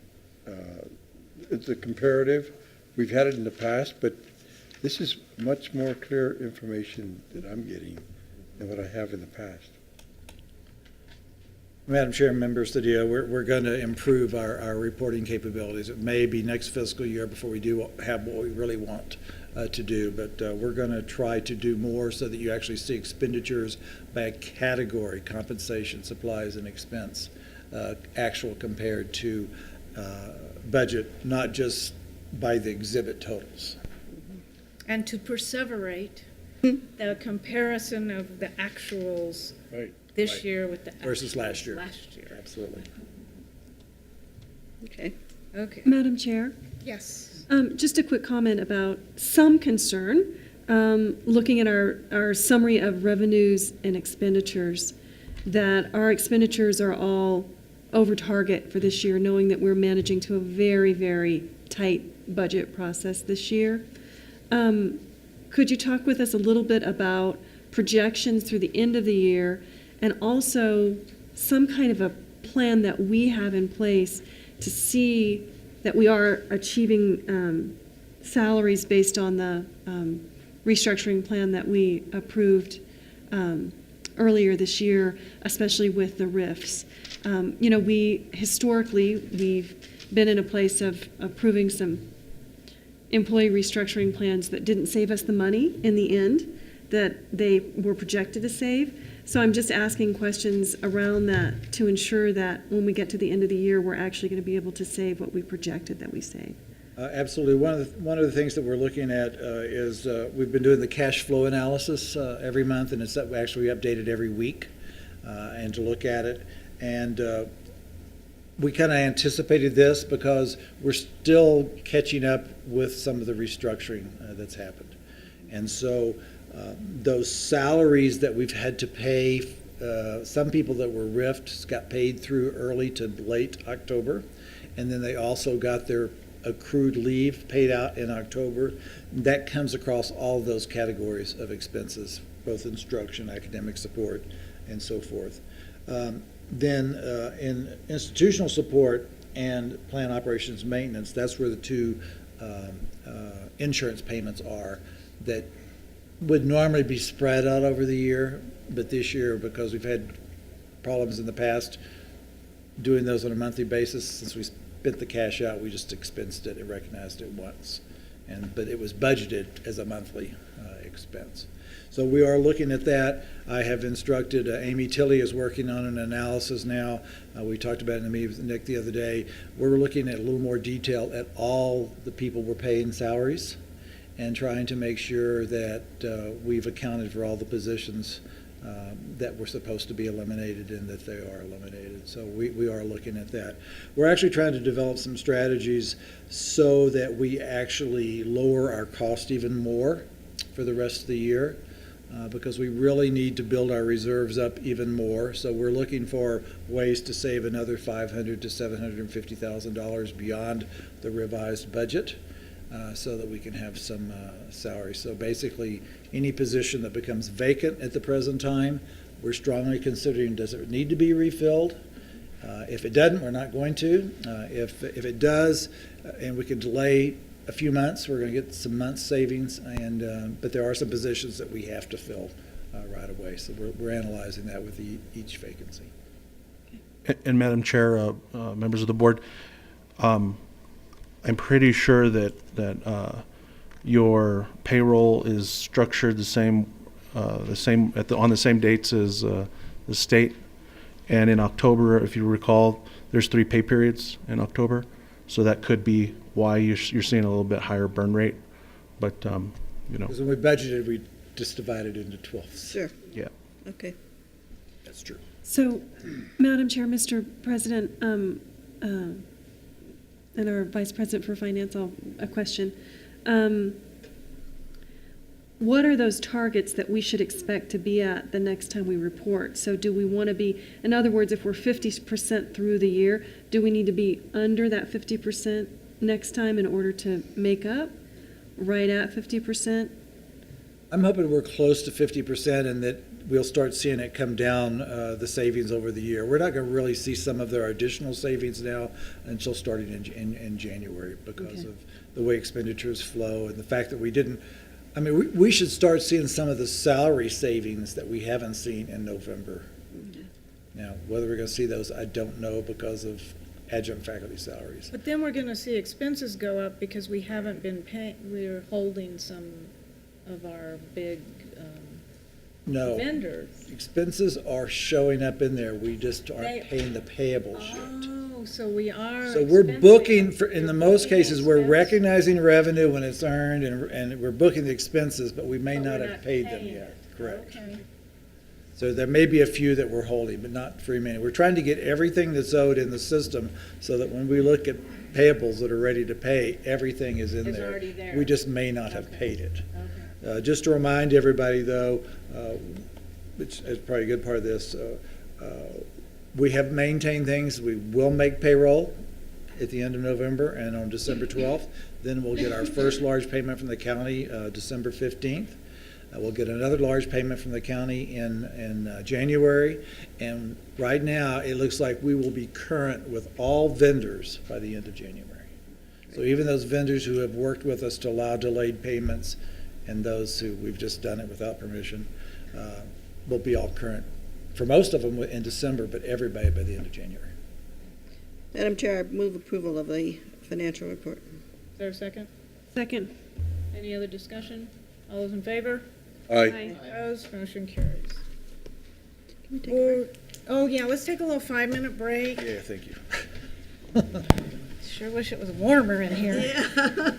It's a comparative. We've had it in the past, but this is much more clear information that I'm getting than what I have in the past. Madam Chair, members of the DO, we're going to improve our reporting capabilities. It may be next fiscal year before we do have what we really want to do, but we're going to try to do more so that you actually see expenditures by category, compensation, supplies, and expense, actual compared to budget, not just by the exhibit totals. And to perseverate the comparison of the actuals Right. this year with the Versus last actuals year. Last year. Absolutely. Okay. Okay. Madam Chair, Yes. just a quick comment about some concern. Looking at our summary of revenues and expenditures, that our expenditures are all over target for this year, knowing that we're managing to a very, very tight budget process this year. Could you talk with us a little bit about projections through the end of the year, and also some kind of a plan that we have in place to see that we are achieving salaries based on the restructuring plan that we approved earlier this year, especially with the RIFs. We've been in a place of approving some employee restructuring plans that didn't save us the money in the end that they were projected to save. So I'm just asking questions around that to ensure that when we get to the end of the year, we're actually going to be able to save what we projected that we save. Absolutely. One of the things that we're looking at is we've been doing the cash flow analysis every month, and it's actually updated every week, and to look at it. And we kind of anticipated this because we're still catching up with some of the restructuring that's happened. And so those salaries that we've had to pay, some people that were RIF'd got paid through early to late October, and then they also got their accrued leave paid out in October. That comes across all of those categories of expenses, both instruction, academic support, and so forth. Then in institutional support and plan operations maintenance, that's where the two insurance payments are that would normally be spread out over the year, but this year, because we've had problems in the past doing those on a monthly basis, since we spent the cash out, we just expensed it and recognized it once. But it was budgeted as a monthly expense. So we are looking at that. I have instructed, Amy Tilley is working on an analysis now. We talked about it in the meeting with Nick the other day. We're looking at a little more detail at all the people we're paying salaries and trying to make sure that we've accounted for all the positions that were supposed to be eliminated and that they are eliminated. So we are looking at that. We're actually trying to develop some strategies so that we actually lower our cost even more for the rest of the year. Because we really need to build our reserves up even more. So we're looking for ways to save another $500,000 to $750,000 beyond the revised budget so that we can have some salary. So basically, any position that becomes vacant at the present time, We're strongly considering, does it need to be refilled? If it doesn't, we're not going to. If it does, and we can delay a few months, we're going to get some months savings, but there are some positions that we have to fill right away. So we're analyzing that with each vacancy. And Madam Chair, members of the board, I'm pretty sure that your payroll is structured the same on the same dates as the state. And in October, if you recall, there's 3 pay periods in October, so that could be why you're seeing a little bit higher burn rate. But Because when we budgeted, we just divided into 12ths. Sure. Yeah. Okay. That's true. So, Madam Chair, Mr. President, and our Vice President for Finance, a question. What are those targets that we should expect to be at the next time we report? So do we want to be, in other words, if we're 50% through the year, do we need to be under that 50% next time in order to make up right at 50%? I'm hoping we're close to 50% and that we'll start seeing it come down, the savings over the year. We're not going to really see some of their additional savings now until starting in January because of the way expenditures flow and the fact that we didn't. I mean, we should start seeing some of the salary savings that we haven't seen in November. Now, whether we're going to see those, I don't know because of adjunct faculty salaries. But then we're going to see expenses go up because we haven't been paying, we're holding some of our big No. vendors. Expenses are showing up in there. We just aren't paying the payables yet. Oh, so we are. So we're expensing booking, it. in the most cases, we're recognizing revenue when it's earned and we're booking the expenses, but we may But not we're have not paid them paying yet. it. Correct. Okay. So there may be a few that we're holding, but not very many. We're trying to get everything that's owed in the system so that when we look at payables that are ready to pay, everything is in It's there. already there. We just may not have paid it. Okay. Just to remind everybody, though, which is probably a good part of this, we have maintained things. We will make payroll at the end of November and on December 12th. Then we'll get our first large payment from the county December 15th. We'll get another large payment from the county in January. And right now, it looks like we will be current with all vendors by the end of January. So even those vendors who have worked with us to allow delayed payments and those who we've just done it without permission will be all current. For most of them in December, but everybody by the end of January. Madam Chair, I move approval of the financial report. Is there a second? Second. Any other discussion? All those in favor? Aye. Opposed? Motion carries. Can we take a break? Oh, yeah, let's take a little 5-minute break. Yeah, thank you. Sure wish it was warmer in here. Yeah.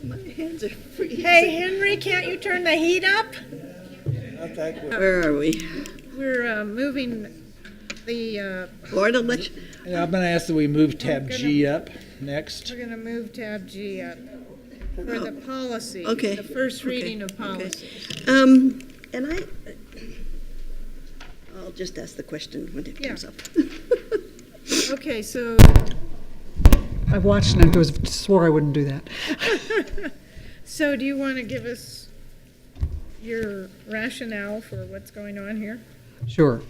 My hands are freezing. Hey, Henry, can't you turn the heat up? Not that quick. Where are we? We're moving the, Board election. Yeah, I'm going to ask that we move tab G up next. we're going to move tab G up for the policy. Okay. The first Okay. reading of Okay. policies. And I'll just ask the question when it Yeah. comes up. Okay, so, I watched and I swore I wouldn't do that. so do you want to give us your rationale for what's going on here? Sure.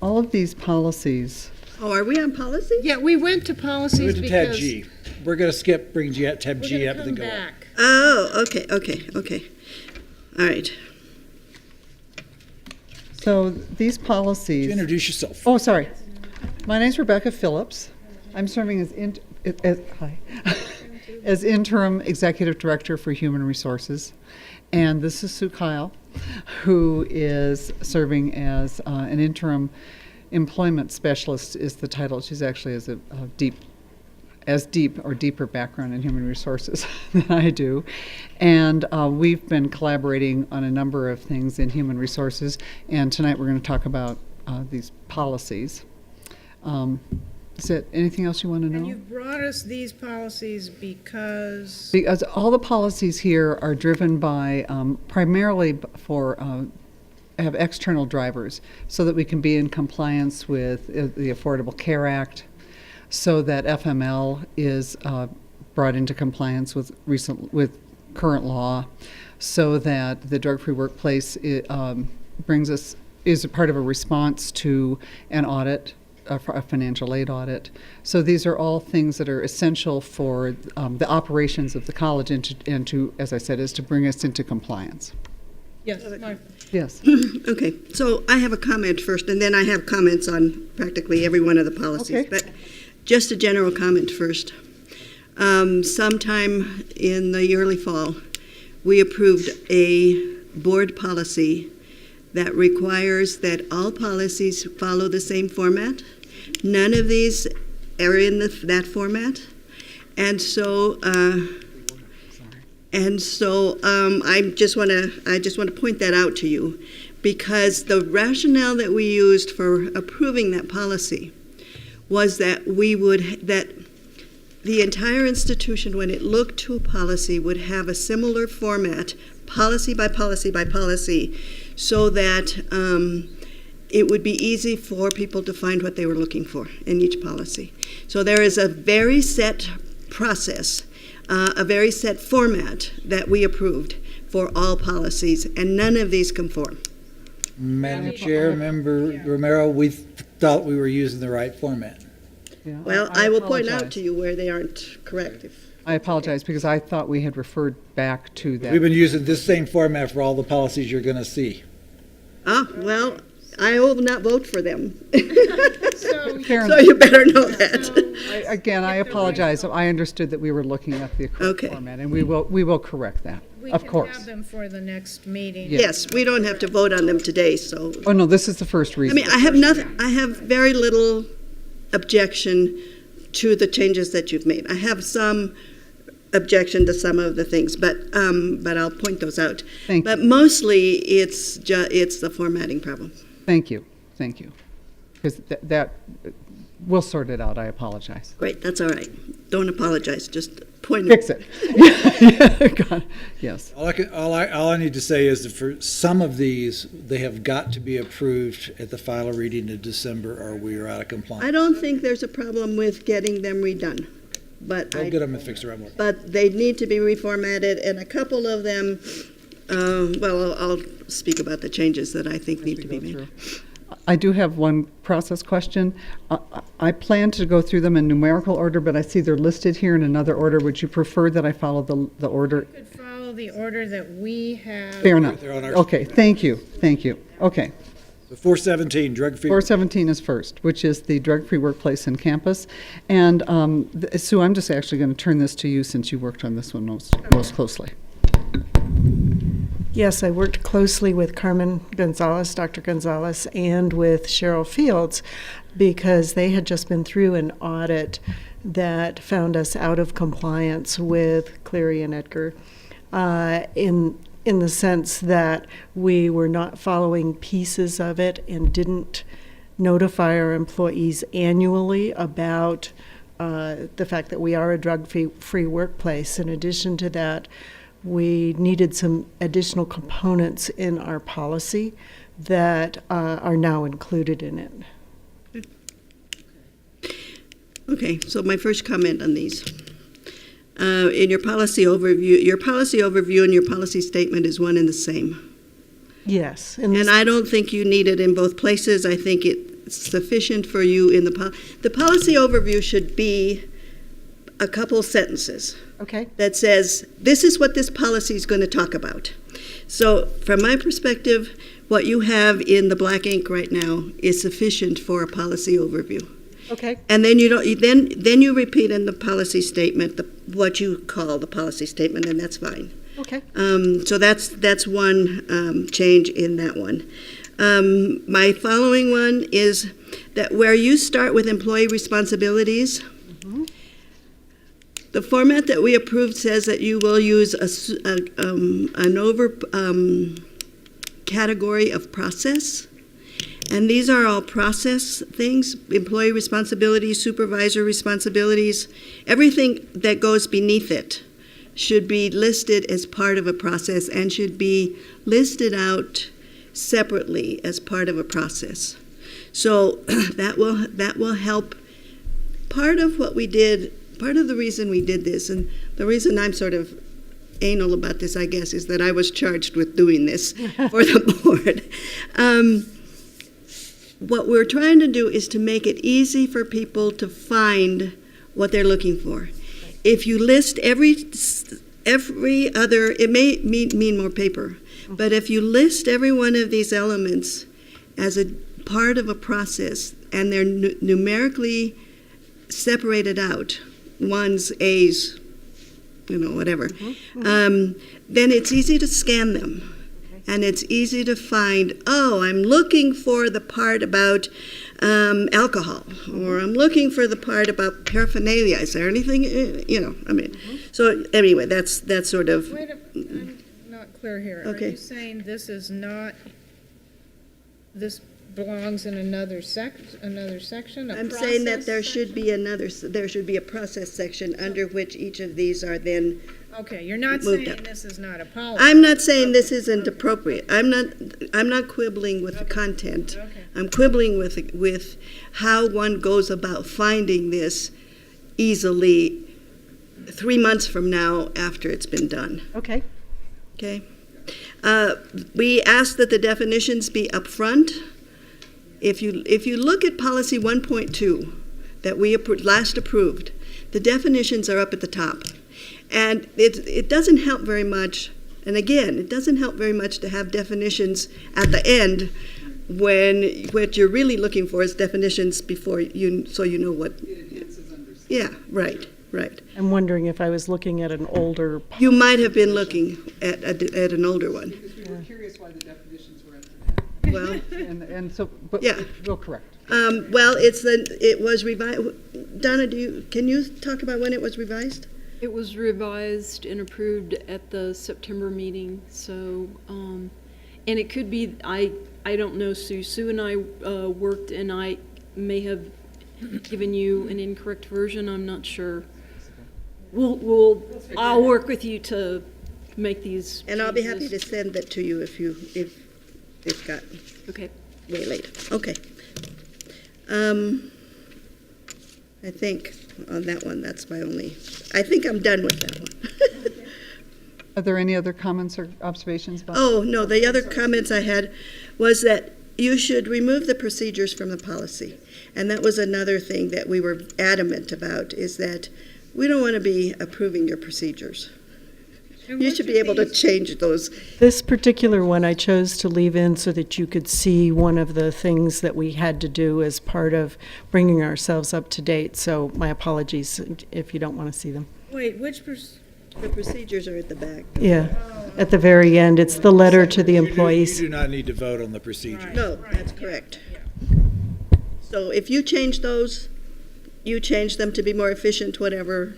All of these policies. Oh, are we on policy? Yeah, we went to policies Move to tab because G. We're going to bring tab we're G going up to and then come go up. back. Oh, okay. All right. So these policies. Would you introduce yourself? Oh, sorry. My name's Rebecca Phillips. I'm serving as interim executive director for human resources. And this is Sue Kyle, who is serving as an interim employment specialist is the title. She's actually has a deeper background in human resources than I do. And we've been collaborating on a number of things in human resources. And tonight we're going to talk about these policies. Is there anything else you want to know? And you've brought us these policies because? Because all the policies here are driven by primarily for have external drivers so that we can be in compliance with the Affordable Care Act, so that FML is brought into compliance with current law, so that the drug-free workplace brings us, is a part of a response to an audit, a financial aid audit. So these are all things that are essential for the operations of the college and to, as I said, is to bring us into compliance. Yes, Martha. Yes. Okay, so I have a comment first, and then I have comments on practically every one of the policies. Okay. But just a general comment first. Sometime in the early fall, we approved a board policy that requires that all policies follow the same format. None of these are in that format. And so I just want to point that out to you, because the rationale that we used for approving that policy was that the entire institution, when it looked to a policy, would have a similar format, policy by policy by policy, so that it would be easy for people to find what they were looking for in each policy. So there is a very set process, a very set format that we approved for all policies, and none of these conform. Madam Chair, Member Romero, we thought we were using the right format. Yeah, Well, I will point out apologize. to you where they aren't correct. I apologize because I thought we had referred back to that. We've been using this same format for all the policies you're going to see. Well, I will not vote for them. Fair So enough. you better know that. Again, I apologize. I understood that we were looking at the correct format, and we will correct that, We of can course. have them for the next meeting. Yes, we don't have to vote on them today, so. Oh, no, this is the first I reason. mean, I have very little objection to the changes that you've made. I have some objection to some of the things, but I'll point those out. Thank But mostly, it's the formatting problem. Thank you, because that, we'll sort it out. I apologize. Great, that's all right. Don't apologize, just point it. Fix it. God, yes. All I need to say is that for some of these, they have got to be approved at the final reading in December, or we are out of compliance. I don't think there's a problem with getting them redone, but We'll get them and fix around more. but they need to be reformatted, and a couple of them, I'll speak about the changes that I think need to be made. I do have one process question. I plan to go through them in numerical order, but I see they're listed here in another order. Would you prefer that I follow the order? Could follow the order that we have. Fair enough. They're on our- Okay, thank you. Okay. The 417, drug-free. 417 is first, which is the drug-free workplace and campus. And Sue, I'm just actually going to turn this to you since you worked on this one most closely. Yes, I worked closely with Carmen Gonzalez, Dr. Gonzalez, and with Cheryl Fields, because they had just been through an audit that found us out of compliance with Cleary and Edgar, in the sense that we were not following pieces of it and didn't notify our employees annually about the fact that we are a drug-free workplace. In addition to that, we needed some additional components in our policy that are now included in it. Okay, so my first comment on these. In your policy overview and your policy statement is one and the same. Yes. And I don't think you need it in both places. I think it's sufficient for you in the policy overview should be a couple sentences. Okay. That says, this is what this policy is going to talk about. So from my perspective, what you have in the black ink right now is sufficient for a policy overview. Okay. And then then you repeat in the policy statement what you call the policy statement, and that's fine. Okay. So that's one change in that one. My following one is that where you start with employee responsibilities, the format that we approved says that you will use an over category of process. And these are all process things: employee responsibilities, supervisor responsibilities. Everything that goes beneath it should be listed as part of a process and should be listed out separately as part of a process. So that will help. Part of what we did, part of the reason we did this, and the reason I'm sort of anal about this, I guess, is that I was charged with doing this for the board. What we're trying to do is to make it easy for people to find what they're looking for. If you list every other, it may mean more paper, but if you list every one of these elements as a part of a process and they're numerically separated out, ones, A's, whatever, then it's easy to scan them. And it's easy to find, oh, I'm looking for the part about alcohol, or I'm looking for the part about paraphernalia. Is there anything, So anyway, that's sort of. Wait, I'm not clear here. Okay. Are you saying this belongs in another section? I'm saying that there should be a process section under which each of these are then. Okay, you're not moved saying up. this is not a policy. I'm not saying this isn't appropriate. I'm not quibbling with the content. Okay. I'm quibbling with how one goes about finding this easily 3 months from now after it's been done. Okay. Okay. We ask that the definitions be upfront. If you look at policy 1.2 that we last approved, the definitions are up at the top. And it doesn't help very much, and again, it doesn't help very much to have definitions at the end when what you're really looking for is definitions before so you know what. It enhances understanding. Yeah, right. I'm wondering if I was looking at an older. You might have been looking at an older one. Because we were curious why the definitions were at the Well, and so, but yeah. we'll correct. Well, it was revised. Donna, can you talk about when it was revised? It was revised and approved at the September meeting, so, and it could be, I don't know, Sue. Sue and I worked, and I may have given you an incorrect version, I'm not sure. I'll work with you to make these And I'll be happy changes. to send that to you if it's got Okay. way late. Okay. I think on that one, that's my only, I think I'm done with that one. Are there any other comments or observations about? Oh, no, the other comments I had was that you should remove the procedures from the policy. And that was another thing that we were adamant about, is that we don't want to be approving your procedures. You should be able to change those. This particular one I chose to leave in so that you could see one of the things that we had to do as part of bringing ourselves up to date. So my apologies if you don't want to see them. Wait, The procedures are at the back. Yeah, at the very end, it's the letter to the employees. You do not need to vote on the procedure. No, that's correct. So if you change those, you change them to be more efficient, whatever,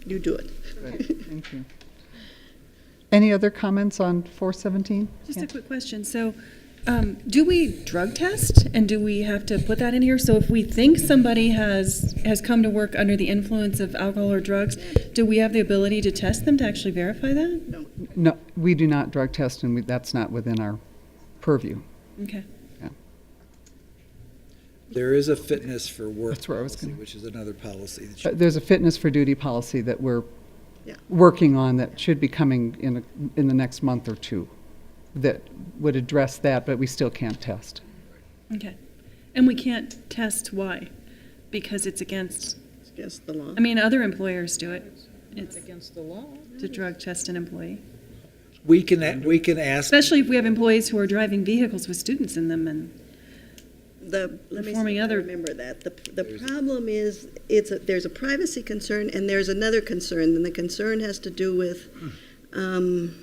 you do it. Thank you. Any other comments on 417? Just a quick question. So, do we drug test, and do we have to put that in here? So if we think somebody has come to work under the influence of alcohol or drugs, do we have the ability to test them to actually verify that? No, we do not drug test, and that's not within our purview. Okay. There is a fitness for work That's where I was policy, gonna- which is another policy. That you, There's a fitness for duty policy that we're working on that should be coming in the next month or two that would address that, but we still can't test. Okay. And we can't test why? Because it's against the law. I mean, other employers do it. It's against the law. to drug test an employee. we can ask. Especially if we have employees who are driving vehicles with students in them and Let me see performing if I other. remember that. The problem is, there's a privacy concern and there's another concern, and the concern has to do with, I'm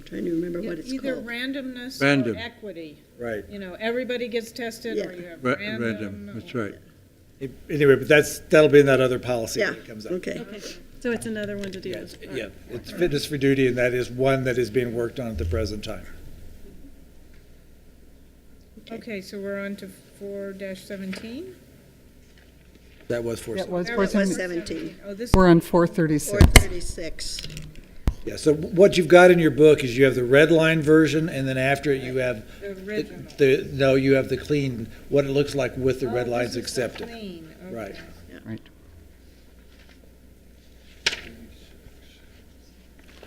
trying to remember what it's Either called. randomness Random. or equity. Right. You know, everybody gets tested, or you have random. Random, that's right. Anyway, but that'll be in that other policy Yeah, when it comes up. okay. So it's another one to deal with. Yeah, it's fitness for duty, and that is one that is being worked on at the present time. Okay, so we're on to 4-17? That was 4. That was That was 417. 17. Oh, this. We're on 436. 436. Yeah, so what you've got in your book is you have the red line version, and then after it you have The original. you have the clean, what it looks like with the red lines This is the accepted. clean, okay. Right. Right.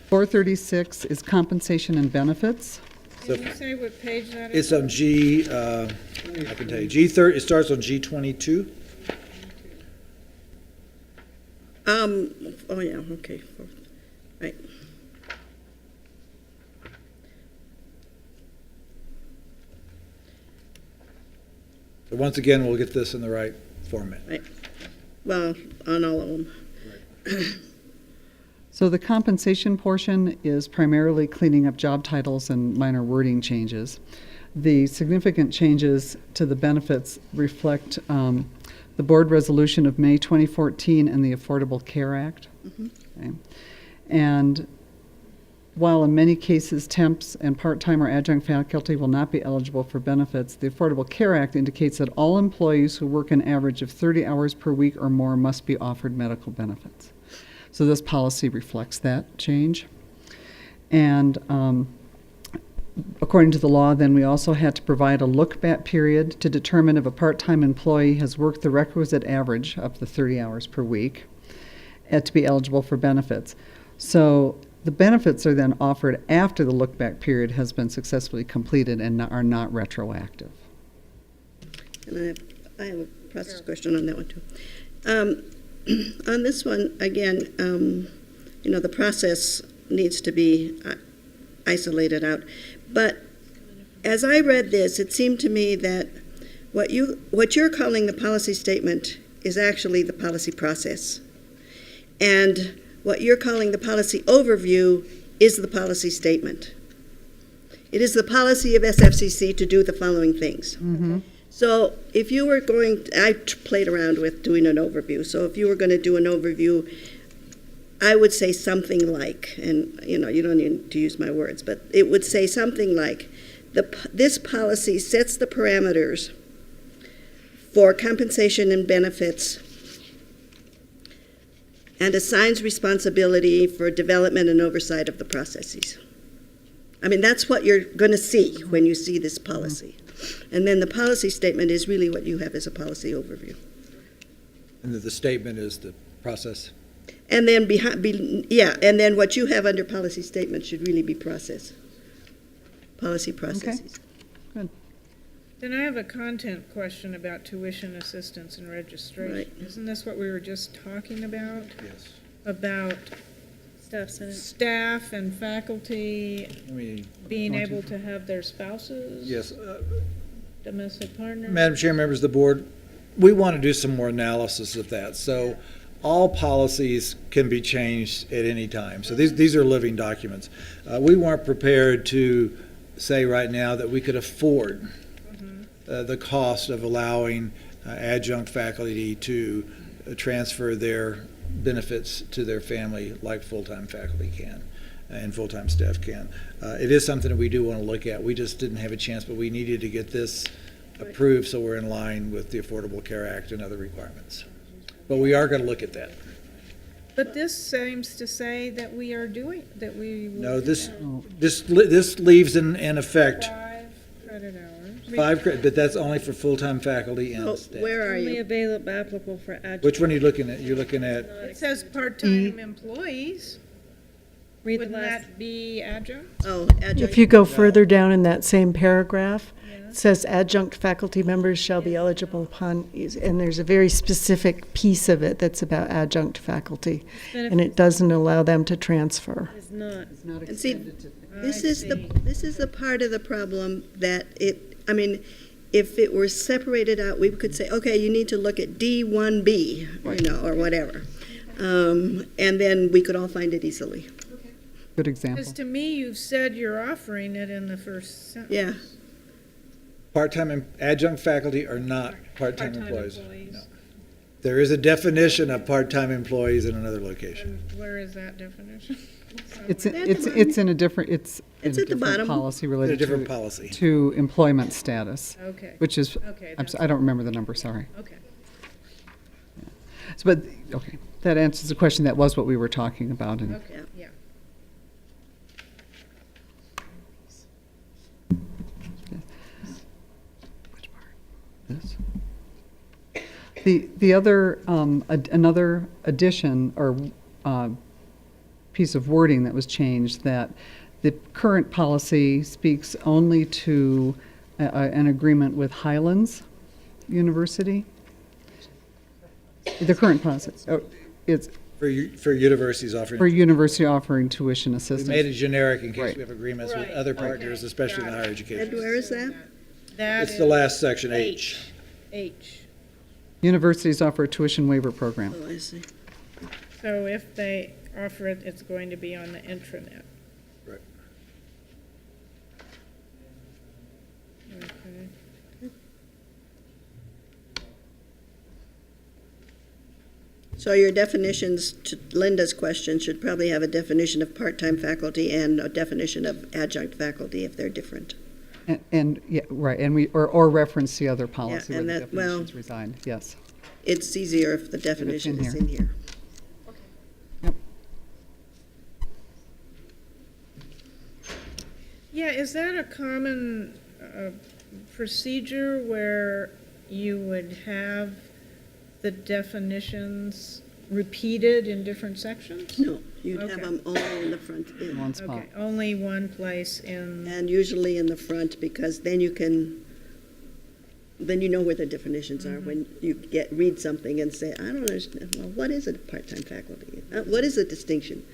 436 is compensation and benefits. Can you say what page that It's is? on G, I can tell you, G30, it starts on G22. Oh, yeah, okay. Right. So once again, we'll get this in the right format. Right. Well, on all of them. So the compensation portion is primarily cleaning up job titles and minor wording changes. The significant changes to the benefits reflect the board resolution of May 2014 and the Affordable Care Act. Okay. And while in many cases temps and part-time or adjunct faculty will not be eligible for benefits, the Affordable Care Act indicates that all employees who work an average of 30 hours per week or more must be offered medical benefits. So this policy reflects that change. And according to the law, then we also had to provide a look-back period to determine if a part-time employee has worked the requisite average up to 30 hours per week to be eligible for benefits. So the benefits are then offered after the look-back period has been successfully completed and are not retroactive. And I have a process question on that one, too. On this one, again, the process needs to be isolated out. But as I read this, it seemed to me that what you're calling the policy statement is actually the policy process. And what you're calling the policy overview is the policy statement. It is the policy of SFCC to do the following things. Mm-hmm. So if you were I played around with doing an overview. So if you were going to do an overview, I would say something like, and you don't need to use my words, but it would say something like, this policy sets the parameters for compensation and benefits and assigns responsibility for development and oversight of the processes. I mean, that's what you're going to see when you see this policy. And then the policy statement is really what you have as a policy overview. And the statement is the process. And then and then what you have under policy statement should really be process. Policy processes. Okay. Good. Then I have a content question about tuition assistance and registration. Right. Isn't this what we were just talking about? Yes. About staff and faculty being able to have their spouses? Yes. Domestic partners? Madam Chair, members of the board, we want to do some more analysis of that. So all policies can be changed at any time. So these are living documents. We weren't prepared to say right now that we could afford the cost of allowing adjunct faculty to transfer their benefits to their family like full-time faculty can and full-time staff can. It is something that we do want to look at. We just didn't have a chance, but we needed to get this approved so we're in line with the Affordable Care Act and other requirements. But we are going to look at that. But this seems to say that we are doing, that we will No, do this that. leaves in effect 5 credit hours. 5 credit, but that's only for full-time faculty and staff. Where are Only you? available applicable for adjunct. Which one are you looking at? You're looking at It says part-time employees. Read the Wouldn't last. that be adjunct? Oh, adjunct. If you go further down in that same paragraph, it says adjunct faculty members shall be eligible upon, and there's a very specific piece of it that's about adjunct faculty, and it doesn't allow them to transfer. Is not. And see, this is the part of the problem that if it were separated out, we could say, okay, you need to look at D1B, or whatever. And then we could all find it easily. Good example. Because to me, you've said you're offering it in the first sentence. Yeah. part-time and adjunct faculty are not part-time Part-time employees. employees. No. There is a definition of part-time employees in another location. And where is that definition? It's in a different, it's in It's a at the different bottom. policy In related a different to, policy. to employment status. Okay. Which is, Okay, I don't remember the number, sorry. Okay. So, but, okay, that answers the question. That was what we were talking about. And Okay, yeah. This? The other, another addition or piece of wording that was changed, that the current policy speaks only to an agreement with Highlands University. The current policy, it's For universities offering. for university offering tuition We assistance. made it generic in case Right. we have agreements with Right. other partners, especially in the higher And education. where is that? That It's the is last section, H. H. Universities offer a tuition waiver program. Oh, I see. So if they offer it, it's going to be on the intranet. Right. Okay. So your definitions, to Linda's question, should probably have a definition of part-time faculty and a definition of adjunct faculty if they're different. And yeah, right, and or reference the other policy where and the that- well- definitions reside, yes. It's easier if the definition is in here. Yeah, is that a common procedure where you would have the definitions repeated in different sections? No, you'd have Okay. them all in the front. In one spot. Okay, only one place in, And usually in the front, because then you can, then you know where the definitions are when you read something and say, I don't understand, well, what is a part-time faculty? What is the distinction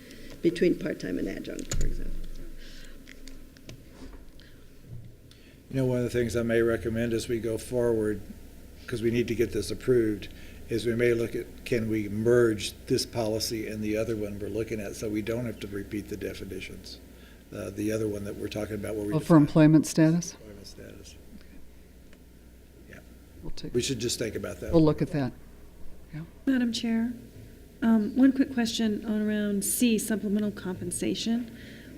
between part-time and adjunct, for example? You know, one of the things I may recommend as we go forward, because we need to get this approved, is we may look at, can we merge this policy and the other one we're looking at, so we don't have to repeat the definitions? The other one that we're talking about where we Well, for define employment status? employment status. Yeah. We'll take, We should just think about that. we'll look at that. Madam Chair, one quick question on around C, supplemental compensation.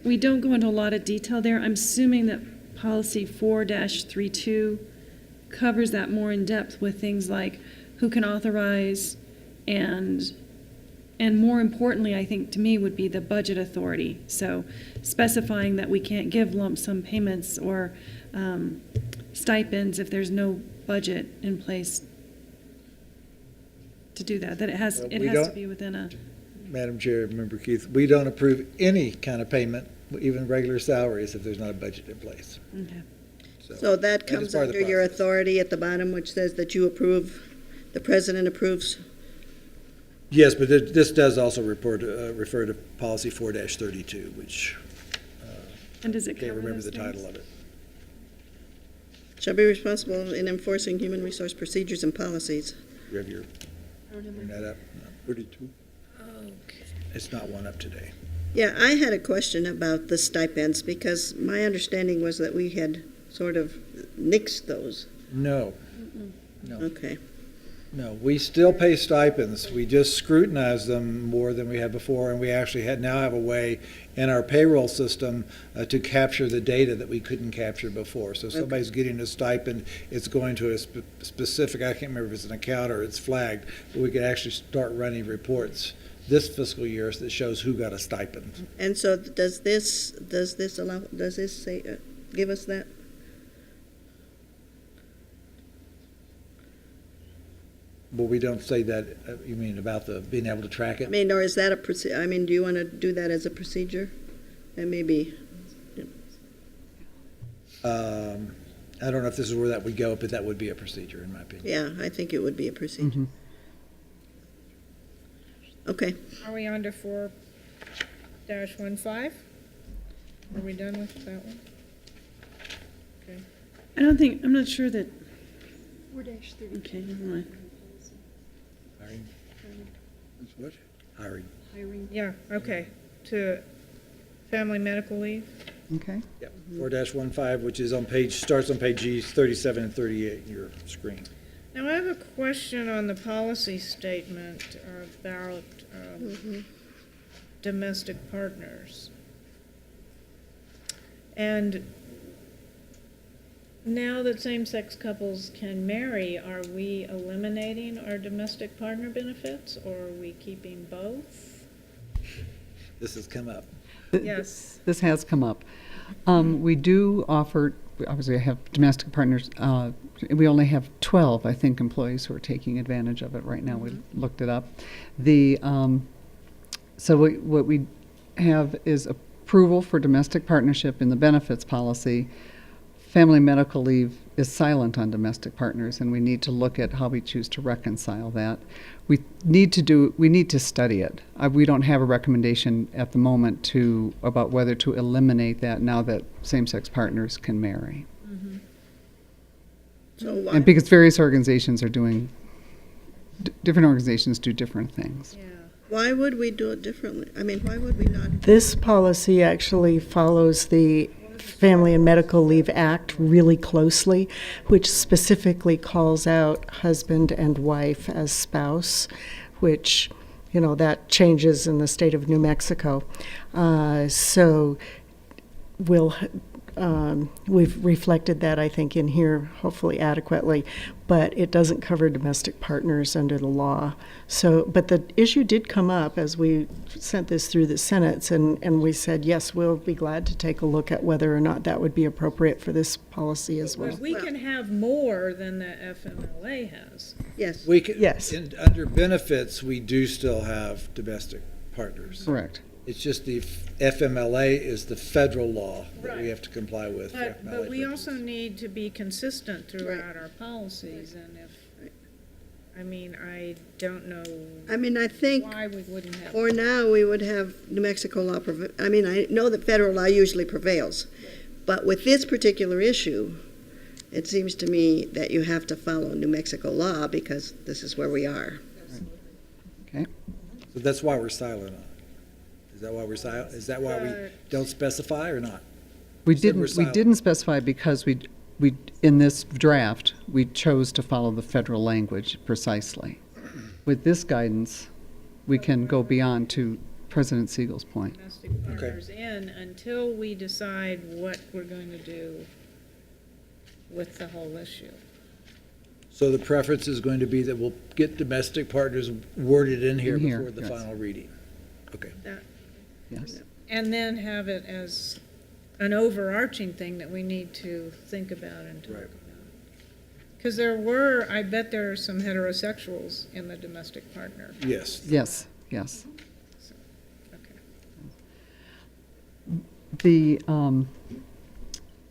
We don't go into a lot of detail there. I'm assuming that policy 4-32 covers that more in depth with things like who can authorize and more importantly, I think to me would be the budget authority. So specifying that we can't give lump sum payments or stipends if there's no budget in place to do that, that it has We to don't- be within a. Madam Chair, Member Keith, we don't approve any kind of payment, even regular salaries, if there's not a budget in place. Okay. So that is comes part of the under your process. authority at the bottom, which says that you approve, the president approves. Yes, but this does also refer to policy 4-32, which And does it can't cover remember those the title things? of it. Shall be responsible in enforcing human resource procedures and policies. You have your, bring that up? No. 32. It's not one up today. Yeah, I had a question about the stipends, because my understanding was that we had sort of nixed those. No. No. Okay. No, we still pay stipends. We just scrutinize them more than we had before, and we actually now have a way in our payroll system to capture the data that we couldn't capture before. So if somebody's getting a stipend, it's going to a specific, I can't remember if it's an account or it's flagged, but we could actually start running reports this fiscal year that shows who got a stipend. And so does this say, give us that? Well, we don't say that, you mean about the being able to track I it? mean, or is that I mean, do you want to do that as a procedure? And maybe, I don't know if this is where that would go, but that would be a procedure, in my opinion. yeah, I think it would be a procedure. Okay. are we on to 4-15? Are we done with that one? Okay. I'm not sure that. 4-30. Okay, never mind. Hiring? What? Hiring. Yeah, okay, to family medical leave. Okay. Yep, 4-15, which is starts on page 37 and 38 in your screen. Now, I have a question on the policy statement about domestic partners. And now that same-sex couples can marry, are we eliminating our domestic partner benefits, or are we keeping both? This has come up. Yes. This has come up. We do offer, obviously I have domestic partners, we only have 12, I think, employees who are taking advantage of it right now. We looked it up. So what we have is approval for domestic partnership in the benefits policy. Family medical leave is silent on domestic partners, and we need to look at how we choose to reconcile that. We need to study it. We don't have a recommendation at the moment about whether to eliminate that now that same-sex partners can marry. So why? And because various organizations are doing, different organizations do different things. Why would we do it differently? I mean, why would we not? This policy actually follows the Family and Medical Leave Act really closely, which specifically calls out husband and wife as spouse, which, that changes in the state of New Mexico. So we've reflected that, I think, in here, hopefully adequately, but it doesn't cover domestic partners under the law. So, but the issue did come up as we sent this through the Senate, and we said, yes, we'll be glad to take a look at whether or not that would be appropriate for this policy as well. But we can have more than the FMLA has. Yes. We can, Yes. Under benefits, we do still have domestic partners. Correct. It's just the FMLA is the federal law that we Right. have to comply with. for But FMLA we purposes. also need to be consistent throughout our policies, and I don't know I mean, I think why we wouldn't have. for now, we would have New Mexico law. I know that federal law usually prevails, but with this particular issue, it seems to me that you have to follow New Mexico law because this is where we are. Okay. So that's why we're silent on it. Is that why we're silent? Is that why we don't specify or not? We said we're didn't silent. specify because we in this draft, we chose to follow the federal language precisely. With this guidance, we can go beyond to President Siegel's point. Domestic partners in until we decide what we're going to do with the whole issue. So the preference is going to be that we'll get domestic partners worded in here In here, before the yes. final reading. Okay. Yes. And then have it as an overarching thing that we need to think about and talk about. Because I bet there are some heterosexuals in the domestic partner. Yes. Yes, yes. Okay. The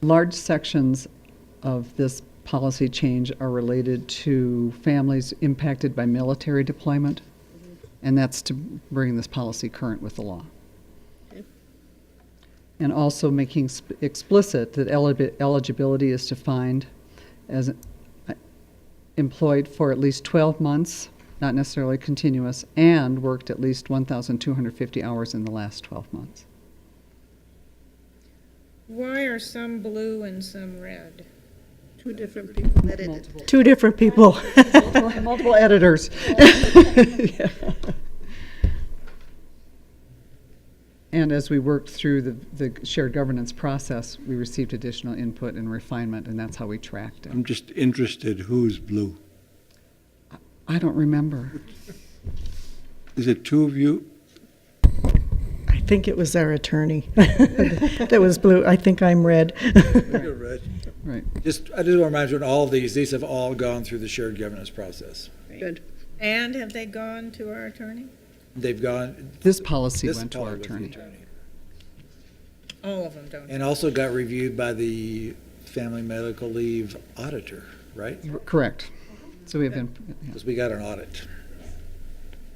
large sections of this policy change are related to families impacted by military deployment, and that's to bring this policy current with the law. And also making explicit that eligibility is defined as employed for at least 12 months, not necessarily continuous, and worked at least 1,250 hours in the last 12 months. Why are some blue and some red? Two different people edited. Two different people. Multiple editors. Yeah. And as we worked through the shared governance process, we received additional input and refinement, and that's how we tracked it. I'm just interested, who's blue? I don't remember. Is it two of you? I think it was our attorney that was blue. I think I'm red. You're red. Right. I just want to remind you, on all of these have all gone through the shared governance process. Good. And have they gone to our attorney? They've gone. This policy this went to our went the attorney. All of them don't. And also got reviewed by the Family Medical Leave Auditor, right? Correct. So we have been, Because we got an audit.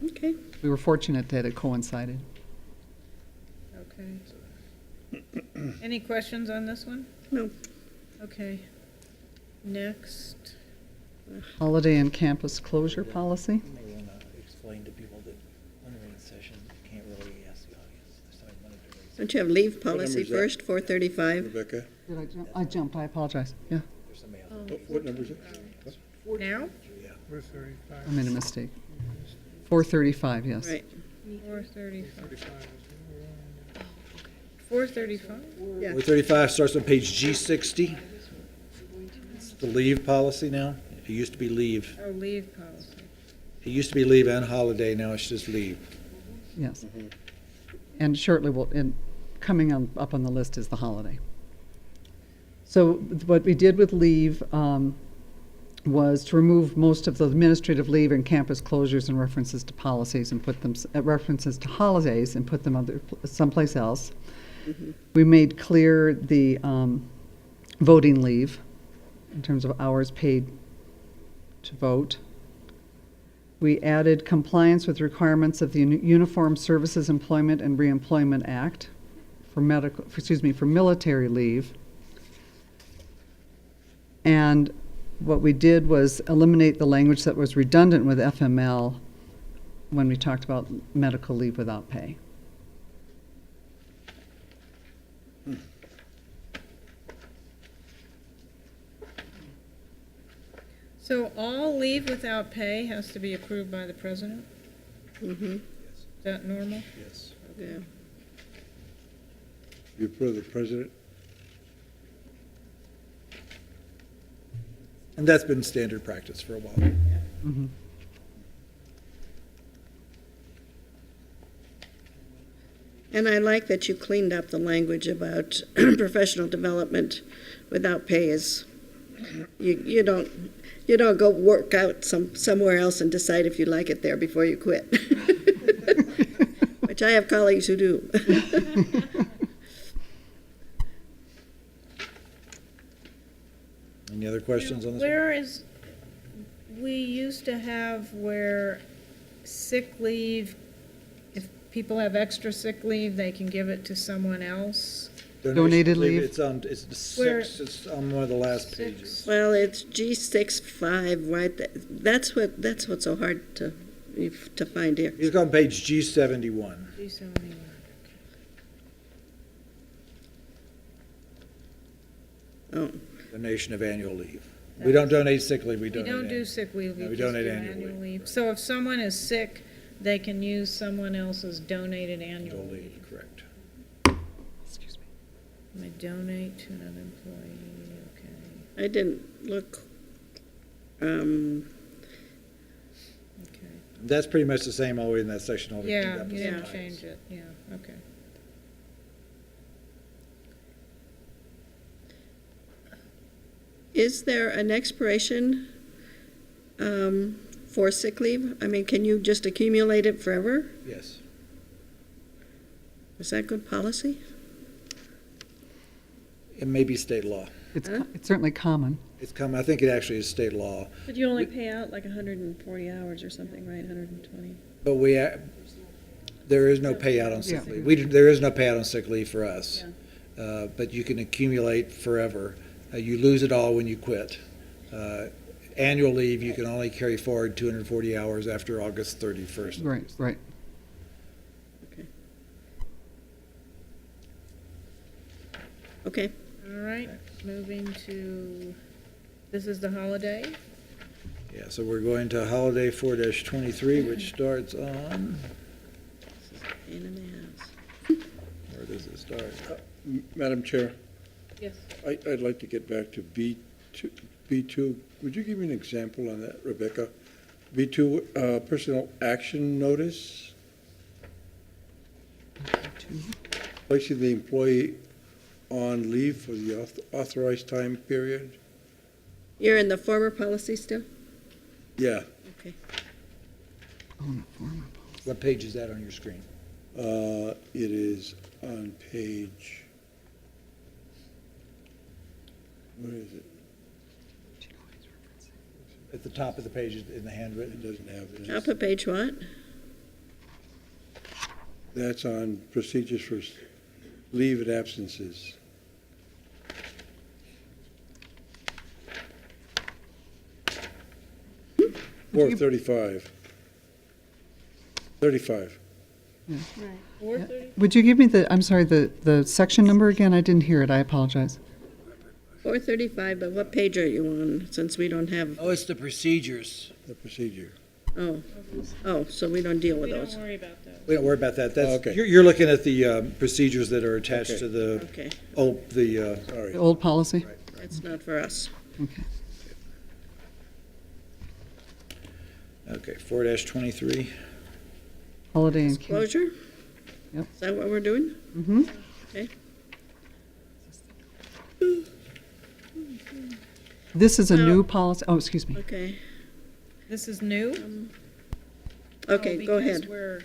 Okay. we were fortunate that it coincided. Okay. Any questions on this one? No. Okay. Next. Holiday and campus closure policy. You may want to explain to people that under a session, you can't really ask the audience. There's something wanted to raise. Don't you have leave number policy is that? first, 435? Rebecca? Did I jump? I jumped, I apologize. Yeah, There's somebody else. What number is it? Now? I made a mistake. 435, yes. Right. 435. 435? Yeah. 435 starts on page G60. It's the leave policy now. It used to be leave. Oh, leave policy. It used to be leave and holiday, now it's just leave. Yes. And shortly, coming up on the list is the holiday. So what we did with leave, was to remove most of the administrative leave and campus closures and references to policies and put them, references to holidays and put them someplace else. We made clear the voting leave in terms of hours paid to vote. We added compliance with requirements of the Uniform Services Employment and Reemployment Act for military leave. And what we did was eliminate the language that was redundant with FML when we talked about medical leave without pay. So all leave without pay has to be approved by the president? Mm-hmm. Is that normal? Yes. Yeah. You approve the president? And that's been standard practice for a while. Mm-hmm. And I like that you cleaned up the language about professional development without pay. Is you don't go work out somewhere else and decide if you like it there before you quit. Which I have colleagues who do. Any other questions on this one? Where is, we used to have where sick leave, if people have extra sick leave, they can give it to someone else. Donated leave? It's the Where- it's on one of the last pages. Well, it's G65, right? That's what's so hard to find here. He's on page G71. G71. Oh. Donation of annual leave. We don't donate sick leave, we We donate. don't do sick leave, No, we we just do donate annual annual leave. leave. So if someone is sick, they can use someone else's donated annual Annual leave. leave, correct. Excuse me. I donate to another employee, okay. I didn't look. Okay. That's pretty much the same all the way in that section. All the Yeah, cleaned up you the didn't slides. change it, yeah, okay. Is there an expiration for sick leave? I mean, can you just accumulate it forever? Yes. Is that good policy? It may be state law. It's certainly common. It's come, I think it actually is state law. But you only pay out like 140 hours or something, right? 120. But there is no payout on sick Yeah. leave. There is no payout on sick leave for us. But you can accumulate forever. You lose it all when you quit. Annual leave, you can only carry forward 240 hours after August 31st. Right, right. Okay. All right, moving to, this is the holiday. Yeah, so we're going to holiday 4-23, which starts on, Pain in the ass. where does it start? Madam Chair, Yes. I'd like to get back to B2. Would you give me an example on that, Rebecca? B2, personal action notice? Placing the employee on leave for the authorized time period? You're in the former policy still? Yeah. Okay. What page is that on your screen? It is on page, where is it? At the top of the page in the handwritten? It doesn't have it. Top of page what? That's on procedures for leave and absences. Or 35. 35. Yeah. Right. 4:30? Would you give me the section number again? I didn't hear it. I apologize. 435, but what page are you on, since we don't have, Oh, it's the procedures. The procedure. so we don't deal with We those. don't worry about that. We don't worry about that. That's, Okay. you're looking at the procedures that are attached Okay. to the, Okay, Sorry. The old policy? that's not for us. Okay. okay, 4-23. Holiday and camp. Closure? Yep. Is that what we're doing? Mm-hmm. Okay. This is a new policy, oh, excuse me. Okay. This is new? Okay, go because ahead. we're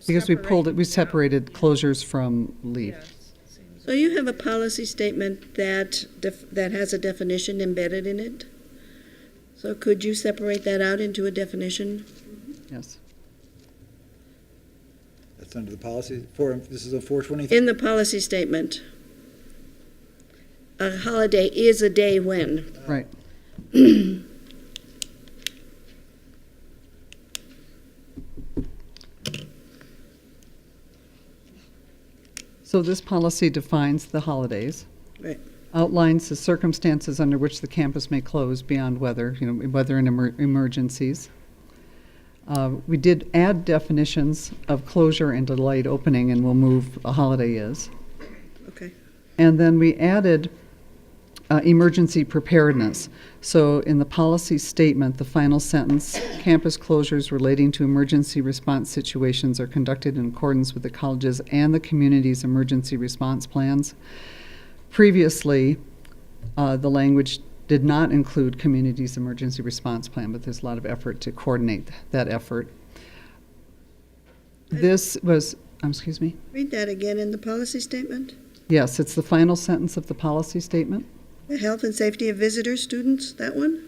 Because we pulled it, we separating separated closures from leave. So you have a policy statement that that has a definition embedded in it? So could you separate that out into a definition? Yes. That's under the policy, this is a 423? In the policy statement, a holiday is a day when. Right. So this policy defines the holidays. Right. Outlines the circumstances under which the campus may close beyond weather, weather and emergencies. We did add definitions of closure and delayed opening, and we'll move a holiday is. Okay. And then we added emergency preparedness. So in the policy statement, the final sentence, campus closures relating to emergency response situations are conducted in accordance with the college's and the community's emergency response plans. Previously, the language did not include community's emergency response plan, but there's a lot of effort to coordinate that effort. This was, excuse me? Read that again in the policy statement. Yes, it's the final sentence of the policy statement. The health and safety of visitors, students, that one?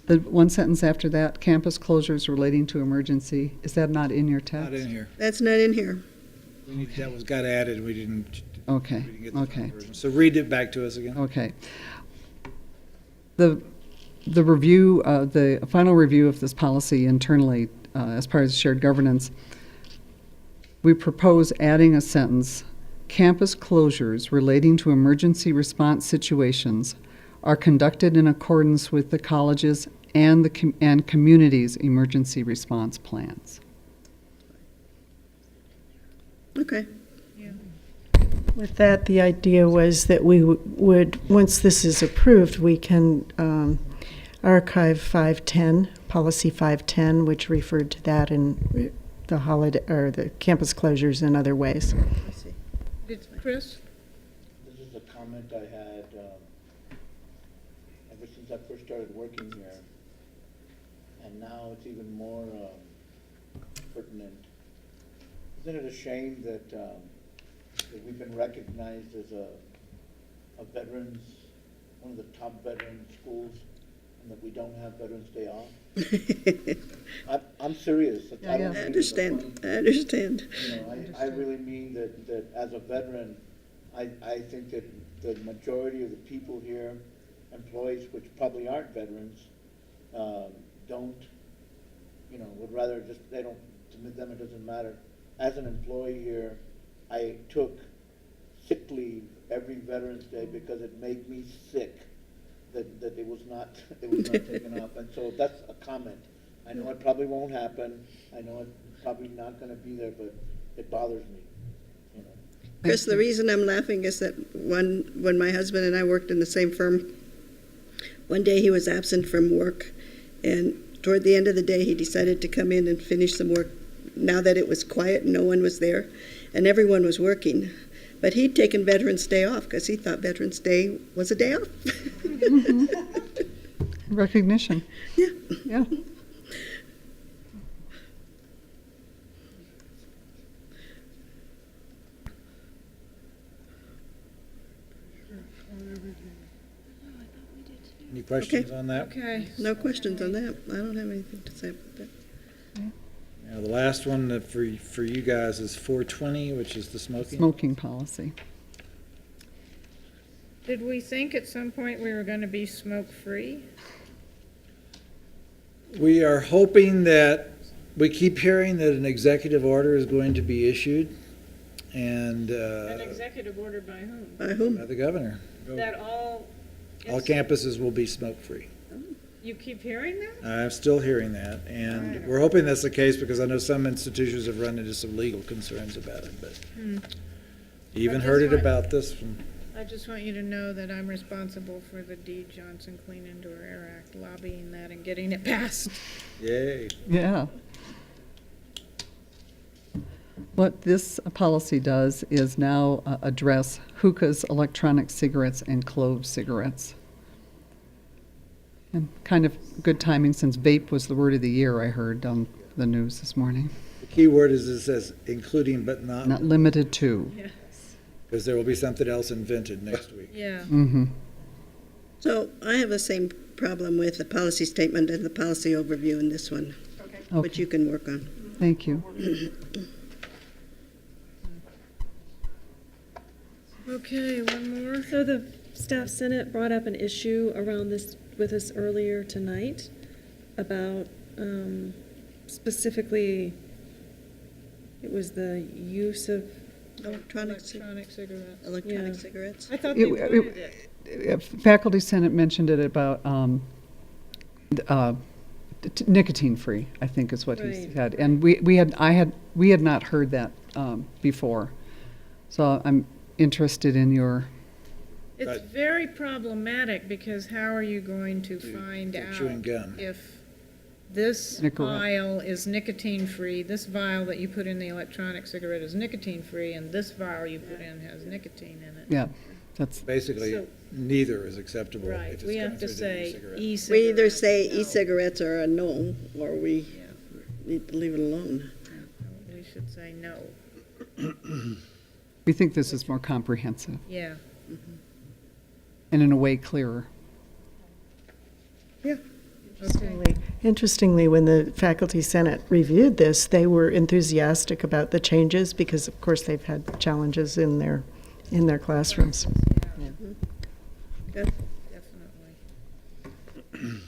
The one sentence after that, campus closures relating to emergency, is that not in your text? Not in here. That's not in here. That got added, we didn't. Okay, we didn't get the okay. final version. So read it back to us again. Okay. The review, the final review of this policy internally, as part of shared governance, we propose adding a sentence, campus closures relating to emergency response situations are conducted in accordance with the college's and the community's emergency response plans. Okay. With that, the idea was that we would, once this is approved, we can archive 510, policy 510, which referred to that in the holiday or the campus closures in other ways. Did Chris? This is a comment I had ever since I first started working here, and now it's even more pertinent. Isn't it a shame that we've been recognized as a veterans, one of the top veteran schools, and that we don't have Veterans Day off? I'm serious. I understand. I understand. You know, I really mean that as a veteran, I think that the majority of the people here, employees which probably aren't veterans, don't, would rather just, they don't, to them it doesn't matter. As an employee here, I took sick leave every Veterans Day because it made me sick that it was not taken off. And so that's a comment. I know it probably won't happen. I know it's probably not going to be there, but it bothers me. Chris, the reason I'm laughing is that when my husband and I worked in the same firm, one day he was absent from work, and toward the end of the day he decided to come in and finish some work now that it was quiet and no one was there, and everyone was working. But he'd taken Veterans Day off because he thought Veterans Day was a day off. Recognition. Yeah. Yeah. Any questions on that? Okay. No questions on that. I don't have anything to say about that. Now, the last one that for you guys is 420, which is the smoking. Smoking policy. Did we think at some point we were going to be smoke-free? We are hoping that, we keep hearing that an executive order is going to be issued, and An executive order by whom? By whom? by the governor. That all campuses will be smoke-free. You keep hearing that? I'm still hearing that, and we're hoping that's the case because I know some institutions have run into some legal concerns about it, but even heard it about this from. I just want you to know that I'm responsible for the D. Johnson Clean Indoor Air Act, lobbying that and getting it passed. Yay. Yeah. What this policy does is now address hookahs, electronic cigarettes, and clove cigarettes. And kind of good timing since vape was the word of the year, I heard on the news this morning. The key word is it says including but Not not, limited to. because there will be something else invented next week. Yeah. Mm-hmm. So I have the same problem with the policy statement and the policy overview in this one, which you can work on. Thank you. Okay, one more. So the staff senate brought up an issue around this with us earlier tonight about specifically, it was the use of Electronic cigarettes. Electronic cigarettes. I thought they wanted it. Faculty Senate mentioned it about nicotine-free, I think is what he Right. said. And we had not heard that before. So I'm interested in your, It's very problematic because how are you going to find out chewing gum. if this Nicorette. vial is nicotine-free, this vial that you put in the electronic cigarette is nicotine-free, and this vial you put in has nicotine in it? yeah, that's, Basically, So- neither is acceptable Right, if it's we going have to through the say e-cigarette. e-cigarettes. We either say no. e-cigarettes are a no, or we need to leave it alone. We should say no. we think this is more comprehensive Yeah. and in a way clearer. Interestingly, when the Faculty Senate reviewed this, they were enthusiastic about the changes because, of course, they've had challenges in their classrooms. Good. Definitely.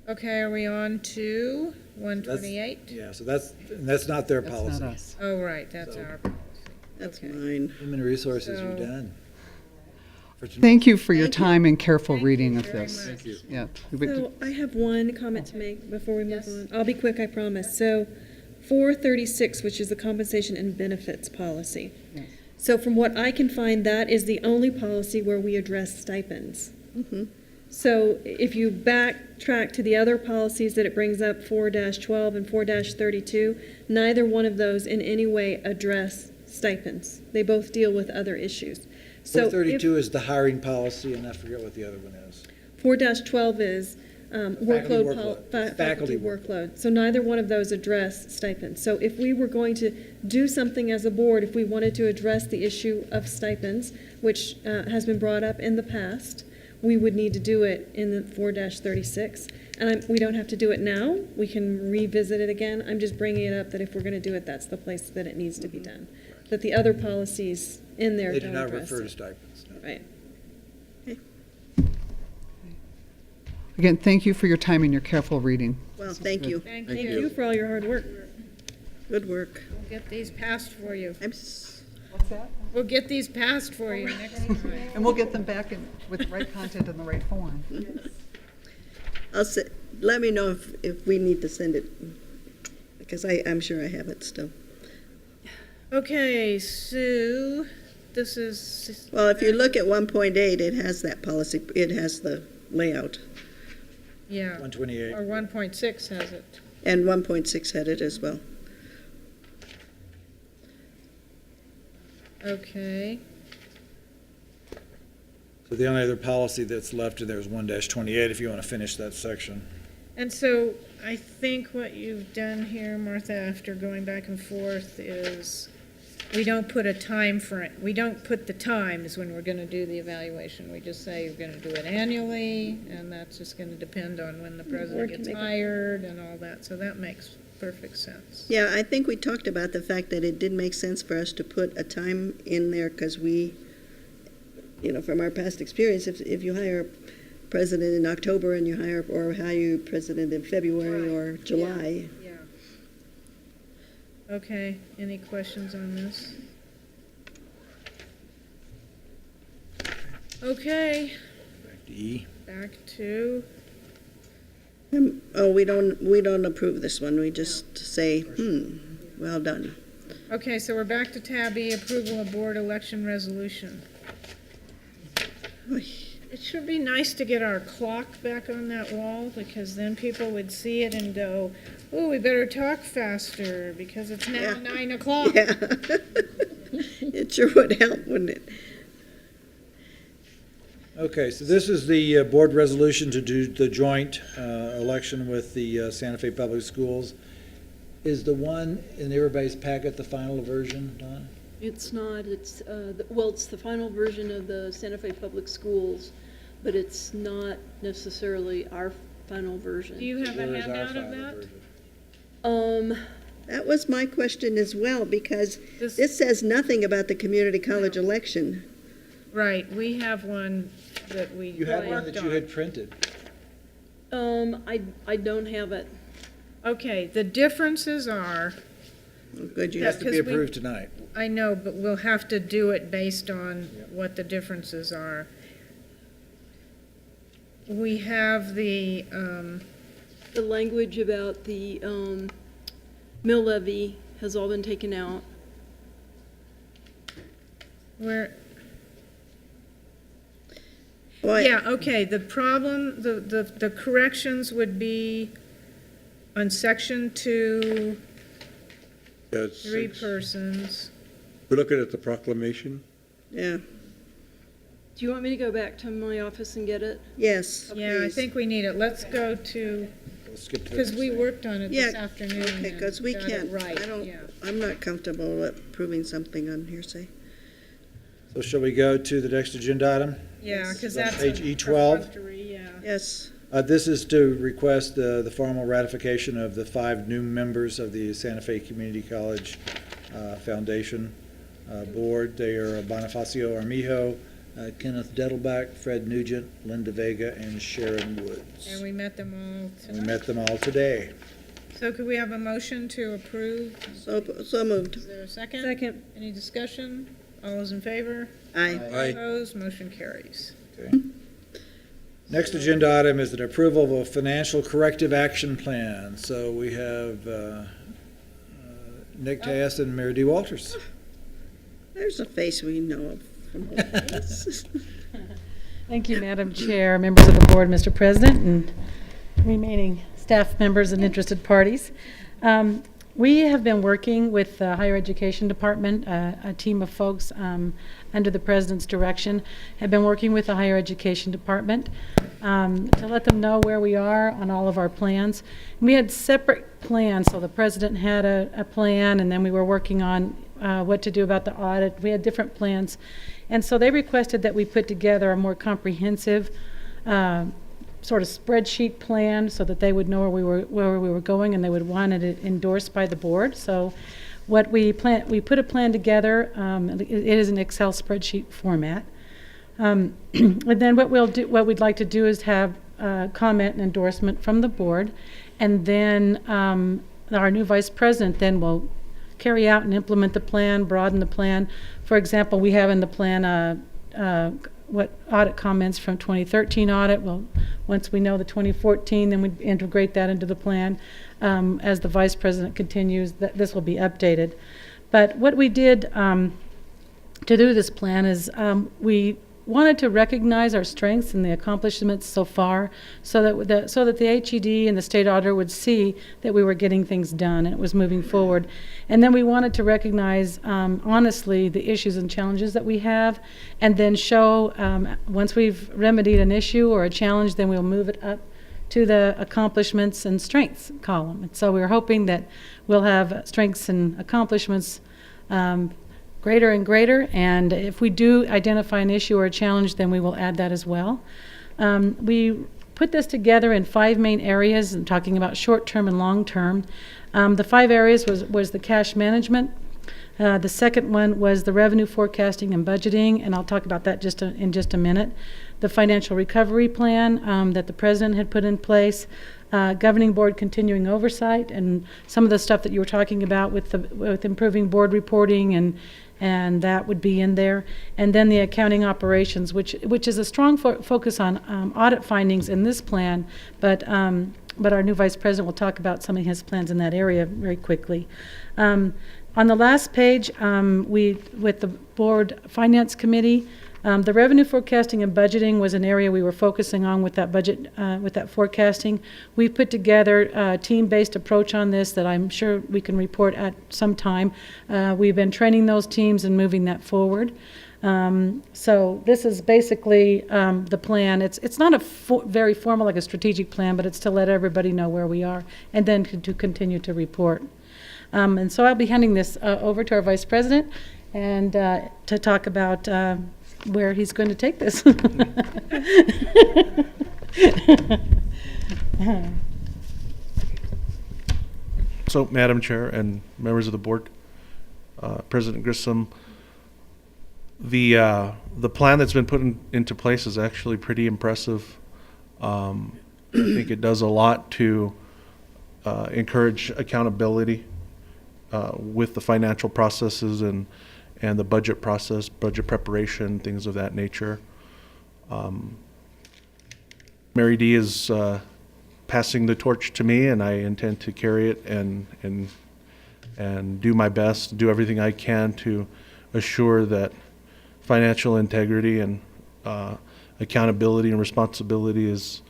Okay, are we on to 128? Yeah, so that's not their That's policy. not us. Oh, right, that's So- our policy. That's Okay. mine. Human resources, So- you're done. For tonight. Thank you for your Thank you. time and careful Thank reading you of very this. much. Yeah. So I have one comment to make before we move on. I'll be quick, I promise. So 436, which is the compensation and benefits policy. Yes. So from what I can find, that is the only policy where we address stipends. Mm-hmm. So if you backtrack to the other policies that it brings up, 4-12 and 4-32, neither one of those in any way address stipends. They both deal with other issues. So if 432 is the hiring policy, and I forget what the other one is. 4-12 is workload, workload. faculty workload. So neither one of those address stipends. So if we were going to do something as a board, if we wanted to address the issue of stipends, which has been brought up in the past, we would need to do it in the 4-36. And we don't have to do it now. We can revisit it again. I'm just bringing it up that if we're going to do it, that's the place that it needs to be done. That the other policies in there They do don't not address refer to it. stipends. No. Right. Again, thank you for your time and your careful reading. Well, thank you. Thank Thank you. you for all your hard work. Good work. We'll get these passed for you. What's that? We'll get these passed for you next time. And we'll get them back with the right content in the right form. Let me know if we need to send it, because I'm sure I have it still. Okay, Sue, this is. Well, if you look at 1.8, it has that policy, it has the layout, Yeah. 128. Or 1.6 has it. and 1.6 had it as well. Okay. So the only other policy that's left in there is 1-28, if you want to finish that section. And so I think what you've done here, Martha, after going back and forth, is we don't put a time frame. We don't put the times when we're going to do the evaluation. We just say we're going to do it annually, and that's just going to depend on when the president Board can gets make it. hired and all that. So that makes perfect sense. Yeah, I think we talked about the fact that it did make sense for us to put a time in there, because we, from our past experience, if you hire a president in October and you hire a president in February or July. Yeah. Okay, any questions on this? Okay, Back to E. back to, We don't approve this one, we just say, well done. okay, so we're back to tab E, approval of board election resolution. It should be nice to get our clock back on that wall, because then people would see it and go, oh, we better talk faster because it's now 9 o'clock. Yeah. It sure would help, wouldn't it? Okay, so this is the board resolution to do the joint election with the Santa Fe Public Schools. Is the one in everybody's packet the final version, Donna? It's not, it's, well, it's the final version of the Santa Fe Public Schools, but it's not necessarily our final version. Do you have a Where is our handout of final that? version? That was my question as well, because this says nothing about the community college election. Right, we have one that we You had one worked that you on. had printed. I don't have it. Okay, the differences are, Oh, good, you It has to be 'cause we- approved tonight. I know, but we'll have to do it based on what the differences are. We have the, The language about the mill levy has all been taken out. where, Boy, yeah, okay, the problem, the corrections would be on section 2, Yeah, it's 3 6. persons. We're looking at the proclamation. yeah, Do you want me to go back to my office and get it? yes. Yeah, I please. think we need it. Let's go to, Let's skip to the because next we thing. worked on it this Yeah, afternoon. okay, and because we got it can't, right, I don't, yeah. I'm not comfortable approving something on hearsay. So shall we go to the next agenda item? Yeah, because On that's page a E12. perfunctory, yeah. Yes, This is to request the formal ratification of the 5 new members of the Santa Fe Community College Foundation Board. They are Bonifacio Armijo, Kenneth Dettelbach, Fred Nugent, Linda Vega, and Sharon Woods. And we met them all We tonight. met them all today. So could we have a motion to approve? so moved. Is there a second? Second. Any discussion? All those in favor? Aye. Aye. Opposed? Motion carries. Okay. Next agenda item is an approval of a financial corrective action plan. So we have Nick Tass and Mary D. Walters. There's a face we know of from all of us. Thank you, Madam Chair, members of the board, Mr. President, and remaining staff members and interested parties. We have been working with the Higher Education Department, a team of folks under the President's direction, have been working with the Higher Education Department to let them know where we are on all of our plans. We had separate plans, so the President had a plan, and then we were working on what to do about the audit. We had different plans. And so they requested that we put together a more comprehensive sort of spreadsheet plan so that they would know where we were going, and they would want it endorsed by the board. So what we put a plan together. It is an Excel spreadsheet format. And then what we'd like to do is have comment and endorsement from the board, and then our new vice president then will carry out and implement the plan, broaden the plan. For example, we have in the plan what audit comments from 2013 audit. Well, once we know the 2014, then we integrate that into the plan. As the vice president continues, this will be updated. But what we did to do this plan is we wanted to recognize our strengths and the accomplishments so far, so that the HED and the state auditor would see that we were getting things done and it was moving forward. And then we wanted to recognize honestly the issues and challenges that we have, and then show once we've remedied an issue or a challenge, then we'll move it up to the accomplishments and strengths column. And so we're hoping that we'll have strengths and accomplishments greater and greater, and if we do identify an issue or a challenge, then we will add that as well. We put this together in 5 main areas, and talking about short-term and long-term. The 5 areas was the cash management. The second one was the revenue forecasting and budgeting, and I'll talk about that in just a minute. The financial recovery plan that the president had put in place, governing board continuing oversight, and some of the stuff that you were talking about with improving board reporting, and that would be in there. And then the accounting operations, which is a strong focus on audit findings in this plan, but our new vice president will talk about some of his plans in that area very quickly. On the last page, with the board finance committee, the revenue forecasting and budgeting was an area we were focusing on with that budget, with that forecasting. We've put together a team-based approach on this that I'm sure we can report at some time. We've been training those teams and moving that forward. So this is basically the plan. It's not a very formal, like a strategic plan, but it's to let everybody know where we are and then to continue to report. And so I'll be handing this over to our Vice President and to talk about where he's going to take this. So, Madam Chair and members of the board, President Grissom, the plan that's been put into place is actually pretty impressive. I think it does a lot to encourage accountability with the financial processes and the budget process, budget preparation, things of that nature. Mary D is passing the torch to me, and I intend to carry it and do my best, do everything I can to assure that financial integrity and accountability and responsibility is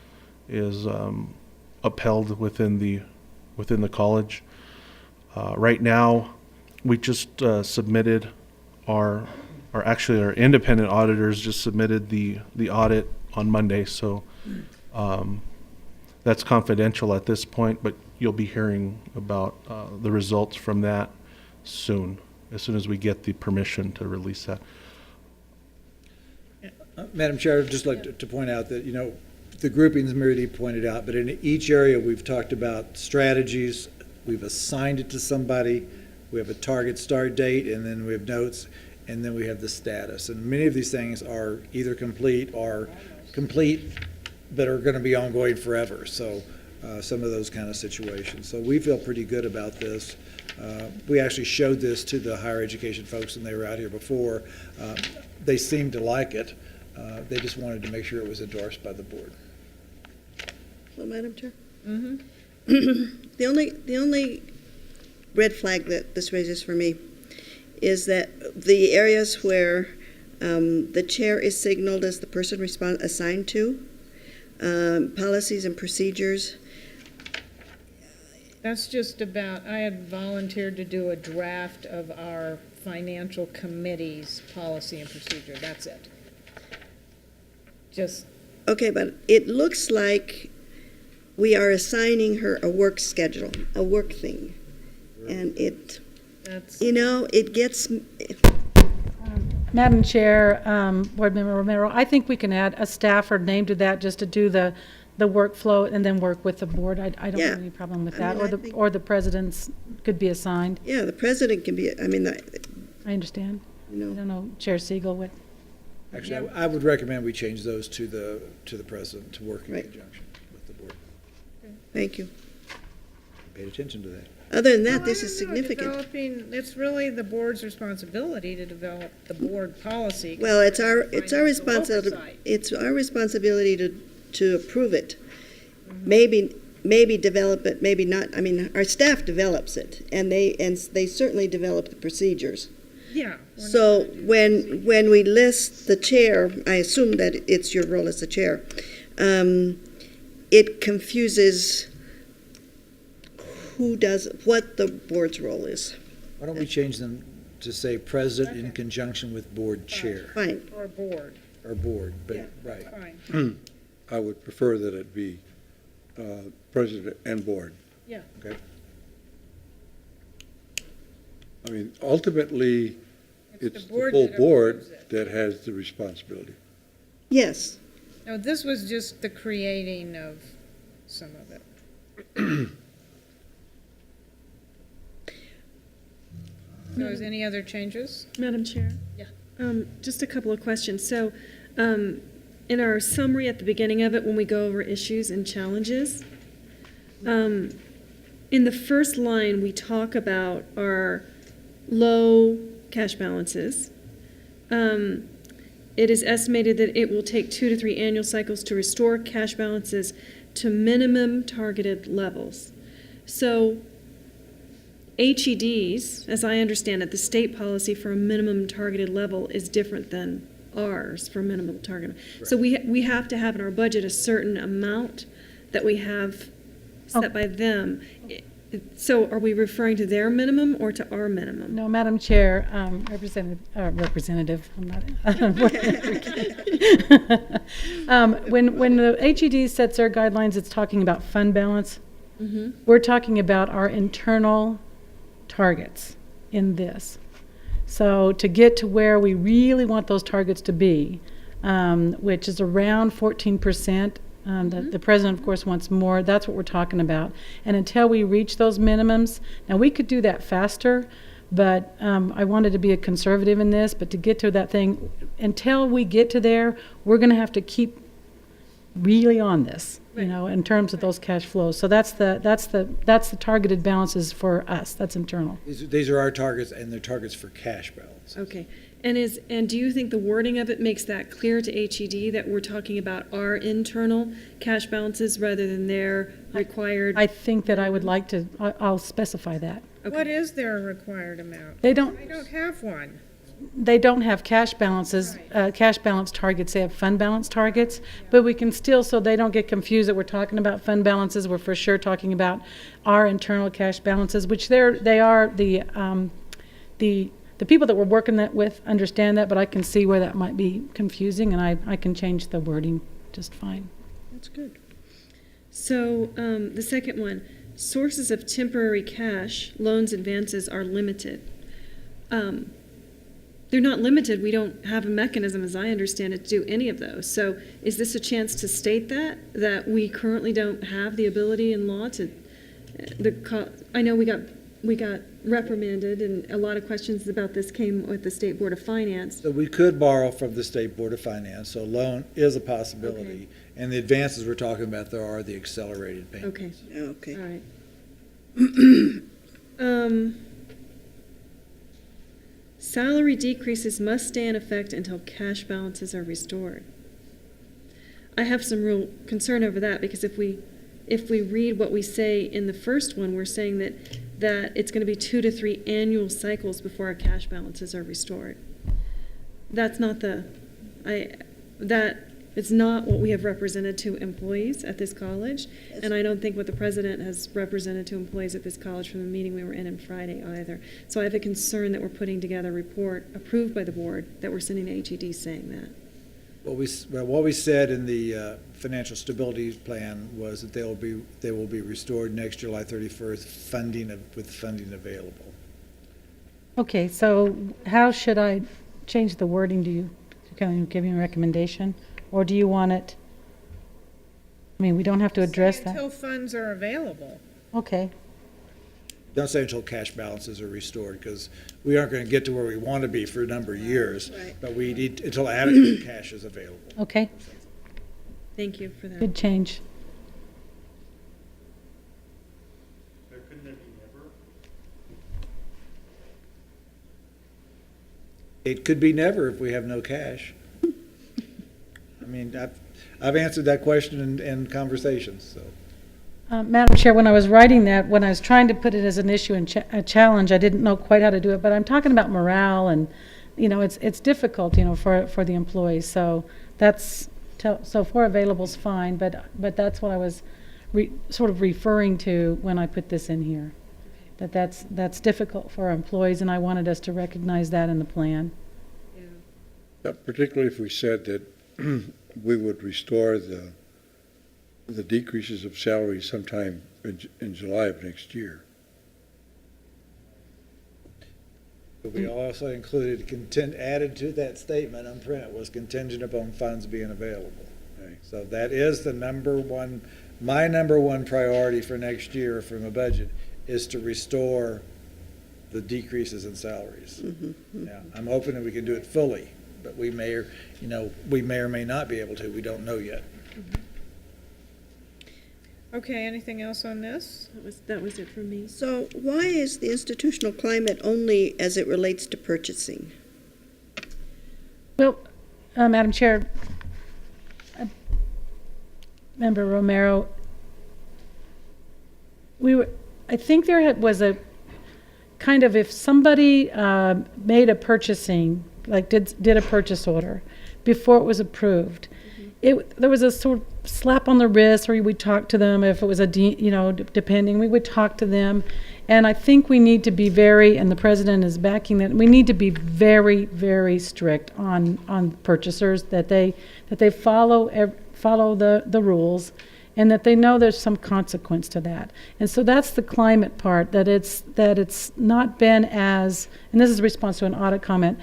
upheld within the college. Right now, we just submitted our independent auditors just submitted the audit on Monday, so that's confidential at this point, but you'll be hearing about the results from that soon as we get the permission to release that. Madam Chair, I'd just like to point out that, the groupings Mary Dee pointed out, but in each area we've talked about strategies, we've assigned it to somebody, we have a target start date, and then we have notes, and then we have the status. And many of these things are either complete or complete but are going to be ongoing forever. So some of those kind of situations. So we feel pretty good about this. We actually showed this to the higher education folks when they were out here before. They seemed to like it. They just wanted to make sure it was endorsed by the board. Well, Madam Chair? Mm-hmm. The only red flag that this raises for me is that the areas where the chair is signaled as the person assigned to, policies and procedures. That's just about, I had volunteered to do a draft of our financial committee's policy and procedure. That's it. Just. Okay, but it looks like we are assigning her a work schedule, a work thing. And it, it gets. Madam Chair, Board Member Romero, I think we can add a staffer name to that just to do the workflow and then work with the board. I don't have any problem with that. Or the presidents could be assigned. Yeah, the president can be, I understand. I don't know, Chair Siegel, what? Actually, I would recommend we change those to the president to work in conjunction with the board. Thank you. Paid attention to that. Other than that, this is significant. It's really the board's responsibility to develop the board policy. Well, it's our responsibility. It's our responsibility to approve it. Maybe develop it, maybe not. Our staff develops it, and they certainly develop the procedures. Yeah. So when we list the chair, I assume that it's your role as the chair. It confuses what the board's role is. Why don't we change them to say president in conjunction with board chair? Fine. Or board. Or board, but, Yeah, right. Fine. I would prefer that it be president and board. Yeah. Okay. Ultimately, it's the full board that has the responsibility. Yes. No, this was just the creating of some of it. So is any other changes? Madam Chair? Yeah. Just a couple of questions. So in our summary at the beginning of it, when we go over issues and challenges, in the first line, we talk about our low cash balances. It is estimated that it will take 2 to 3 annual cycles to restore cash balances to minimum targeted levels. So HEDs, as I understand it, the state policy for a minimum targeted level is different than ours for minimum target. Right. So we have to have in our budget a certain amount that we have set by them. So are we referring to their minimum or to our minimum? No, Madam Chair, Representative, I'm not. When the HED sets their guidelines, it's talking about fund balance. Mm-hmm. We're talking about our internal targets in this. So to get to where we really want those targets to be, which is around 14%, the president, of course, wants more. That's what we're talking about. And until we reach those minimums, now we could do that faster, but I wanted to be a conservative in this. But to get to that thing, until we get to there, we're going to have to keep really on this, you know, in terms of those cash flows. So that's the targeted balances for us. That's internal. These are our targets, and they're targets for cash balance. Okay. And do you think the wording of it makes that clear to HED that we're talking about our internal cash balances rather than their required? I think that I would like to, I'll specify that. Okay. What is their required amount? They don't. I don't have one. They don't have cash balances, cash balance targets. They have fund balance targets, but we can still, so they don't get confused that we're talking about fund balances. We're for sure talking about our internal cash balances, which they are the people that we're working that with understand that, but I can see where that might be confusing, and I can change the wording just fine. That's good. So the second one, sources of temporary cash, loans, advances are limited. They're not limited. We don't have a mechanism, as I understand it, to do any of those. So is this a chance to state that we currently don't have the ability in law to, I know we got reprimanded, and a lot of questions about this came with the State Board of Finance. So we could borrow from the State Board of Finance, so a loan is a possibility. Okay. And the advances we're talking about, there are the accelerated payments. Okay. Okay. All right. Salary decreases must stay in effect until cash balances are restored. I have some real concern over that, because if we read what we say in the first one, we're saying that it's going to be 2 to 3 annual cycles before our cash balances are restored. That's not it's not what we have represented to employees at this college, and I don't think what the president has represented to employees at this college from the meeting we were in on Friday either. So I have a concern that we're putting together a report approved by the board that we're sending to HED saying that. What we said in the financial stability plan was that they will be restored next July 31st, with funding available. Okay, so how should I change the wording? Do you, can you give me a recommendation? Or do you want it, I mean, we don't have to address Say that. until funds are available. Okay, Don't say until cash balances are restored, because we aren't going to get to where we want to be for a number of years, Right. but we need until adequate cash is available. okay, Thank you for that. good change. It could be never if we have no cash. I mean, I've answered that question in conversations, so. Madam Chair, when I was writing that, when I was trying to put it as an issue and a challenge, I didn't know quite how to do it, but I'm talking about morale and, you know, it's difficult, you know, for the employees. So so for available is fine, but that's what I was sort of referring to when I put this in here. That's difficult for our employees, and I wanted us to recognize that in the plan. Particularly if we said that we would restore the decreases of salaries sometime in July of next year. But we also included, added to that statement on print was contingent upon funds being available. Right. So that is my number one priority for next year from a budget, is to restore the decreases in salaries. Mm-hmm. Now, I'm hoping that we can do it fully, but we may or may not be able to. We don't know yet. Okay, anything else on this? That was it for me. So why is the institutional climate only as it relates to purchasing? Well, Madam Chair, Member Romero, I think there was a kind of, if somebody made a purchasing, like did a purchase order, before it was approved. There was a sort of slap on the wrist where we talked to them if it was depending, we would talk to them. And I think we need to be very, and the president is backing that, we need to be very, very strict on purchasers, that they follow the rules, and that they know there's some consequence to that. And so that's the climate part, that it's not been as, and this is a response to an audit comment,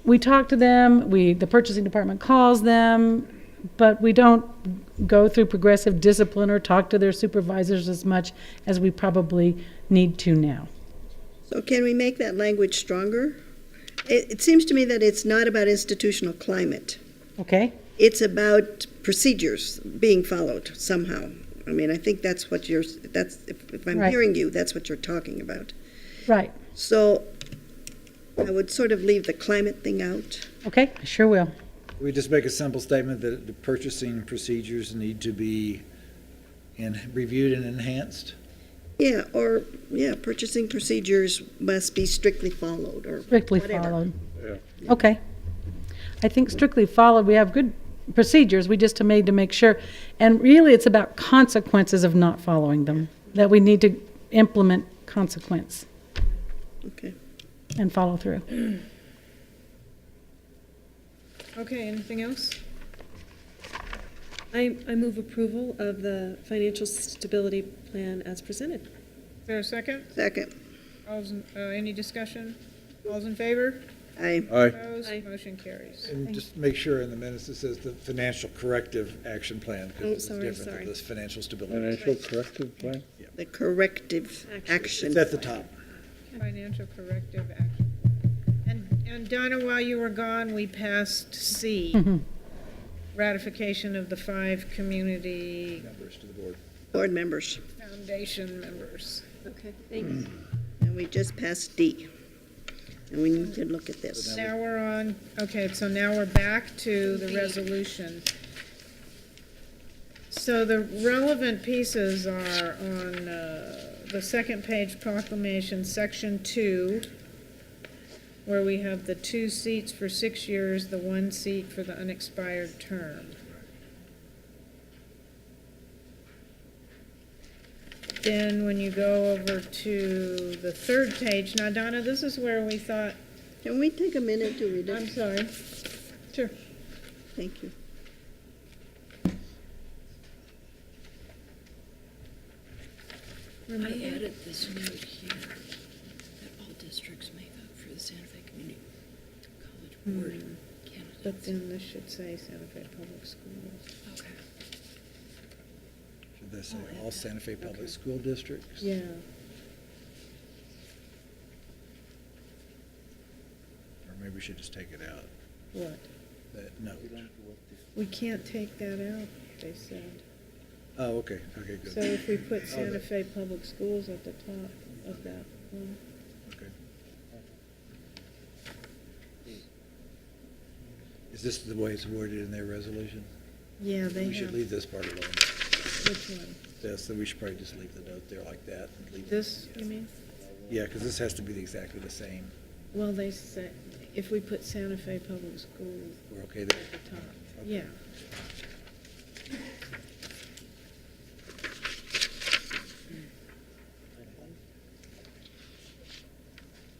we talk to them, the purchasing department calls them, but we don't go through progressive discipline or talk to their supervisors as much as we probably need to now. So can we make that language stronger? It seems to me that it's not about institutional climate. Okay. It's about procedures being followed somehow. I mean, I think that's what if I'm Right. hearing you, that's what you're talking about. Right. So I would sort of leave the climate thing out. Okay, I sure will. We just make a simple statement that the purchasing procedures need to be reviewed and enhanced. Yeah, purchasing procedures must be strictly followed, or Strictly whatever. followed. Okay. I think strictly followed, we have good procedures, we just made to make sure. And really, it's about consequences of not following them, that we need to implement consequence. Okay. And follow through. Okay, anything else? I move approval of the financial stability plan as presented. Is there a second? Second. Any discussion? All's in favor? Aye. Opposed? Aye. Motion carries. And just make sure in the minutes it says the financial corrective action plan, Oh, because it's sorry, different sorry. than this financial stability. Financial corrective plan? The corrective action. It's at the top. Financial corrective action. And Donna, while you were gone, we passed C, ratification of the 5 community Members to the board. Board members. foundation members. Okay, thanks. And we just passed D. And we need to look at this. Now we're on, okay, so now we're back to the resolution. So the relevant pieces are on the second page proclamation, section 2, where we have the 2 seats for 6 years, the 1 seat for the unexpired term. Then when you go over to the 3rd page, now Donna, this is where we thought, Can we take a minute to read it? I'm sorry. Sure. Thank you. I added this note here, that all districts may vote for the Santa Fe Community College Board candidates. But then this should say Santa Fe Public Schools. Okay. Should they say all Santa Fe Public School Districts? Yeah. Or maybe we should just take it out, What? that note. We can't take that out, they said. Oh, okay, okay, good. So if we put Santa Fe Public Schools at the top of that one. Okay. Is this the way it's worded in their resolution? Yeah, they We should have. leave this part alone. Which one? This, then we should probably just leave the note there like that. And leave it. This, you mean? Yeah, because this has to be exactly the same. Well, they say, if we put Santa Fe Public Schools We're okay there? at the top, yeah.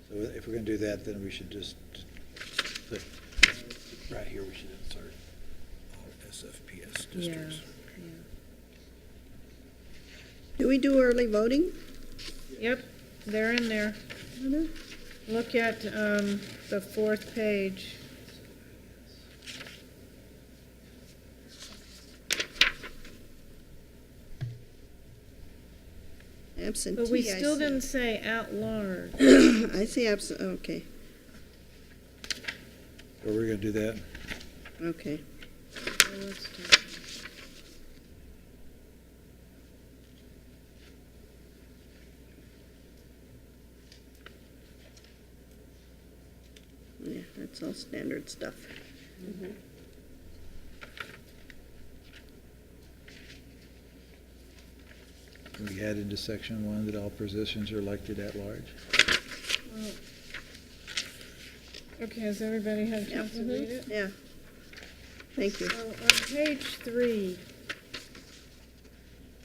So if we're going to do that, then we should just put, right here, we should insert all SFPS Yeah, districts. yeah. Do we do early voting? Yep, they're in there. Look at the 4th page. Absentee. But we I still see. didn't say at large. I see okay, So we're going to do that? okay. So let's do- Yeah, that's all standard stuff. Can we add into section 1 that all positions are elected at large? well, Okay, has everybody had a chance to read it? Yeah. Thank you. So on page 3,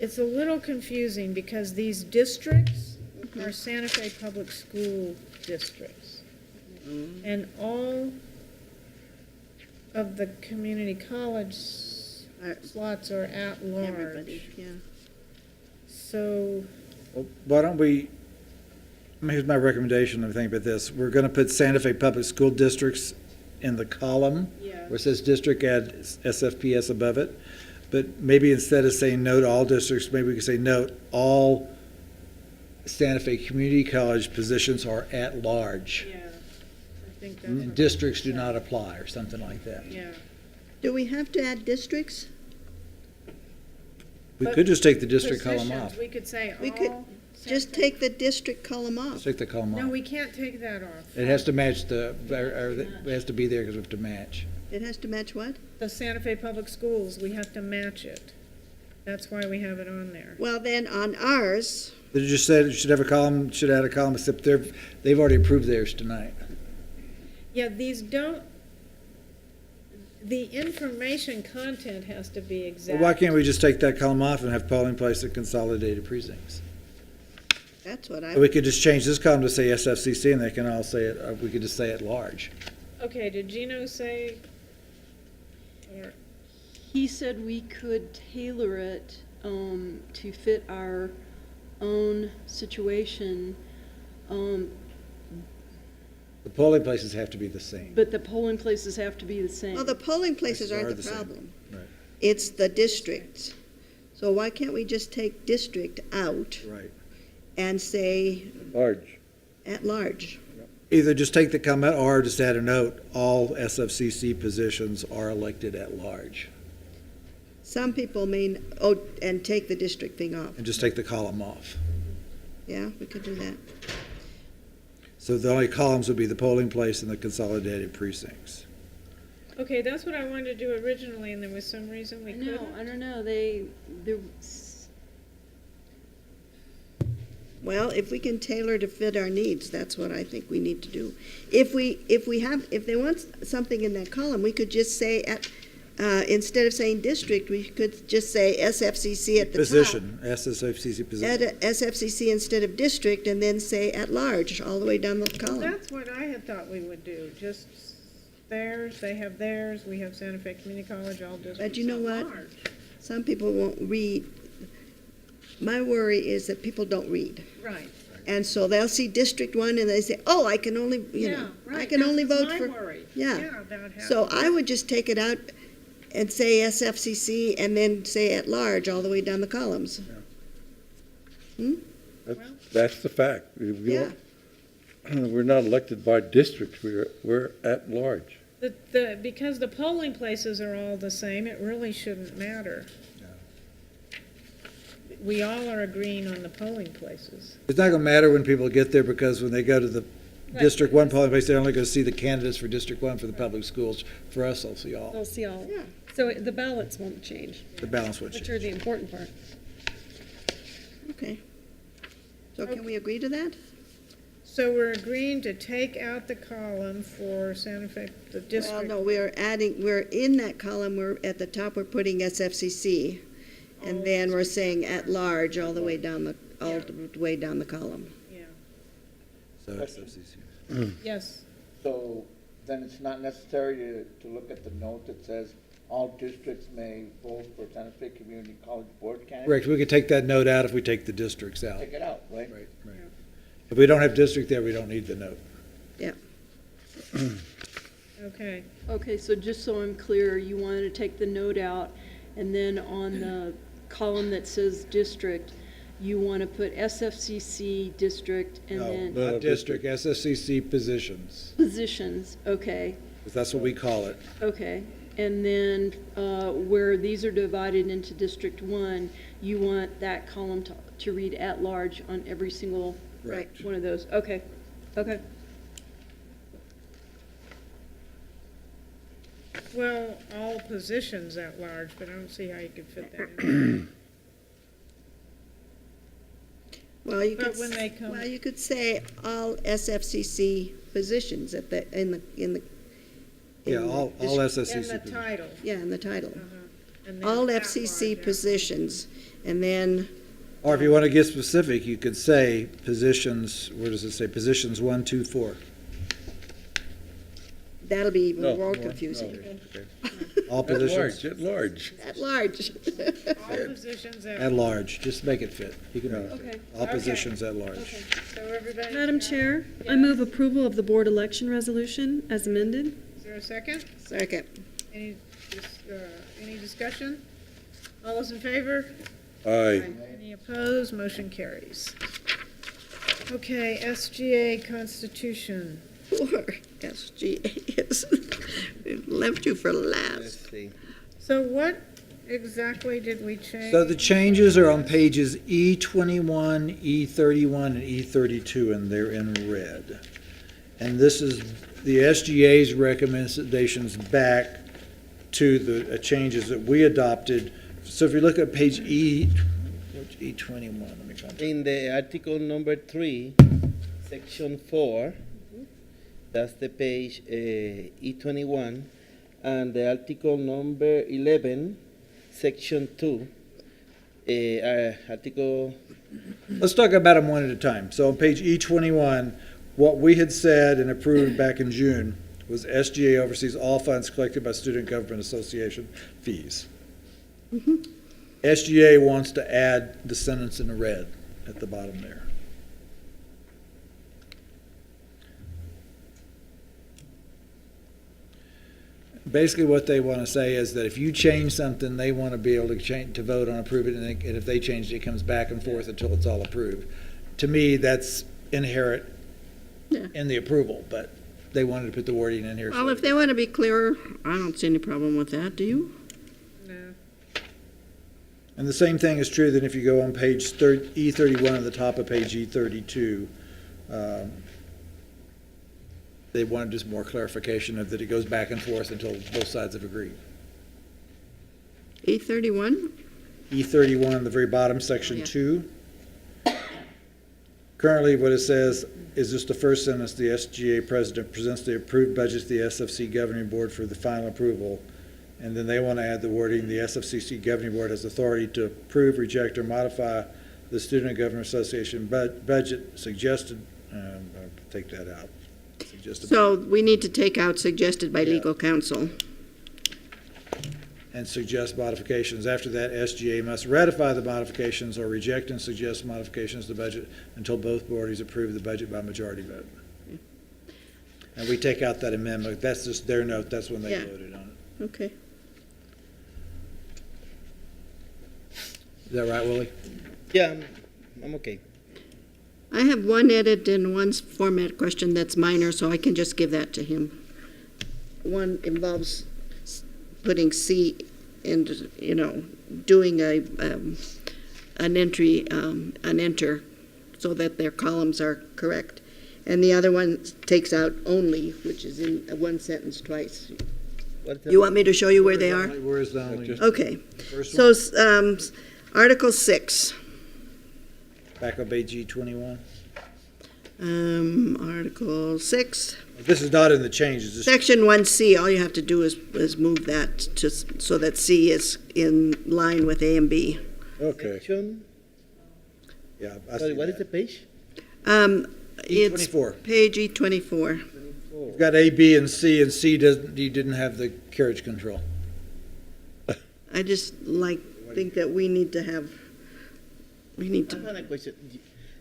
it's a little confusing because these districts are Santa Fe Public School districts. And all of the community college slots are at large. Everybody, yeah. So, Well, why don't we, here's my recommendation, I think about this. We're going to put Santa Fe Public School Districts in the column where it says district, add SFPS above it. But maybe instead of saying note all districts, maybe we could say note all Santa Fe Community College positions are at large. yeah, I think that's. And districts do not apply, or something like that. Yeah. Do we have to add districts? We But could just take the district column positions, off. We could say We all. could just take the district column off. Just take the column No, off. we can't take that off. It has to match it has to be there because we have to match. It has to match what? The Santa Fe Public Schools, we have to match it. That's why we have it on there. Well, then on ours, Did you just say you should have a column, should add a column, except they've already approved theirs tonight. Yeah, these don't, the information content has to be Well, exact. why can't we just take that column off and have polling place at consolidated precincts? that's what I. We could just change this column to say SFCC, and they can all say it, or we could just say it large. Okay, did Gino say, or, He said we could tailor it to fit our own situation, The polling places have to be the same. but the polling places have to be the same. Well, the polling places Places are aren't the the same. problem. Right. It's the districts. So why can't we just take district out Right. and say Large. at large? Either just take the comment or just add a note, all SFCC positions are elected at large, Some people may, and take the district thing off. and just take the column off. Yeah, we could do that. So the only columns would be the polling place and the consolidated precincts. okay, that's what I wanted to do originally, and there was some reason we couldn't. No, I don't know, Well, if we can tailor to fit our needs, that's what I think we need to do. If they want something in that column, we could just say instead of saying district, we could just say SFCC at the top. Position, SFCC position. Add SFCC instead of district, and then say at large, all the way down the column. That's what I had thought we would do, just theirs, they have theirs, we have Santa Fe Community College, all districts. But you know at what? large. Some people won't read. My worry is that people don't read. Right. And so they'll see District 1 and they say, oh, I can only, Yeah, I right, can only that's vote my for. worry. Yeah. Yeah, about how. So I would just take it out and say SFCC and then say at large all the way down the columns. That's the fact. Yeah. We're not elected by districts, we're at large. Because the polling places are all the same, it really shouldn't matter. We all are agreeing on the polling places. It's not going to matter when people get there, because when they go to the Right. District 1 polling place, they're only going to see the candidates for District 1 for the public schools. For us, they'll see all. They'll see all. Yeah. So the ballots won't change, The balance would which change. are the important part. Okay. So can we agree to that? So we're agreeing to take out the column for Santa Fe, the Well, district. no, we're in that column, we're at the top, we're putting SFCC. And then we're saying at large all the way down the column. Yeah, So SFCC. yes. So then it's not necessary to look at the note that says all districts may vote for Santa Fe Community College Board candidates? Correct, we could take that note out if we take the districts out. Take it out, right? Right, right. If we don't have district there, we don't need the note. Yeah. Okay. Okay, so just so I'm clear, you wanted to take the note out, and then on the column that says district, you want to put SFCC district and No, then not district, SFCC positions, positions, okay, 'cause that's what we call it. okay. And then where these are divided into District 1, you want that column to read at large on every single Right. one of those, okay, okay. Well, all positions at large, but I don't see how you could fit that in. Well, you But could, when they come- well, you could say all SFCC positions in the Yeah, all SFCC. In the positions. title. Yeah, in the title. And then All at FCC large, positions, and then, Or if you want to get specific, you could say positions, where does it say? Positions 1, 2, 4. that'll be even No, more more, confusing. All At positions. large, at large. At large. All positions At large, just make it fit. You can, Okay. all positions at large. So everybody. Madam Chair, I move approval of the board election resolution as amended. Is there a second? Second. Any discussion? All those in favor? Aye. Any opposed? Motion carries. Okay, SGA Constitution. Poor SGAs. We've left you for last. Let's see. So what exactly did we change? So the changes are on pages E21, E31, and E32, and they're in red. And this is the SGA's recommendations back to the changes that we adopted. So if you look at page E21, let me find it. In the article number 3, section 4, that's the page E21, and the article number 11, section 2, article. Let's talk about them one at a time. So on page E21, what we had said and approved back in June was SGA oversees all funds collected by Student Government Association fees. SGA wants to add the sentence in red at the bottom there. Basically, what they want to say is that if you change something, they want to be able to change, to vote on, approve it, and if they change it, it comes back and forth until it's all approved. To me, that's inherent in the approval, but they wanted to put the wording in here. Well, so- if they want to be clearer, I don't see any problem with that, do you? No. And the same thing is true that if you go on page E31 at the top of page E32, they wanted just more clarification of that it goes back and forth until both sides have agreed. E31? E31, the very bottom, section Yeah. 2. Currently, what it says is just the first sentence, the SGA president presents the approved budget to the SFC governing board for the final approval. And then they want to add the wording, the SFCC governing board has authority to approve, reject, or modify the Student Government Association budget suggested, I'll take that out. Suggested. So we need to take out suggested by legal counsel. And suggest modifications. After that, SGA must ratify the modifications or reject and suggest modifications to the budget until both bodies approve the budget by majority vote. And we take out that amendment. That's just their note. That's when they Yeah. voted on it. Okay. Is that right, Willie? Yeah, I'm okay. I have one edit and one format question that's minor, so I can just give that to him. One involves putting C and, doing an entry, an enter, so that their columns are correct. And the other one takes out only, which is in one sentence twice. You want me to show you where they are? Where is the only? Okay. First So, one? Article 6. Back on page E21. Article 6. This is not in the changes. This- Section 1C, all you have to do is move that to, so that C is in line with A and B. Okay. Section, Yeah. I sorry, see what is that. the page? It's E24. page E24. You've got A, B, and C doesn't, you didn't have the carriage control. I just think that we need to I have a question.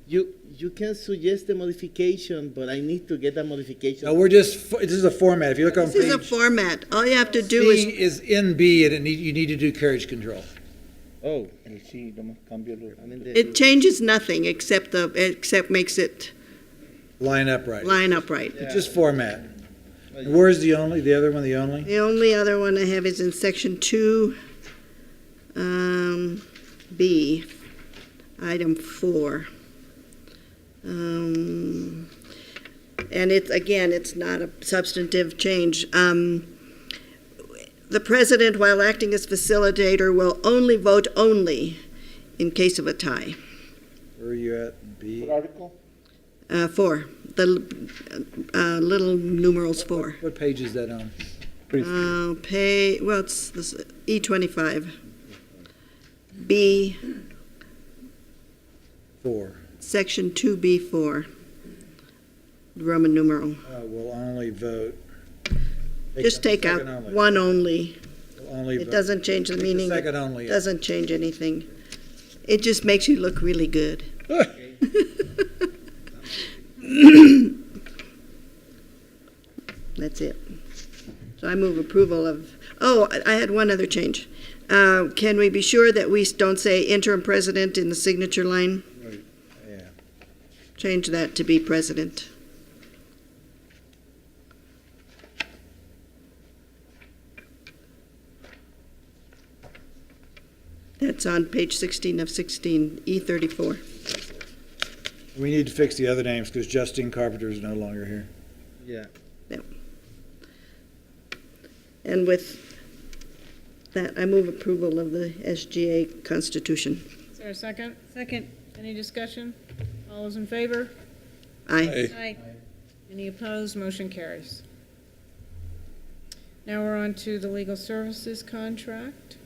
You can suggest the modification, but I need to get the modification. No, this is a format. If you look on This is a page format. All you have to do C is in B, and you need to do carriage control. Oh. It changes nothing except makes it Line up right. line up right. It's just format. And where's the only, the other one, the only? The only other one I have is in section 2, B, item 4. And it's not a substantive change. The president, while acting as facilitator, will only vote in case of a tie. Where are you at, B? What article? 4, the little numerals 4. What page is that on? It's this E25. B, 4. section 2B4, Roman numeral. We'll only vote. Just take out second only. one only. We'll only It vote. doesn't change the Take meaning. second only. It doesn't change anything. It just makes you look really good. That's it. So I move approval of, I had one other change. Can we be sure that we don't say interim president in the signature line? Yeah. Change that to be president. That's on page 16 of 16, E34. We need to fix the other names because Justine Carpenter is no longer here. Yeah. Yep. And with that, I move approval of the SGA Constitution. Is there a second? Second. Any discussion? All those in favor? Aye. Aye. Any opposed? Motion carries. Now we're on to the legal services contract.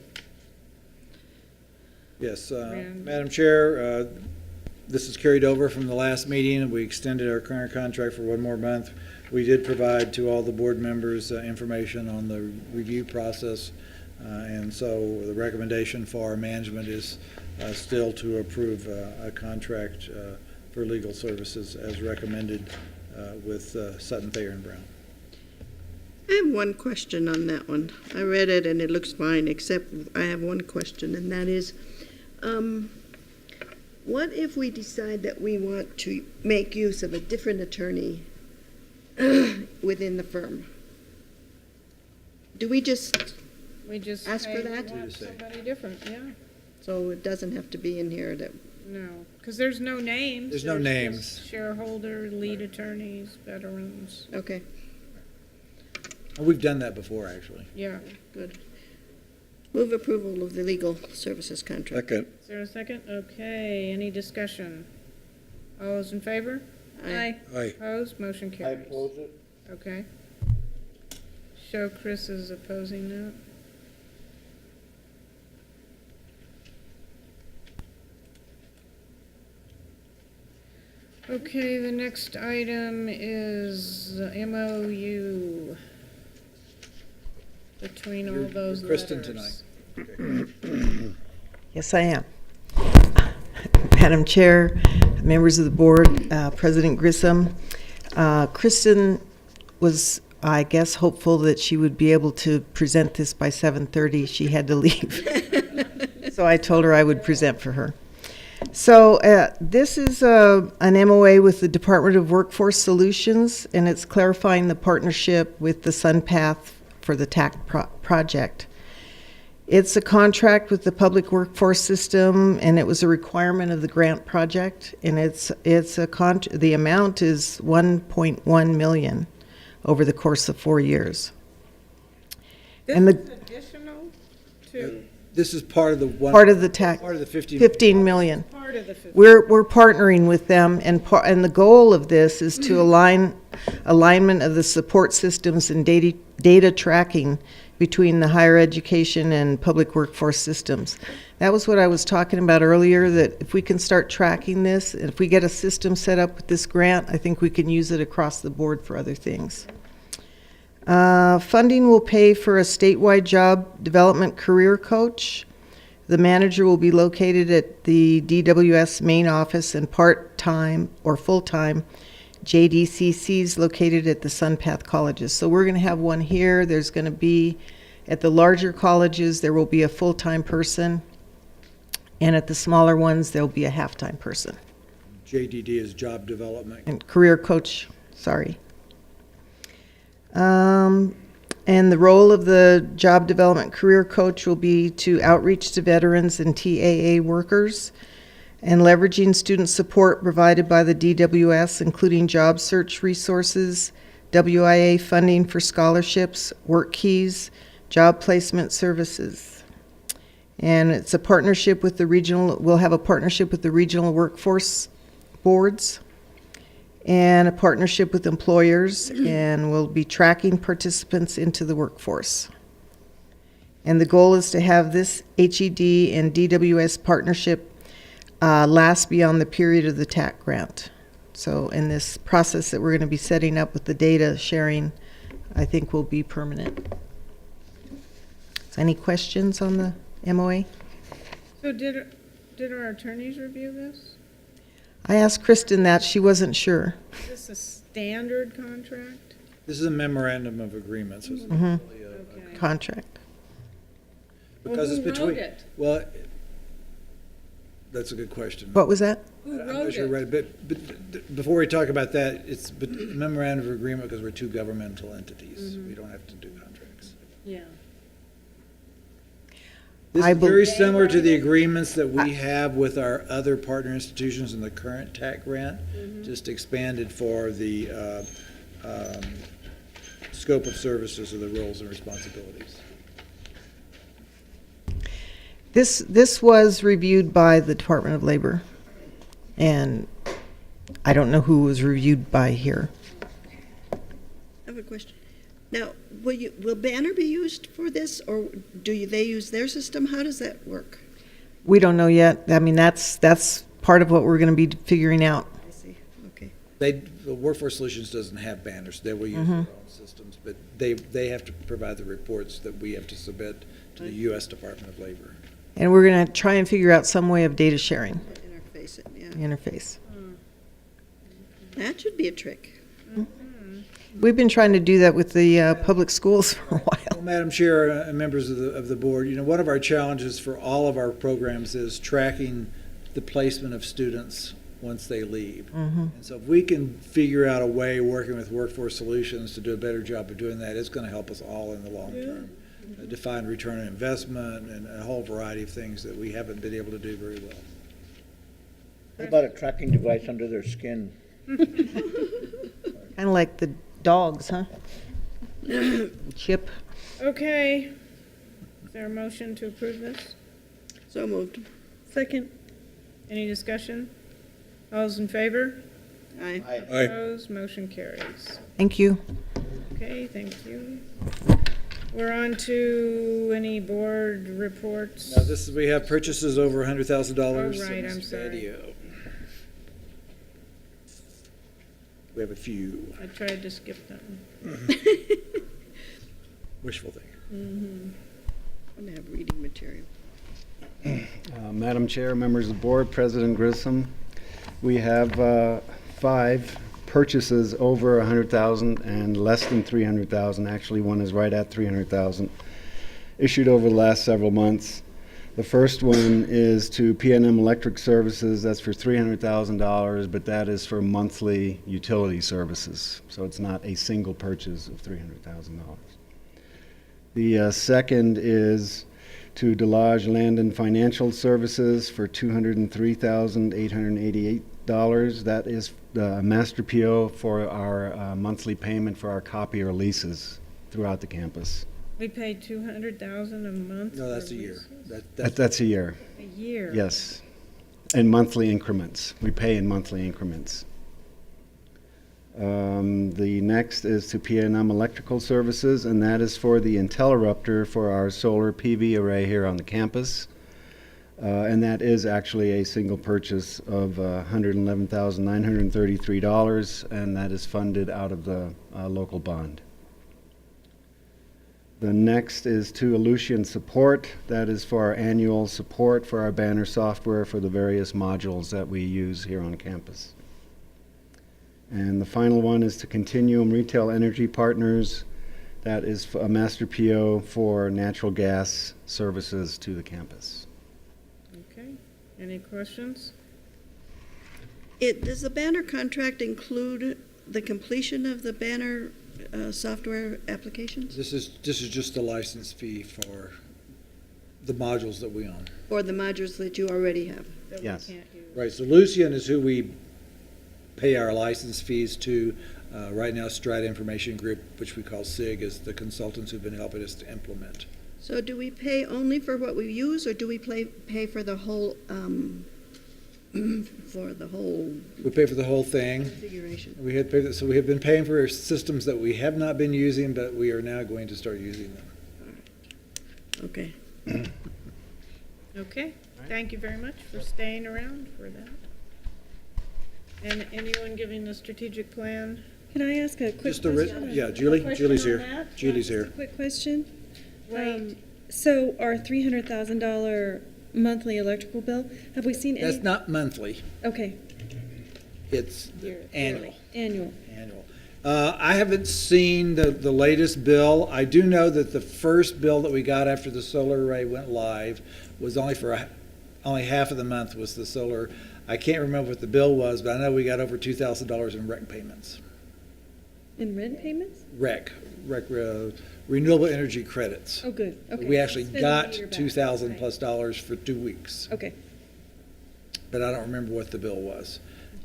Yes, And- Madam Chair, this is carried over from the last meeting, and we extended our current contract for one more month. We did provide to all the board members information on the review process, and so the recommendation for our management is still to approve a contract for legal services as recommended with Sutton, Thayer, and Brown. I have one question on that one. I read it and it looks fine, except I have one question, and that is, what if we decide that we want to make use of a different attorney within the firm? Do we just We just ask for say we that? want somebody different, yeah. So it doesn't have to be in here that, No, because there's no names. There's no names. just shareholder, lead attorneys, veterans. okay, We've done that before, actually. Yeah. good. Move approval of the legal services contract. Second. Is there a second? Okay, any discussion? All those in favor? Aye. Aye. Opposed? Motion I carries. oppose it. Okay. Show Chris is opposing that. Okay, the next item is MOU between all You're those Kristen letters. tonight. Yes, I am. Madam Chair, members of the board, President Grissom. Kristen was, I guess, hopeful that she would be able to present this by 7:30. She had to leave. So I told her I would present for her. So this is an MOA with the Department of Workforce Solutions, and it's clarifying the partnership with the SunPath for the TAC project. It's a contract with the public workforce system, and it was a requirement of the grant project, and the amount is $1.1 million over the course of 4 years. This And is additional to This is part of the one. Part of the tax. Part of the 15 million. part of the 50. We're partnering with them, and the goal of this is to alignment of the support systems and data tracking between the higher education and public workforce systems. That was what I was talking about earlier, that if we can start tracking this, and if we get a system set up with this grant, I think we can use it across the board for other things. Funding will pay for a statewide job development career coach. The manager will be located at the DWS main office, and part-time or full-time JDCCs located at the SunPath colleges. So we're going to have one here. There's going to be, at the larger colleges, there will be a full-time person, and at the smaller ones, there'll be a half-time person. JDD is job development. And career coach, sorry. And the role of the job development career coach will be to outreach to veterans and TAA workers, and leveraging student support provided by the DWS, including job search resources, WIA funding for scholarships, work keys, job placement services. And it's a partnership with the regional, we'll have a partnership with the regional workforce boards. and a partnership with employers, and we'll be tracking participants into the workforce. And the goal is to have this HED and DWS partnership last beyond the period of the TAC grant. So, in this process that we're going to be setting up with the data sharing, I think will be permanent. So any questions on the MOA? So did our attorneys review this? I asked Kristen that. She wasn't sure. Is this a standard contract? This is a memorandum of agreement, so it's not Mhm. really a Contract. because Well, it's who between. wrote it? Well, that's a good question. What was that? Who I'm wrote not sure it? right, but before we talk about that, it's memorandum of agreement because we're two governmental entities. We don't have to do contracts. Yeah. This I is very bel- similar to the agreements that we have with our other partner institutions in the current TAC grant, just expanded for the scope of services or the roles and responsibilities. This was reviewed by the Department of Labor, and I don't know who was reviewed by here. I have a question. Now, will Banner be used for this, or they use their system? How does that work? We don't know yet. I mean, that's part of what we're going to be figuring out. I see, okay. The Workforce Solutions doesn't have banners. They will use their own systems, but they have to provide the reports that we have to submit to the U.S. Department of Labor. And we're going to try and figure out some way of data sharing, Interface it, yeah. interface. That should be a trick. We've been trying to do that with the public schools for a while. Well, Madam Chair and members of the board, one of our challenges for all of our programs is tracking the placement of students once they leave. And so if we can figure out a way, working with Workforce Solutions, to do a better job of doing that, it's going to help us all in the long term. Define return on investment and a whole variety of things that we haven't been able to do very well. What about a tracking device under their skin? Kind of like the dogs, huh? Chip. Okay. Is there a motion to approve this? So moved. Second. Any discussion? All those in favor? Aye. Opposed? Motion carries. Thank you. Okay, thank you. We're on to any board reports. Now, we have purchases over $100,000. Oh, right, I'm sorry. Video. We have a few. I tried to skip that one. Wishful thinking. I'm going to have reading material. Madam Chair, members of the board, President Grissom, we have 5 purchases over $100,000 and less than $300,000. Actually, one is right at $300,000, issued over the last several months. The first one is to PNM Electric Services. That's for $300,000, but that is for monthly utility services. So it's not a single purchase of $300,000. The second is to Delage Land and Financial Services for $203,888. That is the master PO for our monthly payment for our copier leases throughout the campus. We pay $200,000 a month? No, that's for a year. leases? That's a year. A year? Yes. In monthly increments. We pay in monthly increments. The next is to PNM Electrical Services, and that is for the interrupter for our solar PV array here on the campus. And that is actually a single purchase of $111,933, and that is funded out of the local bond. The next is to Aleutian Support. That is for our annual support for our banner software for the various modules that we use here on campus. And the final one is to Continuum Retail Energy Partners. That is a master PO for natural gas services to the campus. Okay. Any questions? Does the Banner contract include the completion of the Banner software applications? This is just the license fee for the modules that we own. Or the modules that you already have? That Yes. we can't use? Right, so Lucian is who we pay our license fees to. Right now, Strata Information Group, which we call SIG, is the consultants who've been helping us to implement. So do we pay only for what we use, or do we pay for the whole for the whole We pay for the whole thing. configuration. We had paid, so we have been paying for systems that we have not been using, but we are now going to start using them. Okay. Okay, thank you very much for staying around for that. And anyone giving the strategic plan? Can I ask a quick Just the question? yeah, Julie. question Julie's on here. that? Julie's Just a here. quick question. Wait. So our $300,000 monthly electrical bill, have we seen any? That's not monthly. Okay, It's annual. annual. Annual. I haven't seen the latest bill. I do know that the first bill that we got after the solar array went live was only half of the month was the solar. I can't remember what the bill was, but I know we got over $2,000 in rec payments. In rent payments? Renewable energy credits. Oh, good, okay. We actually Spend the got meter back. $2,000 plus for 2 weeks. Okay. But I don't remember what the bill was.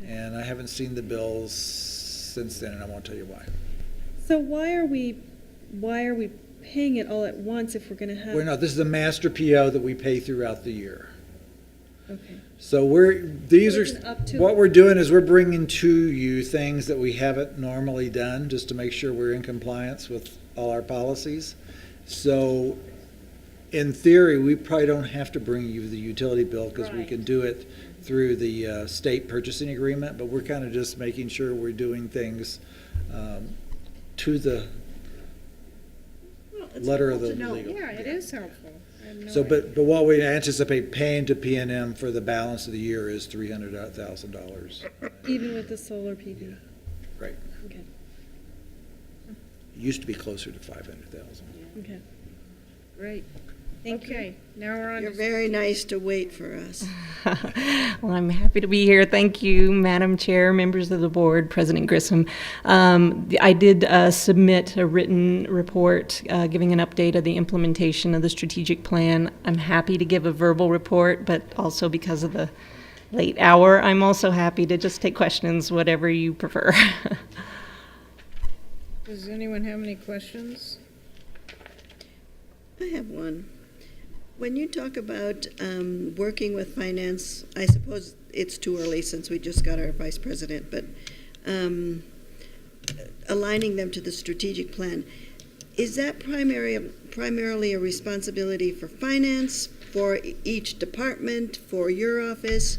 And I haven't seen the bills since then, and I won't tell you why. So why are we paying it all at once if we're gonna have? Well, no, this is a master PO that we pay throughout the year. Okay. So what we're doing is we're bringing to you things that we haven't normally done, just to make sure we're in compliance with all our policies. So in theory, we probably don't have to bring you the utility bill because we can do it through the state purchasing agreement, but we're kind of just making sure we're doing things to the letter of the legal. Yeah, it is helpful. I have no So, idea. but what we anticipate paying to PNM for the balance of the year is $300,000. Even with the solar PV? Right. Okay, It used to be closer to 500,000. okay. Great. Thank you. Okay, now we're on You're to very nice to wait for us. Well, I'm happy to be here. Thank you, Madam Chair, members of the board, President Grissom. I did submit a written report giving an update of the implementation of the strategic plan. I'm happy to give a verbal report, but also because of the late hour, I'm also happy to just take questions, whatever you prefer. Does anyone have any questions? I have one. When you talk about working with finance, I suppose it's too early since we just got our vice president, but aligning them to the strategic plan, is that primarily a responsibility for finance, for each department, for your office?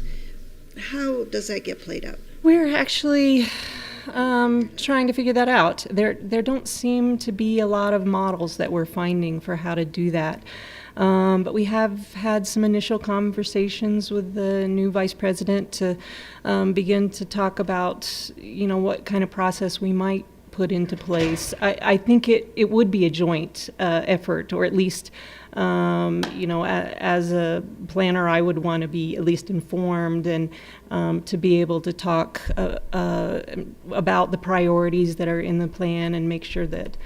How does that get played out? We're actually trying to figure that out. There don't seem to be a lot of models that we're finding for how to do that. But we have had some initial conversations with the new vice president to begin to talk about, what kind of process we might put into place. I think it would be a joint effort, or at least, as a planner, I would want to be at least informed and to be able to talk about the priorities that are in the plan and make sure that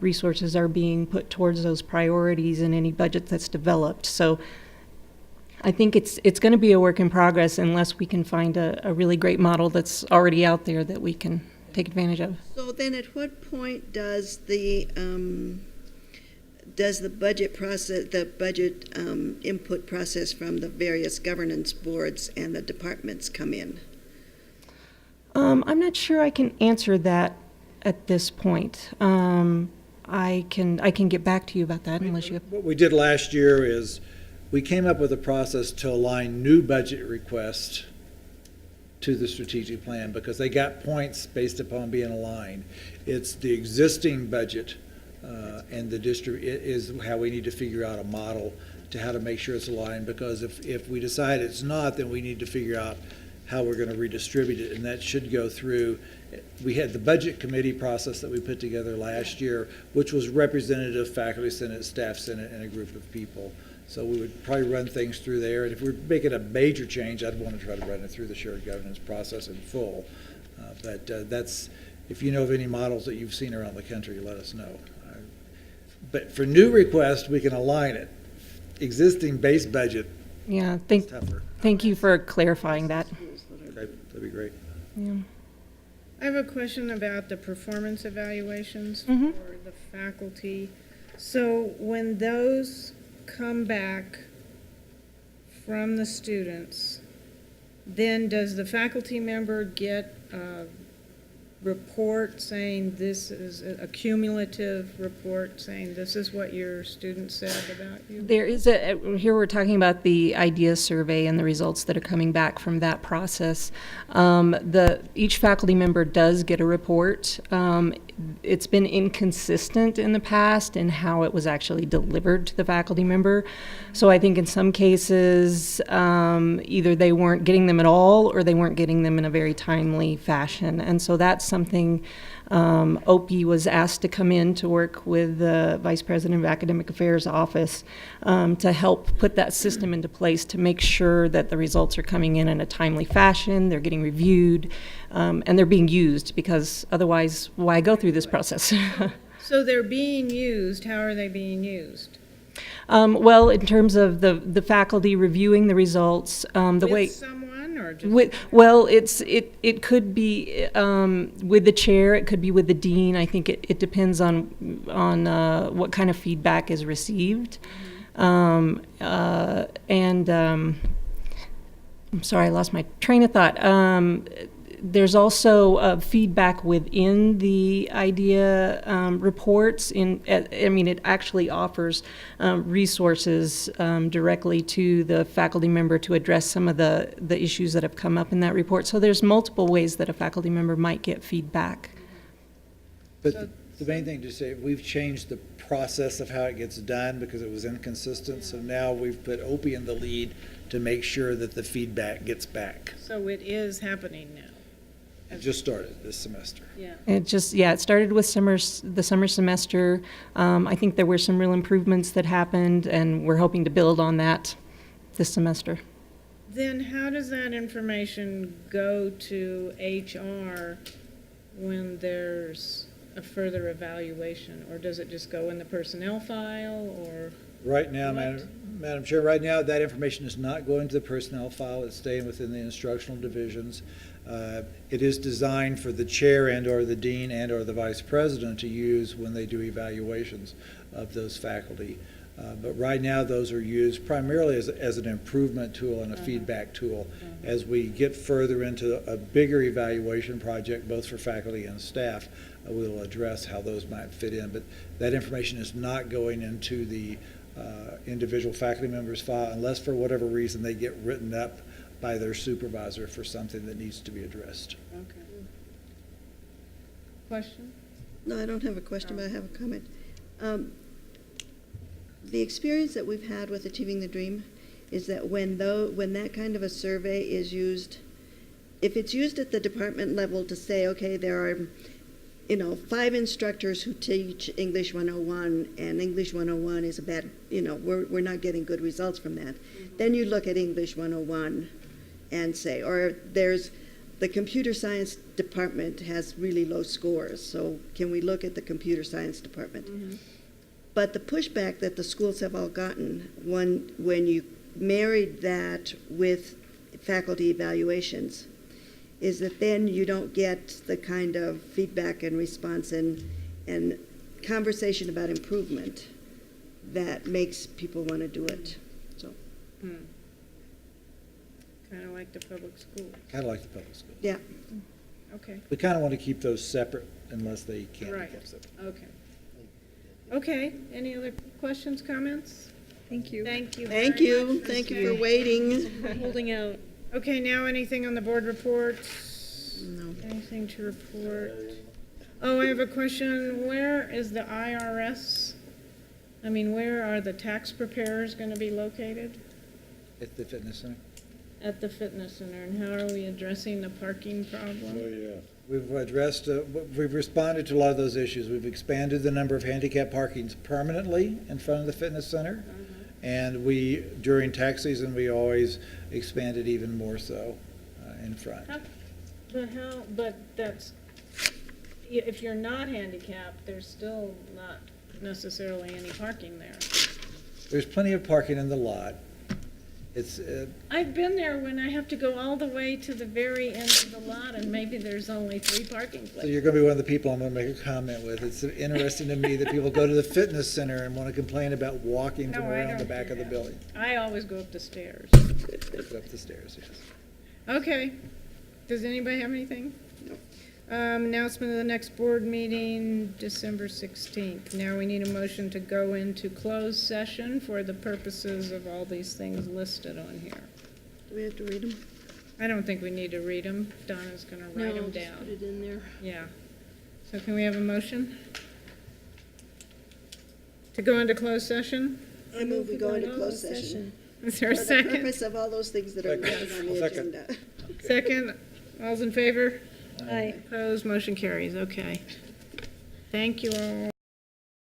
resources are being put towards those priorities in any budget that's developed. So I think it's going to be a work in progress unless we can find a really great model that's already out there that we can take advantage of. So then at what point does the budget process, the budget input process from the various governance boards and the departments come in? I'm not sure I can answer that at this point. I can get back to you about that unless you have. What we did last year is we came up with a process to align new budget requests to the strategic plan because they got points based upon being aligned. It's the existing budget and the district is how we need to figure out a model to how to make sure it's aligned, because if we decide it's not, then we need to figure out how we're going to redistribute it, and that should go through. We had the budget committee process that we put together last year, which was representative faculty senate, staff senate, and a group of people. So we would probably run things through there, and if we're making a major change, I'd want to try to run it through the shared governance process in full. But that's, if you know of any models that you've seen around the country, let us know. But for new requests, we can align it. Existing base budget, Yeah, is tougher. thank you for clarifying that. Okay, that'd be great. Yeah. I have a question about the performance evaluations Mhm. for the faculty. So when those come back from the students, then does the faculty member get a report saying this is a cumulative report saying this is what your students said about you? There is here we're talking about the idea survey and the results that are coming back from that process. Each faculty member does get a report. It's been inconsistent in the past in how it was actually delivered to the faculty member. So I think in some cases, either they weren't getting them at all or they weren't getting them in a very timely fashion. And so that's something OPI was asked to come in to work with the Vice President of Academic Affairs office to help put that system into place to make sure that the results are coming in a timely fashion, they're getting reviewed, and they're being used, because otherwise, why go through this process? So they're being used. How are they being used? Well, in terms of the faculty reviewing the results, With someone or just? It could be with the chair, it could be with the dean. I think it depends on what kind of feedback is received. I'm sorry, I lost my train of thought. There's also feedback within the idea reports. It actually offers resources directly to the faculty member to address some of the issues that have come up in that report. So there's multiple ways that a faculty member might get feedback. But the main thing to say, we've changed the process of how it gets done because it was inconsistent. So now we've put OPI in the lead to make sure that the feedback gets back. So it is happening now. It just started this semester. Yeah. It started with the summer semester. I think there were some real improvements that happened, and we're hoping to build on that this semester. Then how does that information go to HR when there's a further evaluation? Or does it just go in the personnel file, or? Right now, Madam Chair, right now, that information is not going to the personnel file. It's staying within the instructional divisions. It is designed for the chair and/or the dean and/or the vice president to use when they do evaluations of those faculty. But right now, those are used primarily as an improvement tool and a feedback tool. As we get further into a bigger evaluation project, both for faculty and staff, we'll address how those might fit in. But that information is not going into the individual faculty members' file unless for whatever reason they get written up by their supervisor for something that needs to be addressed. Okay. Question? No, I don't have a question, but I have a comment. The experience that we've had with Achieving the Dream is that when that kind of a survey is used, if it's used at the department level to say, okay, there are 5 instructors who teach English 101, and English 101 is a bad, we're not getting good results from that. Then you look at English 101 and say, or there's the computer science department has really low scores, so can we look at the computer science department? Mm-hmm. But the pushback that the schools have all gotten when you married that with faculty evaluations is that then you don't get the kind of feedback and response and conversation about improvement that makes people want to do it. So. Kind of like the public school. Kind of like the public school. Yeah. Okay. We kind of want to keep those separate unless they can't be kept separate. Okay. Okay. Any other questions, comments? Thank you. Thank you. Thank very you. much. Thank you for waiting. Holding out. Okay, now anything on the board reports? No. Anything to report? Oh, I have a question. Where is the IRS? I mean, where are the tax preparers going to be located? At the fitness center. At the fitness center. And how are we addressing the parking problem? We've addressed, we've responded to a lot of those issues. We've expanded the number of handicap parkings permanently in front of the fitness center. And during tax season, we always expanded even more so in front. But that's, if you're not handicapped, there's still not necessarily any parking there. There's plenty of parking in the lot. I've been there when I have to go all the way to the very end of the lot, and maybe there's only 3 parking places. So you're going to be one of the people I'm going to make a comment with. It's interesting to me that people go to the fitness center and want to complain about walking from around the back of the building. I always go up the stairs. Go up the stairs, yes. Okay. Does anybody have anything? Announcement of the next board meeting, December 16th. Now we need a motion to go into closed session for the purposes of all these things listed on here. Do we have to read them? I don't think we need to read them. Donna's going to write them No, just down. put it in there. Yeah. So can we have a motion? To go into closed session? I move we go into closed session. Is there a For the second? purpose of all those things that are listed on the Second. agenda. Second? All's in favor? Aye. Opposed? Motion carries. Okay. Thank you all.